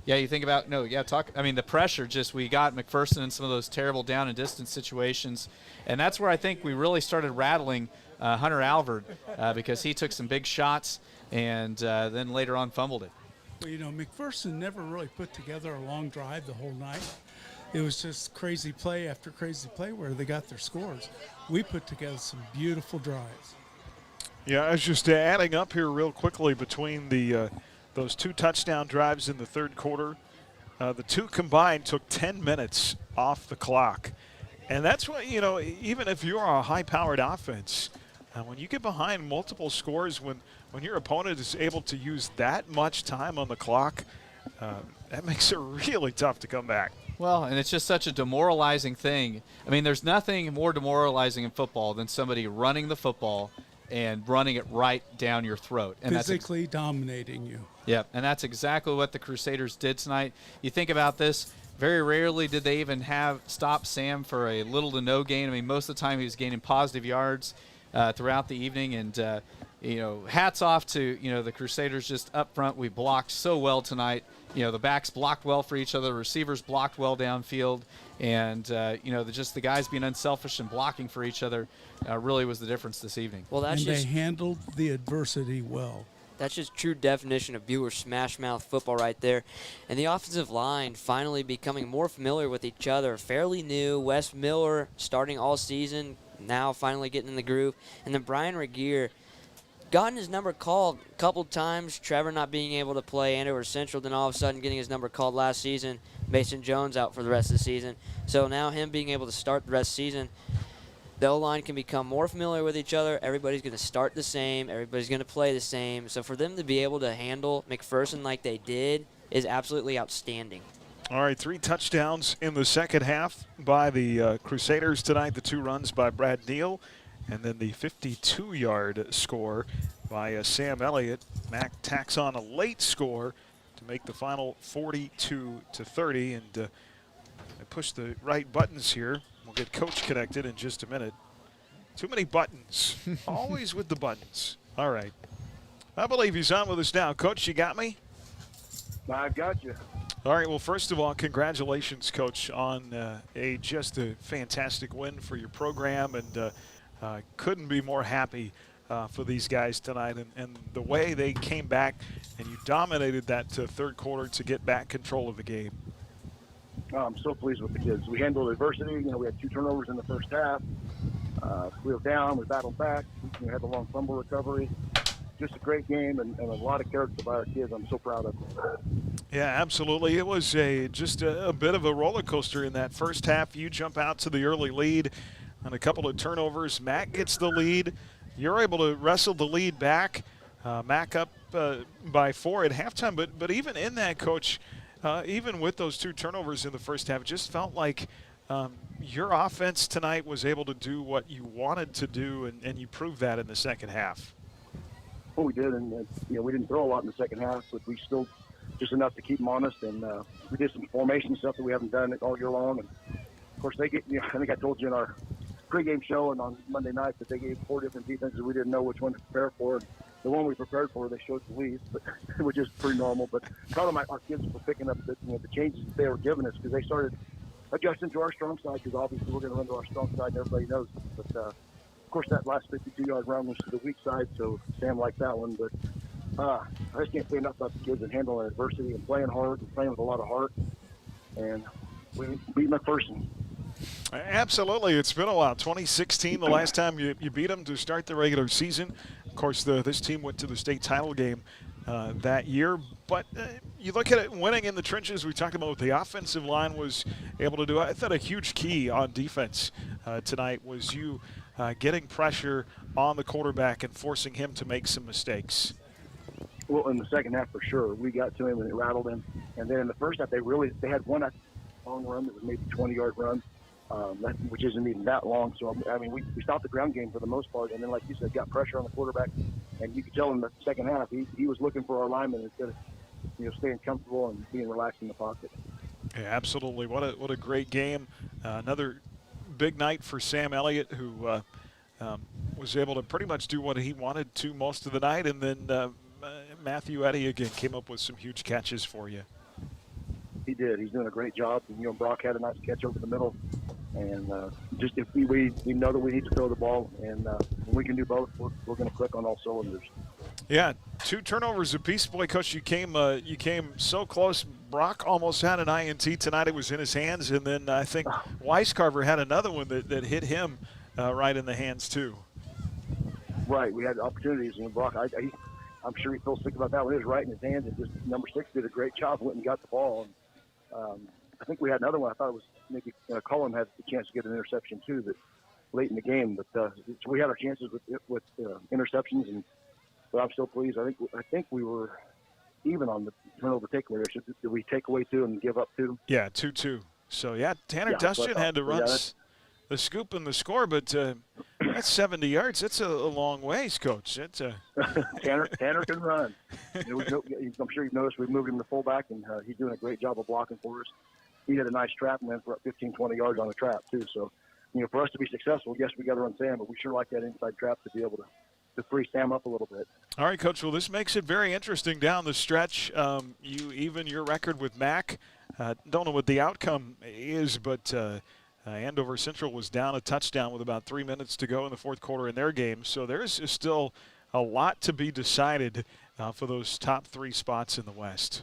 yeah, you think about the pressure. We got McPherson in some of those terrible down and distance situations, and that's where I think we really started rattling Hunter Alvord because he took some big shots and then later on fumbled it. Well, McPherson never really put together a long drive the whole night. It was just crazy play after crazy play where they got their scores. We put together some beautiful drives. Yeah, I was just adding up here real quickly between the those 2 touchdown drives in the third quarter. The 2 combined took 10 minutes off the clock. And that's what, even if you're a high-powered offense, when you get behind multiple scores, when your opponent is able to use that much time on the clock, that makes it really tough to come back. Well, and it's just such a demoralizing thing. I mean, there's nothing more demoralizing in football than somebody running the football and running it right down your throat. And physically dominating you. Yeah, and that's exactly what the Crusaders did tonight. You think about this, very rarely did they even stop Sam for a little to no gain. I mean, most of the time he was gaining positive yards throughout the evening. And, hats off to, the Crusaders just up front. We blocked so well tonight. The backs blocked well for each other. The receivers blocked well downfield. And, just the guys being unselfish and blocking for each other really was the difference this evening. Well, they handled the adversity well. That's just true definition of Bueller smash mouth football right there. And the offensive line finally becoming more familiar with each other. Fairly new. Wes Miller starting all season, now finally getting in the groove. And then Brian Regier gotten his number called a couple times. Trevor not being able to play Andover Central, then all of a sudden getting his number called last season. Mason Jones out for the rest of the season. So now him being able to start the rest of the season, the O-line can become more familiar with each other. Everybody's going to start the same. Everybody's going to play the same. So for them to be able to handle McPherson like they did is absolutely outstanding. All right, 3 touchdowns in the second half by the Crusaders tonight. The 2 runs by Brad Neal, and then the 52-yard score by Sam Elliott. Mack tacks on a late score to make the final 42-30. And I push the right buttons here. We'll get Coach connected in just a minute. Too many buttons. Always with the buttons. All right. I believe he's on with us now. Coach, you got me? I've got you. All right. Well, first of all, congratulations, Coach, on just a fantastic win for your program. And couldn't be more happy for these guys tonight. And the way they came back and you dominated that third quarter to get back control of the game. I'm so pleased with the kids. We handled adversity. We had 2 turnovers in the first half. We were down. We battled back. We had the long fumble recovery. Just a great game and a lot of character by our kids. I'm so proud of them. Yeah, absolutely. It was just a bit of a roller coaster in that first half. You jump out to the early lead on a couple of turnovers. Mack gets the lead. You're able to wrestle the lead back. Mack up by 4 at halftime. But even in that, Coach, even with those 2 turnovers in the first half, it just felt like your offense tonight was able to do what you wanted to do, and you proved that in the second half. Well, we did, and we didn't throw a lot in the second half, but we still just enough to keep them honest, and we did some formation stuff that we haven't done all year long. And of course, they get. I think I told you in our pregame show and on Monday night that they gave 4 different defenses. We didn't know which one to prepare for. And the one we prepared for, they showed the lead, but which is pretty normal. But proud of our kids for picking up the changes that they were giving us, because they started adjusting to our strong side, because obviously we're going to run to our strong side, and everybody knows it. But of course, that last 52-yard run was to the weak side, so Sam liked that one. But I just can't say enough about the kids and handling adversity and playing hard and playing with a lot of heart. And we beat McPherson. Absolutely. It's been a while. 2016, the last time you beat them to start the regular season. Of course, this team went to the state title game that year. But you look at it, winning in the trenches, we talked about what the offensive line was able to do. I thought a huge key on defense tonight was you getting pressure on the quarterback and forcing him to make some mistakes. Well, in the second half, for sure, we got to him and it rattled him. And then in the first half, they had one long run that was maybe 20-yard run, which isn't even that long. So, I mean, we stopped the ground game for the most part. And then, like you said, got pressure on the quarterback. And you could tell in the second half, he was looking for our lineman instead of, staying comfortable and being relaxed in the pocket. Yeah, absolutely. What a great game. Another big night for Sam Elliott, who was able to pretty much do what he wanted to most of the night. And then Matthew Eddy again came up with some huge catches for you. He did. He's doing a great job. And, Brock had a nice catch over the middle. And just if we know that we need to throw the ball, and when we can do both, we're going to click on all cylinders. Yeah, 2 turnovers apiece. Boy, Coach, you came so close. Brock almost had an INT tonight. It was in his hands. And then I think Weiscarver had another one that hit him right in the hands too. Right. We had opportunities. And Brock, I'm sure he feels sick about that one. It was right in his hands. And just number 6 did a great job, went and got the ball. And, I think we had another one. I thought it was maybe Cullen had the chance to get an interception too, that late in the game. But we had our chances with interceptions, but I'm still pleased. I think we were even on the turnover takeaway. Did we take away 2 and give up 2? Yeah, 2-2. So Tanner Dustin had to run the scoop and the score, but that's 70 yards. That's a long ways, Coach. It's Tanner can run. I'm sure you've noticed we moved him to fullback, and he's doing a great job of blocking for us. He had a nice trap and went for 15, 20 yards on the trap too. So, for us to be successful, yes, we got to run Sam, but we sure like that inside trap to be able to free Sam up a little bit. All right, Coach. Well, this makes it very interesting down the stretch. You even your record with Mac. Don't know what the outcome is, but Andover Central was down a touchdown with about 3 minutes to go in the fourth quarter in their game. So there is still a lot to be decided for those top 3 spots in the West.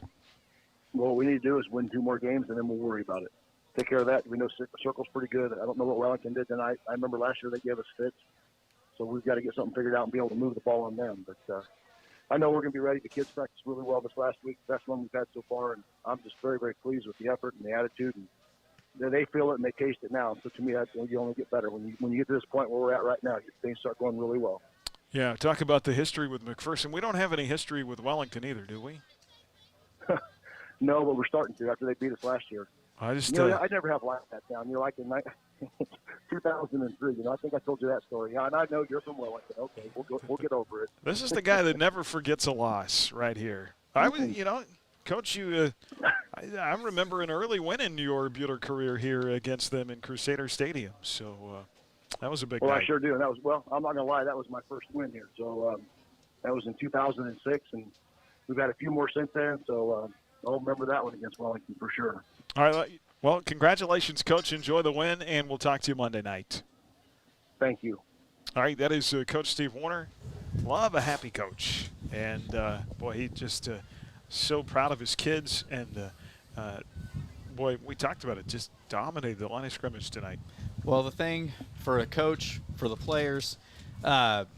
Well, what we need to do is win 2 more games, and then we'll worry about it. Take care of that. We know Circle's pretty good. I don't know what Wellington did tonight. I remember last year they gave us fits. So we've got to get something figured out and be able to move the ball on them. But I know we're going to be ready. The kids practiced really well this last week, best one we've had so far. And I'm just very, very pleased with the effort and the attitude. And they feel it and they taste it now. So to me, you only get better. When you get to this point where we're at right now, things start going really well. Yeah, talk about the history with McPherson. We don't have any history with Wellington either, do we? No, but we're starting to after they beat us last year. I never have liked that town. Like in 2003. I think I told you that story. Yeah, and I know you're from Wellington. Okay, we'll get over it. This is the guy that never forgets a loss right here. I was, Coach, I remember an early win in your Bueller career here against them in Crusader Stadium. So that was a big night. I sure do. And that was, I'm not going to lie, that was my first win here. So that was in 2006, and we've had a few more since then. So I'll remember that one against Wellington for sure. All right. Well, congratulations, Coach. Enjoy the win, and we'll talk to you Monday night. Thank you. All right, that is Coach Steve Warner. Love a happy coach. And, boy, he just so proud of his kids. And, boy, we talked about it, just dominated the line of scrimmage tonight. Well, the thing for a coach, for the players, with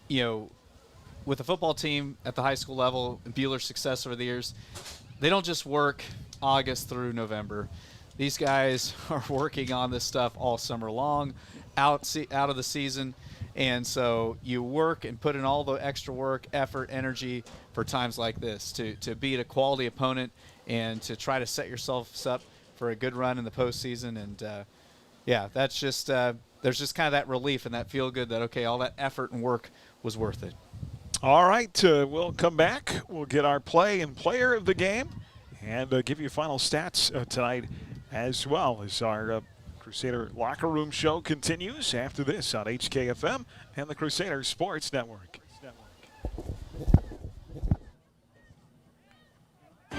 the football team at the high school level, Bueller's success over the years, they don't just work August through November. These guys are working on this stuff all summer long, out of the season. And so you work and put in all the extra work, effort, energy for times like this to beat a quality opponent and to try to set yourselves up for a good run in the postseason. And, that's just there's just kind of that relief and that feel good that, okay, all that effort and work was worth it. All right, we'll come back. We'll get our play and player of the game and give you final stats tonight as well as our Crusader Locker Room Show continues after this on HKFM and the Crusader Sports Network.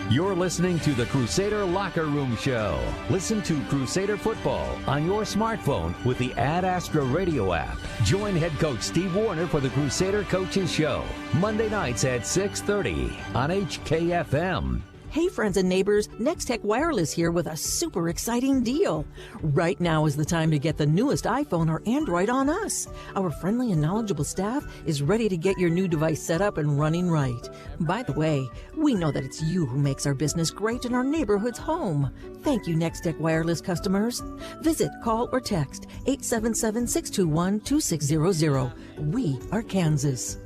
You're listening to the Crusader Locker Room Show. Listen to Crusader football on your smartphone with the Ad Astra radio app. Join head coach Steve Warner for the Crusader Coaches Show, Monday nights at 6:30 on HKFM. Hey friends and neighbors, Nextech Wireless here with a super exciting deal. Right now is the time to get the newest iPhone or Android on us. Our friendly and knowledgeable staff is ready to get your new device set up and running right. By the way, we know that it's you who makes our business great and our neighborhoods home. Thank you, Nextech Wireless customers. Visit, call, or text 877-621-2600. We are Kansas.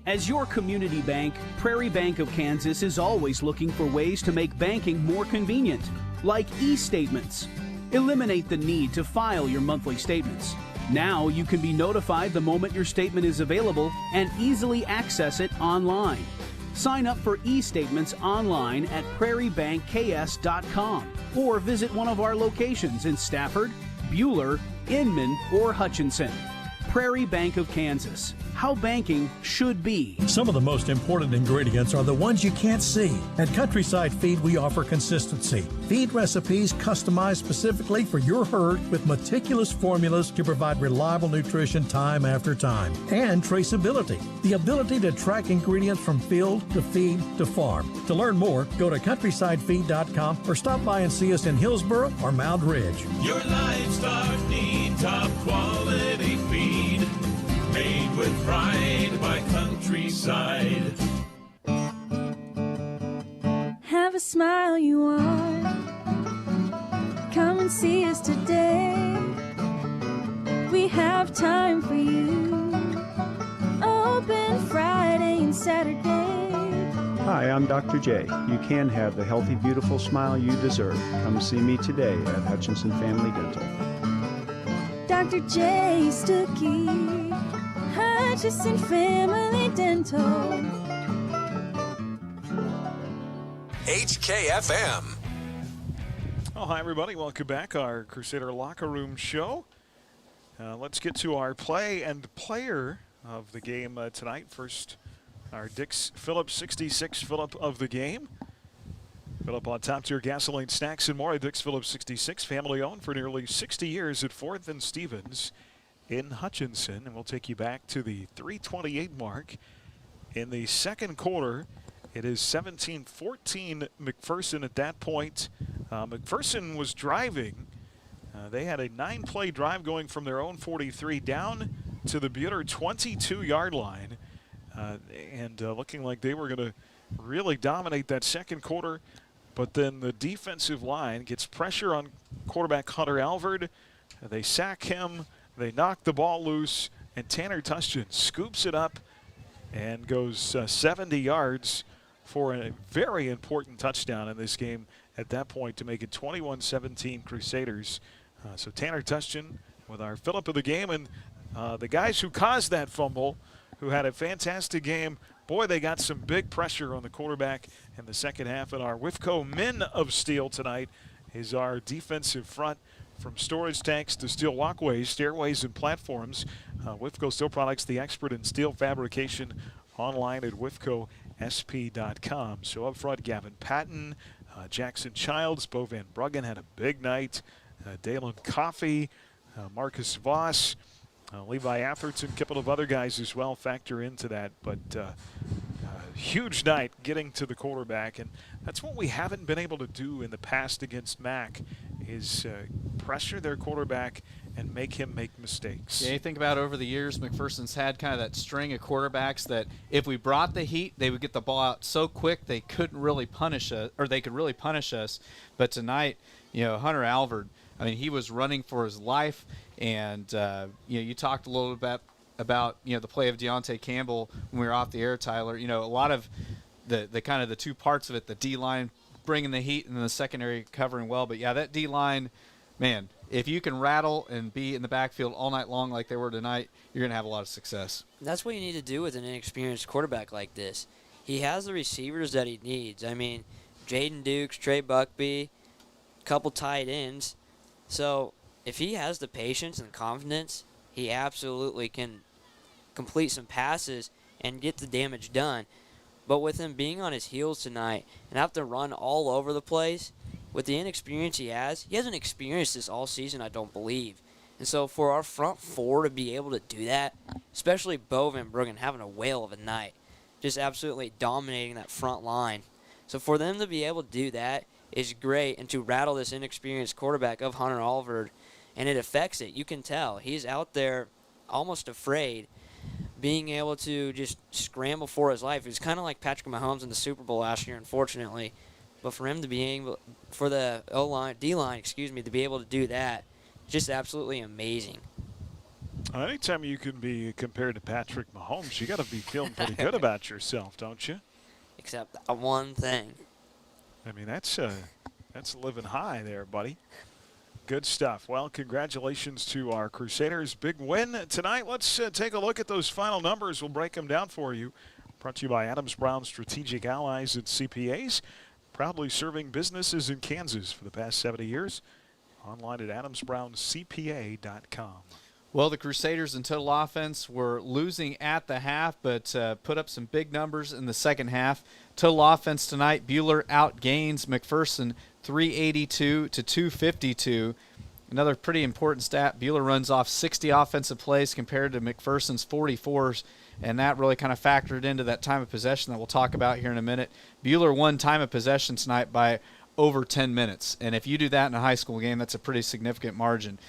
As your community bank, Prairie Bank of Kansas is always looking for ways to make banking more convenient, like e-statements. Eliminate the need to file your monthly statements. Now you can be notified the moment your statement is available and easily access it online. Sign up for e-statements online at prairiebankks.com or visit one of our locations in Stafford, Buhler, Inman, or Hutchinson. Prairie Bank of Kansas. How banking should be. Some of the most important ingredients are the ones you can't see. At Countryside Feed, we offer consistency. Feed recipes customized specifically for your herd with meticulous formulas to provide reliable nutrition time after time. And traceability, the ability to track ingredients from field to feed to farm. To learn more, go to countrysidefeed.com or stop by and see us in Hillsboro or Mound Ridge. Your livestock need top quality feed. Made with pride by Countryside. Have a smile you want. Come and see us today. We have time for you. Open Friday and Saturday. Hi, I'm Dr. J. You can have the healthy, beautiful smile you deserve. Come see me today at Hutchinson Family Dental. Dr. J. Stuckey. Hutchinson Family Dental. HKFM. Oh, hi, everybody. Welcome back. Our Crusader Locker Room show. Let's get to our play and player of the game tonight. First, our Dix Phillips 66 Phillip of the game. Phillip on top tier gasoline, snacks, and more. Dix Phillips 66, family owned for nearly 60 years at 4th and Stevens in Hutchinson. And we'll take you back to the 3:28 mark in the second quarter. It is 17-14 McPherson at that point. McPherson was driving. They had a 9-play drive going from their own 43 down to the Buhler 22-yard line. And looking like they were going to really dominate that second quarter. But then the defensive line gets pressure on quarterback Hunter Alvord. They sack him. They knock the ball loose. And Tanner Tustin scoops it up and goes 70 yards for a very important touchdown in this game at that point to make it 21-17 Crusaders. So Tanner Tustin with our Phillip of the game, and the guys who caused that fumble, who had a fantastic game. Boy, they got some big pressure on the quarterback in the second half. And our WIFCO Men of Steel tonight is our defensive front, from storage tanks to steel walkways, stairways, and platforms. WIFCO Steel Products, the expert in steel fabrication, online at WIFCOSP.com. So up front, Gavin Patton, Jackson Childs, Bo Van Bruggen had a big night. Dalen Coffey, Marcus Voss, Levi Atherton, a couple of other guys as well factor into that. But huge night getting to the quarterback, and that's what we haven't been able to do in the past against Mac, is pressure their quarterback and make him make mistakes. Yeah, you think about over the years, McPherson's had kind of that string of quarterbacks that if we brought the heat, they would get the ball out so quick they couldn't really punish us, or they could really punish us. But tonight, Hunter Alvord, I mean, he was running for his life, and you talked a little bit about the play of Deontay Campbell when we were off the air, Tyler. A lot of the kind of the two parts of it, the D-line bringing the heat and then the secondary covering well. But, yeah, that D-line, man, if you can rattle and be in the backfield all night long like they were tonight, you're going to have a lot of success. That's what you need to do with an inexperienced quarterback like this. He has the receivers that he needs. I mean, Jaden Dukes, Trey Buckby, a couple tight ends. So if he has the patience and confidence, he absolutely can complete some passes and get the damage done. But with him being on his heels tonight and have to run all over the place, with the inexperience he hasn't experienced this all season, I don't believe. And so for our front four to be able to do that, especially Bo Van Bruggen having a whale of a night, just absolutely dominating that front line. So for them to be able to do that is great, and to rattle this inexperienced quarterback of Hunter Alvord, and it affects it. You can tell. He's out there almost afraid, being able to just scramble for his life. It was kind of like Patrick Mahomes in the Super Bowl last year, unfortunately. But for him to be able, for the D-line, to be able to do that, just absolutely amazing. Anytime you can be compared to Patrick Mahomes, you got to be feeling pretty good about yourself, don't you? Except that one thing. I mean, that's living high there, buddy. Good stuff. Well, congratulations to our Crusaders. Big win tonight. Let's take a look at those final numbers. We'll break them down for you. Brought to you by Adams Brown Strategic Allies and CPAs. Proudly serving businesses in Kansas for the past 70 years. Online at adamsbrowncpa.com. Well, the Crusaders in total offense were losing at the half, but put up some big numbers in the second half. Total offense tonight, Buhler outgains McPherson 382 to 252. Another pretty important stat, Buhler runs off 60 offensive plays compared to McPherson's 44s, and that really kind of factored into that time of possession that we'll talk about here in a minute. Buhler won time of possession tonight by over 10 minutes, and if you do that in a high school game, that's a pretty significant margin.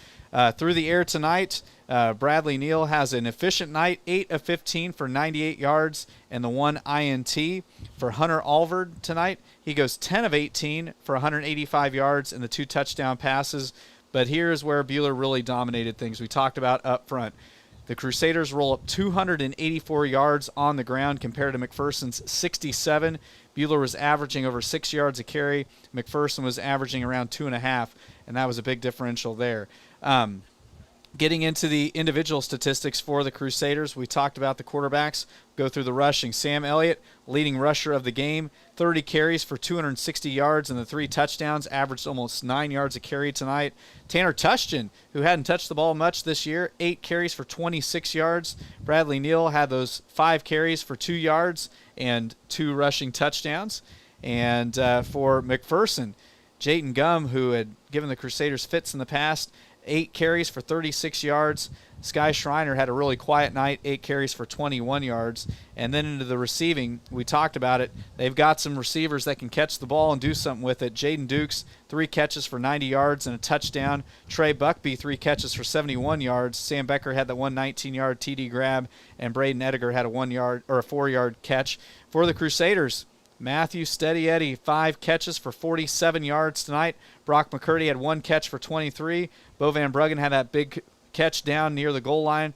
Through the air tonight, Bradley Neal has an efficient night, 8 of 15 for 98 yards and the 1 INT. For Hunter Alvord tonight, he goes 10 of 18 for 185 yards and the 2 touchdown passes. But here is where Buhler really dominated things. We talked about up front. The Crusaders roll up 284 yards on the ground compared to McPherson's 67. Buhler was averaging over 6 yards a carry. McPherson was averaging around 2.5, and that was a big differential there. Getting into the individual statistics for the Crusaders, we talked about the quarterbacks. Go through the rushing. Sam Elliott, leading rusher of the game, 30 carries for 260 yards and the 3 touchdowns, averaged almost 9 yards a carry tonight. Tanner Tushton, who hadn't touched the ball much this year, 8 carries for 26 yards. Bradley Neal had those 5 carries for 2 yards and 2 rushing touchdowns. And for McPherson, Jayton Gum, who had given the Crusaders fits in the past, 8 carries for 36 yards. Sky Schreiner had a really quiet night, 8 carries for 21 yards. And then into the receiving, we talked about it. They've got some receivers that can catch the ball and do something with it. Jaden Dukes, 3 catches for 90 yards and a touchdown. Trey Buckby, 3 catches for 71 yards. Sam Becker had that 119-yard TD grab, and Braden Ediger had a 4-yard catch. For the Crusaders, Matthew Steady Eddie, 5 catches for 47 yards tonight. Brock McCurdy had 1 catch for 23. Bo Van Bruggen had that big catch down near the goal line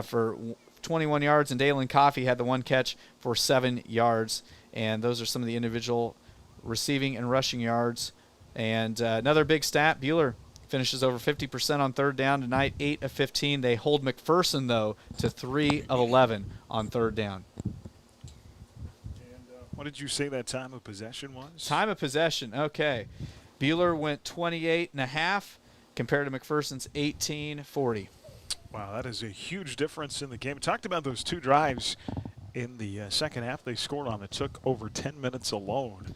for 21 yards, and Dalen Coffey had the 1 catch for 7 yards. And those are some of the individual receiving and rushing yards. And another big stat, Buhler finishes over 50% on third down tonight, 8 of 15. They hold McPherson, though, to 3 of 11 on third down. What did you say that time of possession was? Time of possession, okay. Buhler went 28.5 compared to McPherson's 18:40. Wow, that is a huge difference in the game. We talked about those 2 drives in the second half they scored on that took over 10 minutes alone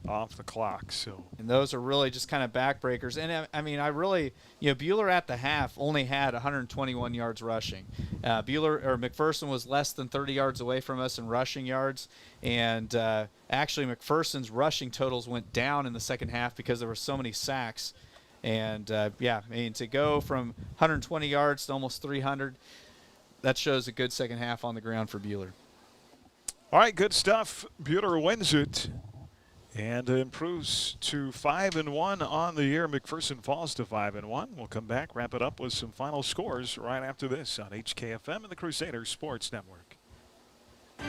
off the clock. And those are really just kind of backbreakers. And I mean, Buhler at the half only had 121 yards rushing. McPherson was less than 30 yards away from us in rushing yards. And actually, McPherson's rushing totals went down in the second half because there were so many sacks. And to go from 120 yards to almost 300, that shows a good second half on the ground for Buhler. All right, good stuff. Buhler wins it and improves to 5-1 on the year. McPherson falls to 5-1. We'll come back, wrap it up with some final scores right after this on HKFM and the Crusaders Sports Network.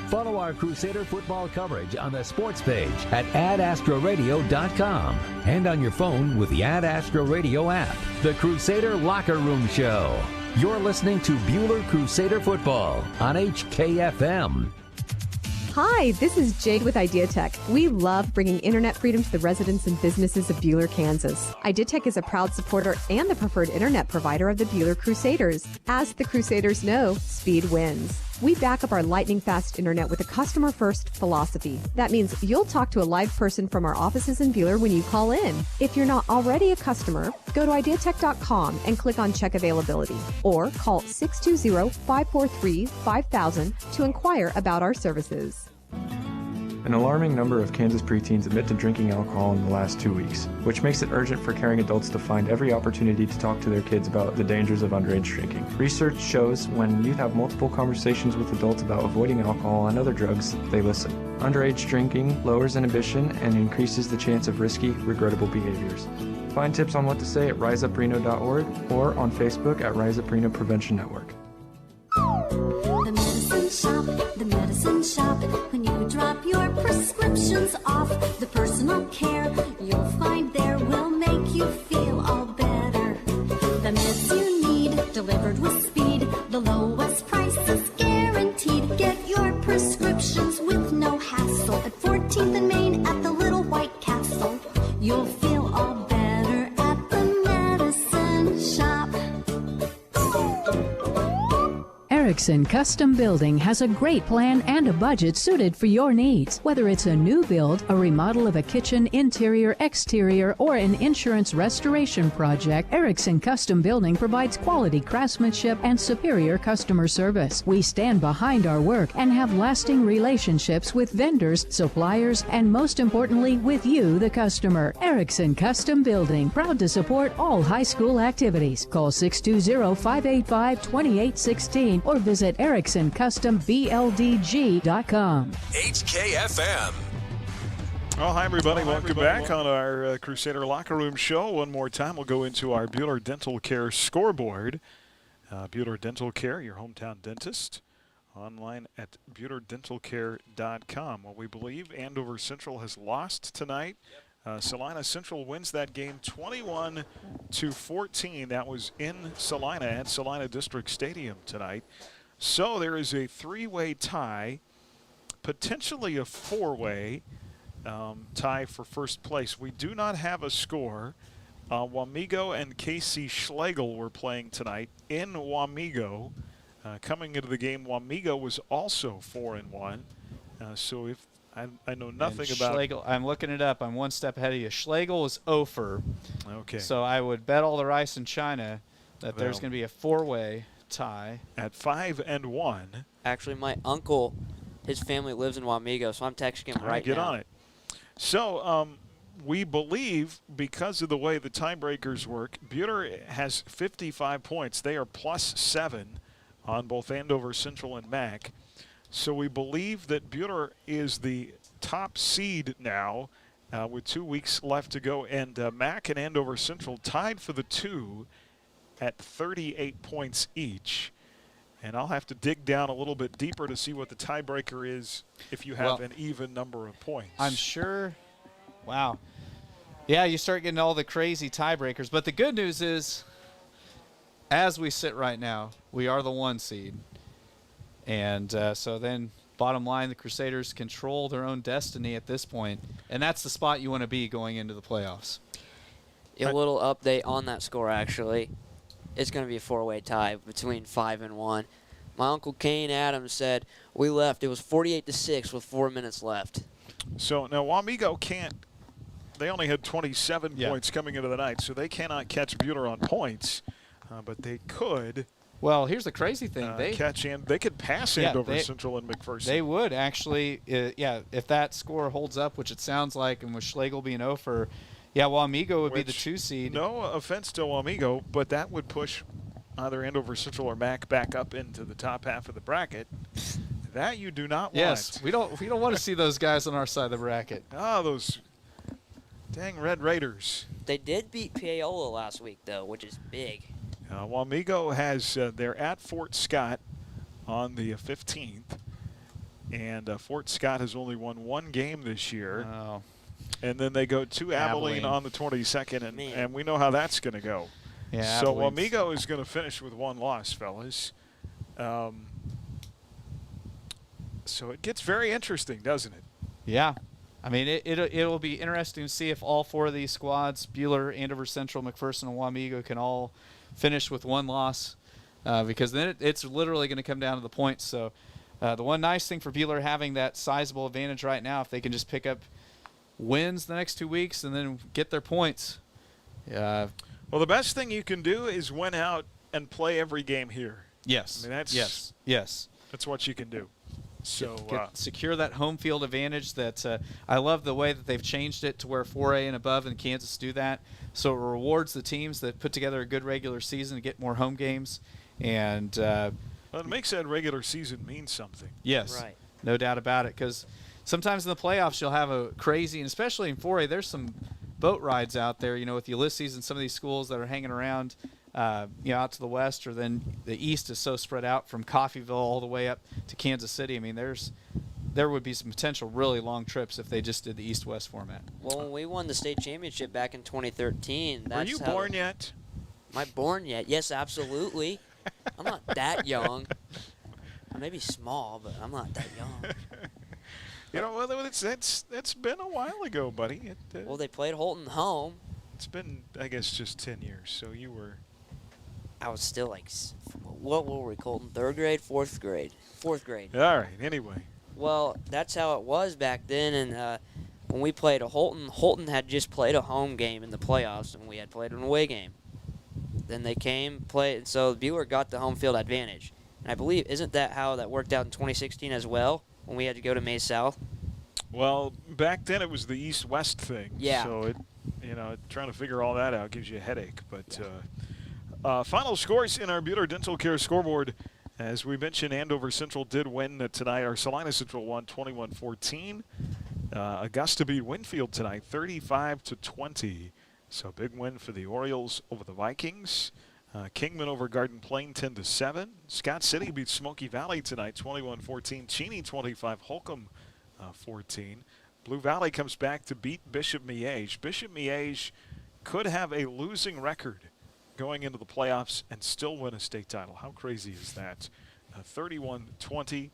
Follow our Crusader football coverage on the sports page at adastroradio.com and on your phone with the Ad Astro Radio app. The Crusader Locker Room Show. You're listening to Buhler Crusader Football on HKFM. Hi, this is Jade with IdeaTech. We love bringing internet freedom to the residents and businesses of Buhler, Kansas. IdeaTech is a proud supporter and the preferred internet provider of the Buhler Crusaders. As the Crusaders know, speed wins. We back up our lightning-fast internet with a customer-first philosophy. That means you'll talk to a live person from our offices in Buhler when you call in. If you're not already a customer, go to ideatech.com and click on Check Availability, or call 620-543-5000 to inquire about our services. An alarming number of Kansas preteens admit to drinking alcohol in the last 2 weeks, which makes it urgent for caring adults to find every opportunity to talk to their kids about the dangers of underage drinking. Research shows when youth have multiple conversations with adults about avoiding alcohol and other drugs, they listen. Underage drinking lowers inhibition and increases the chance of risky, regrettable behaviors. Find tips on what to say at riseupreno.org or on Facebook at Rise Up Reno Prevention Network. The medicine shop. When you drop your prescriptions off, the personal care you'll find there will make you feel all better. The meds you need, delivered with speed, the lowest prices guaranteed. Get your prescriptions with no hassle at 14th and Main at the Little White Castle. You'll feel all better at the medicine shop. Erickson Custom Building has a great plan and a budget suited for your needs. Whether it's a new build, a remodel of a kitchen, interior, exterior, or an insurance restoration project, Erickson Custom Building provides quality craftsmanship and superior customer service. We stand behind our work and have lasting relationships with vendors, suppliers, and most importantly, with you, the customer. Erickson Custom Building, proud to support all high school activities. Call 620-585-2816 or visit EricksonCustomBLDG.com. HKFM. Well, hi, everybody. Welcome back on our Crusader Locker Room show. One more time, we'll go into our Bueller Dental Care scoreboard. Bueller Dental Care, your hometown dentist. Online at BuellerDentalCare.com. Well, we believe Andover Central has lost tonight. Salina Central wins that game 21-14. That was in Salina at Salina District Stadium tonight. So there is a three-way tie, potentially a four-way tie for first place. We do not have a score. Wamego and KC Schlegel were playing tonight in Wamego. Coming into the game, Wamego was also 4-1. So if I know nothing about Schlegel. I'm looking it up. I'm one step ahead of you. Schlegel is 0-for. Okay. So I would bet all the rice in China that there's going to be a four-way tie. At 5-1. Actually, my uncle, his family lives in Wamego, so I'm texting him right now. Get on it. So we believe, because of the way the tiebreakers work, Bueller has 55 points. They are +7 on both Andover Central and Mac. So we believe that Bueller is the top seed now with 2 weeks left to go. And Mac and Andover Central tied for the 2 at 38 points each. And I'll have to dig down a little bit deeper to see what the tiebreaker is if you have an even number of points. I'm sure. Wow. Yeah, you start getting all the crazy tiebreakers. But the good news is, as we sit right now, we are the 1 seed. And so then, bottom line, the Crusaders control their own destiny at this point, and that's the spot you want to be going into the playoffs. A little update on that score, actually. It's going to be a four-way tie between 5-1. My Uncle Kane Adams said we left. It was 48-6 with 4 minutes left. So now Wamego can't. They only had 27 points coming into the night, so they cannot catch Bueller on points, but they could. Well, here's the crazy thing. They could pass Andover Central and McPherson. They would actually, if that score holds up, which it sounds like, and with Schlegel being 0-for, Wamego would be the 2 seed. No offense to Wamego, but that would push either Andover Central or Mac back up into the top half of the bracket. That you do not want. Yes, we don't want to see those guys on our side of the bracket. Oh, those dang Red Raiders. They did beat Paola last week, though, which is big. Wamego has, they're at Fort Scott on the 15th, and Fort Scott has only won 1 game this year. Oh. And then they go to Abilene on the 22nd, and we know how that's going to go. Yeah, so Wamego is going to finish with 1 loss, fellas. So it gets very interesting, doesn't it? Yeah. I mean, it'll be interesting to see if all 4 of these squads, Bueller, Andover Central, McPherson, and Wamego, can all finish with 1 loss, because then it's literally going to come down to the points. So the one nice thing for Bueller having that sizable advantage right now, if they can just pick up wins the next 2 weeks and then get their points. Well, the best thing you can do is win out and play every game here. Yes. I mean, that's yes. That's what you can do. So secure that home field advantage. That I love the way that they've changed it to where 4A and above in Kansas do that. So it rewards the teams that put together a good regular season to get more home games. And well, it makes that regular season mean something. Yes, right. No doubt about it. Because sometimes in the playoffs you'll have a crazy, and especially in 4A, there's some boat rides out there, with Ulysses and some of these schools that are hanging around out to the west, or then the east is so spread out from Coffeyville all the way up to Kansas City. I mean, there would be some potential really long trips if they just did the east-west format. Well, when we won the state championship back in 2013, that's Were you born yet? Am I born yet? Yes, absolutely. I'm not that young. I may be small, but I'm not that young. It's been a while ago, buddy. Well, they played Holton home. It's been, I guess, just 10 years. So you were. I was still what were we, Colton? 3rd grade, 4th grade? 4th grade. All right, anyway. Well, that's how it was back then. And when we played Holton had just played a home game in the playoffs, and we had played an away game. Then they came, played, so Bueller got the home field advantage. And I believe, isn't that how that worked out in 2016 as well, when we had to go to May South? Well, back then it was the east-west thing. Yeah. So, trying to figure all that out gives you a headache. But final scores in our Bueller Dental Care scoreboard. As we mentioned, Andover Central did win tonight. Our Salina Central won 21-14. Augusta beat Winfield tonight, 35-20. So big win for the Orioles over the Vikings. Kingman over Garden Plain, 10-7. Scott City beat Smoky Valley tonight, 21-14. Cheney 25, Holcomb 14. Blue Valley comes back to beat Bishop Miege. Bishop Miege could have a losing record going into the playoffs and still win a state title. How crazy is that? 31-20.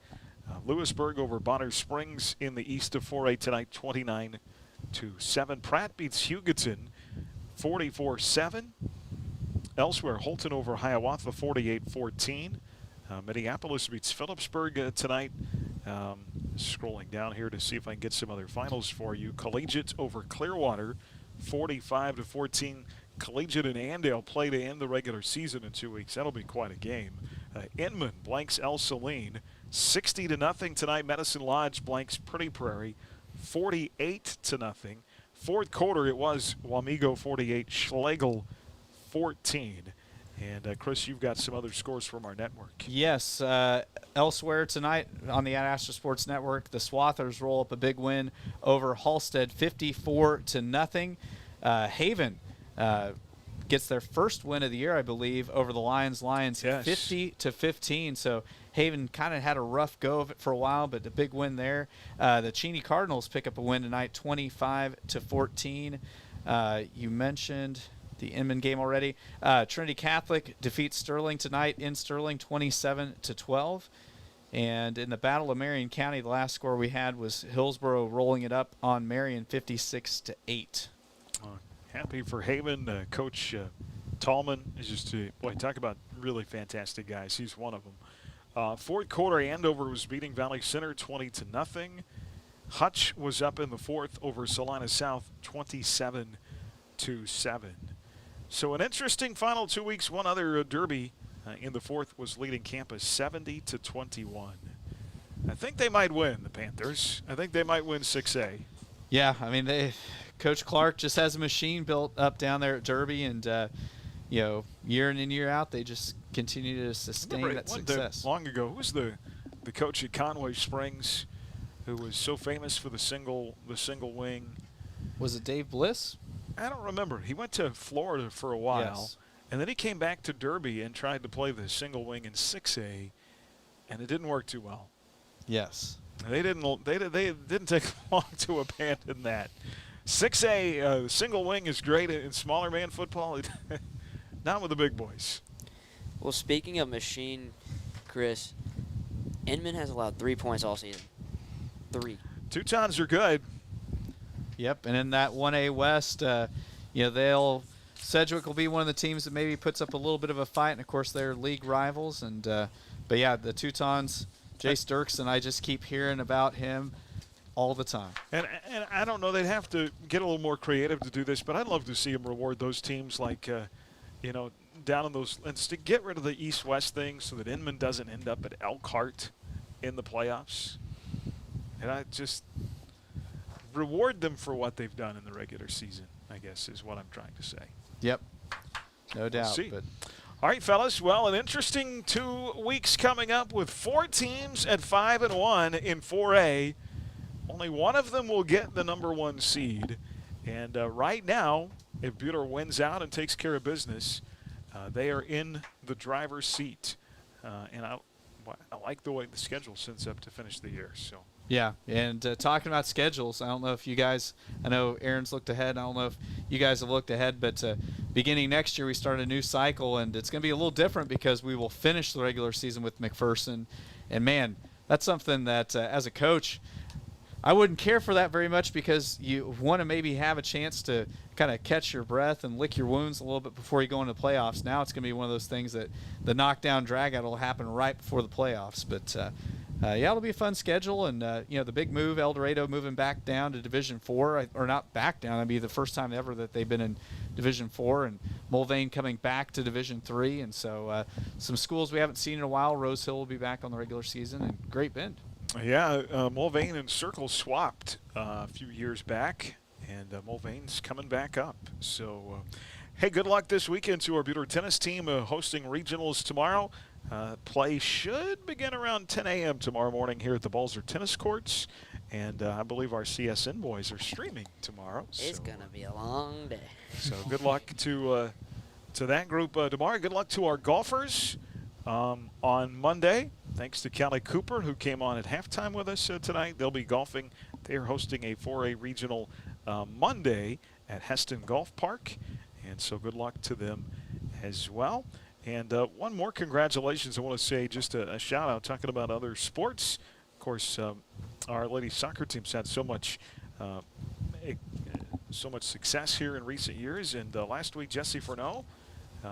Lewisburg over Bonner Springs in the east of 4A tonight, 29-7. Pratt beats Hugoton 44-7. Elsewhere, Holton over Hiawatha 48-14. Minneapolis beats Phillipsburg tonight. Scrolling down here to see if I can get some other finals for you. Collegiate over Clearwater 45-14. Collegiate and Andale play to end the regular season in 2 weeks. That'll be quite a game. Inman blanks El Saline 60-0 tonight. Medicine Lodge blanks Pretty Prairie 48-0. Fourth quarter, it was Wamego 48, Schlegel 14. And, Chris, you've got some other scores from our network. Yes. Elsewhere tonight on the Ad-Astra Sports Network, the Swathers roll up a big win over Halstead 54-0. Haven gets their first win of the year, I believe, over the Lions. Yes. 50-15. So Haven kind of had a rough go of it for a while, but a big win there. The Cheney Cardinals pick up a win tonight, 25-14. You mentioned the Inman game already. Trinity Catholic defeats Sterling tonight in Sterling, 27-12. And in the Battle of Marion County, the last score we had was Hillsborough rolling it up on Marion, 56-8. Happy for Haven. Coach Tallman is just, boy, talk about really fantastic guys. He's one of them. Fourth quarter, Andover was beating Valley Center 20-0. Hutch was up in the fourth over Salina South 27-7. So an interesting final 2 weeks. One other derby in the fourth was leading campus 70-21. I think they might win, the Panthers. I think they might win 6A. Yeah, I mean, Coach Clark just has a machine built up down there at Derby, and year in and year out, they just continue to sustain that success. Long ago, who was the coach at Conway Springs, who was so famous for the single wing? Was it Dave Bliss? I don't remember. He went to Florida for a while, yes. And then he came back to Derby and tried to play the single wing in 6A, and it didn't work too well. Yes. They didn't take long to abandon that. 6A single wing is great in smaller man football, not with the big boys. Well, speaking of machine, Chris, Inman has allowed 3 points all season. 3. Teutons are good. Yep, and in that 1A West, Sedgwick will be one of the teams that maybe puts up a little bit of a fight, and of course they're league rivals. And but yeah, the Teutons, Jace Dirksen, I just keep hearing about him all the time. And I don't know, they'd have to get a little more creative to do this, but I'd love to see him reward those teams like, down in those, and to get rid of the East-West thing so that Inman doesn't end up at Elkhart in the playoffs. And I just reward them for what they've done in the regular season, I guess, is what I'm trying to say. Yep. No doubt. We'll see. But all right, fellas. Well, an interesting 2 weeks coming up with 4 teams at 5-1 in 4A. Only one of them will get the number 1 seed. And right now, if Buter wins out and takes care of business, they are in the driver's seat. And I like the way the schedule sets up to finish the year. So. Yeah, and talking about schedules, I don't know if you guys, I know Aaron's looked ahead. I don't know if you guys have looked ahead, but beginning next year we start a new cycle, and it's going to be a little different because we will finish the regular season with McPherson. And, man, that's something that as a coach, I wouldn't care for that very much because you want to maybe have a chance to kind of catch your breath and lick your wounds a little bit before you go into the playoffs. Now it's going to be one of those things that the knockdown drag-out will happen right before the playoffs. But, yeah, it'll be a fun schedule. And, the big move, El Dorado moving back down to Division IV, or not back down. It'll be the first time ever that they've been in Division IV, and Mulvane coming back to Division III. And so some schools we haven't seen in a while. Rose Hill will be back on the regular season, and Great Bend. Yeah, Mulvane and Circle swapped a few years back, and Mulvane's coming back up. So, hey, good luck this weekend to our Buter tennis team hosting regionals tomorrow. Play should begin around 10 a.m. tomorrow morning here at the Balzer Tennis Courts, and I believe our CSN boys are streaming tomorrow. It's going to be a long day. So good luck to that group tomorrow. Good luck to our golfers on Monday. Thanks to Callie Cooper, who came on at halftime with us tonight. They'll be golfing. They are hosting a 4A regional Monday at Heston Golf Park, and so good luck to them as well. And one more congratulations I want to say, just a shout out, talking about other sports. Of course, our ladies soccer team's had so much success here in recent years. And last week, Jesse Furneaux,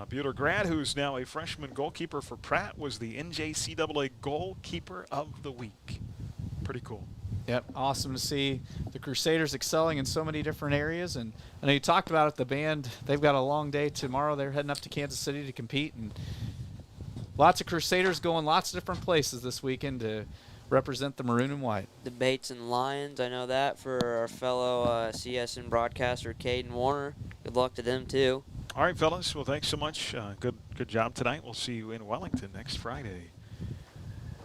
Buter grad, who's now a freshman goalkeeper for Pratt, was the NJCAA Goalkeeper of the Week. Pretty cool. Yep, awesome to see the Crusaders excelling in so many different areas. And I know you talked about it, the band, they've got a long day tomorrow. They're heading up to Kansas City to compete. And lots of Crusaders going lots of different places this weekend to represent the maroon and white. The Bates and Lions, I know that, for our fellow CSN broadcaster, Caden Warner. Good luck to them, too. All right, fellas. Well, thanks so much. Good job tonight. We'll see you in Wellington next Friday.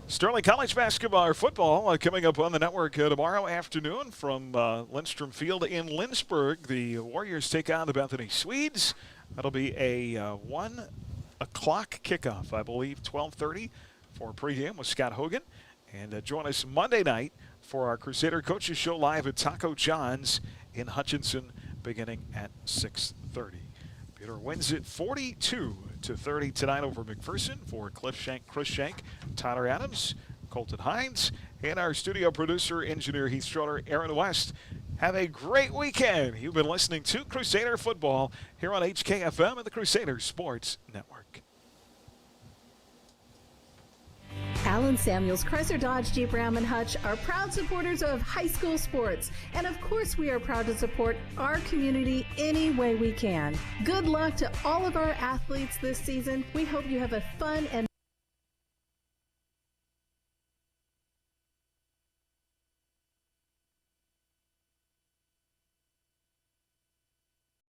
Sterling College basketball or football coming up on the network tomorrow afternoon from Lindstrom Field in Lynchburg. The Warriors take on the Bethany Swedes. That'll be a 1 o'clock kickoff, I believe, 12:30 for pregame with Scott Hogan. And join us Monday night for our Crusader Coaches Show live at Taco John's in Hutchinson beginning at 6:30. Buter wins it 42-30 tonight over McPherson. For Cliff Shank, Chris Shank, Tyler Adams, Colton Hines, and our studio producer, engineer Heath Schroeder, Aaron West. Have a great weekend. You've been listening to Crusader Football here on HKFM and the Crusader Sports Network. Allen Samuels, Chrysler Dodge Jeep Ram and Hutch are proud supporters of high school sports. And of course we are proud to support our community any way we can. Good luck to all of our athletes this season. We hope you have a fun and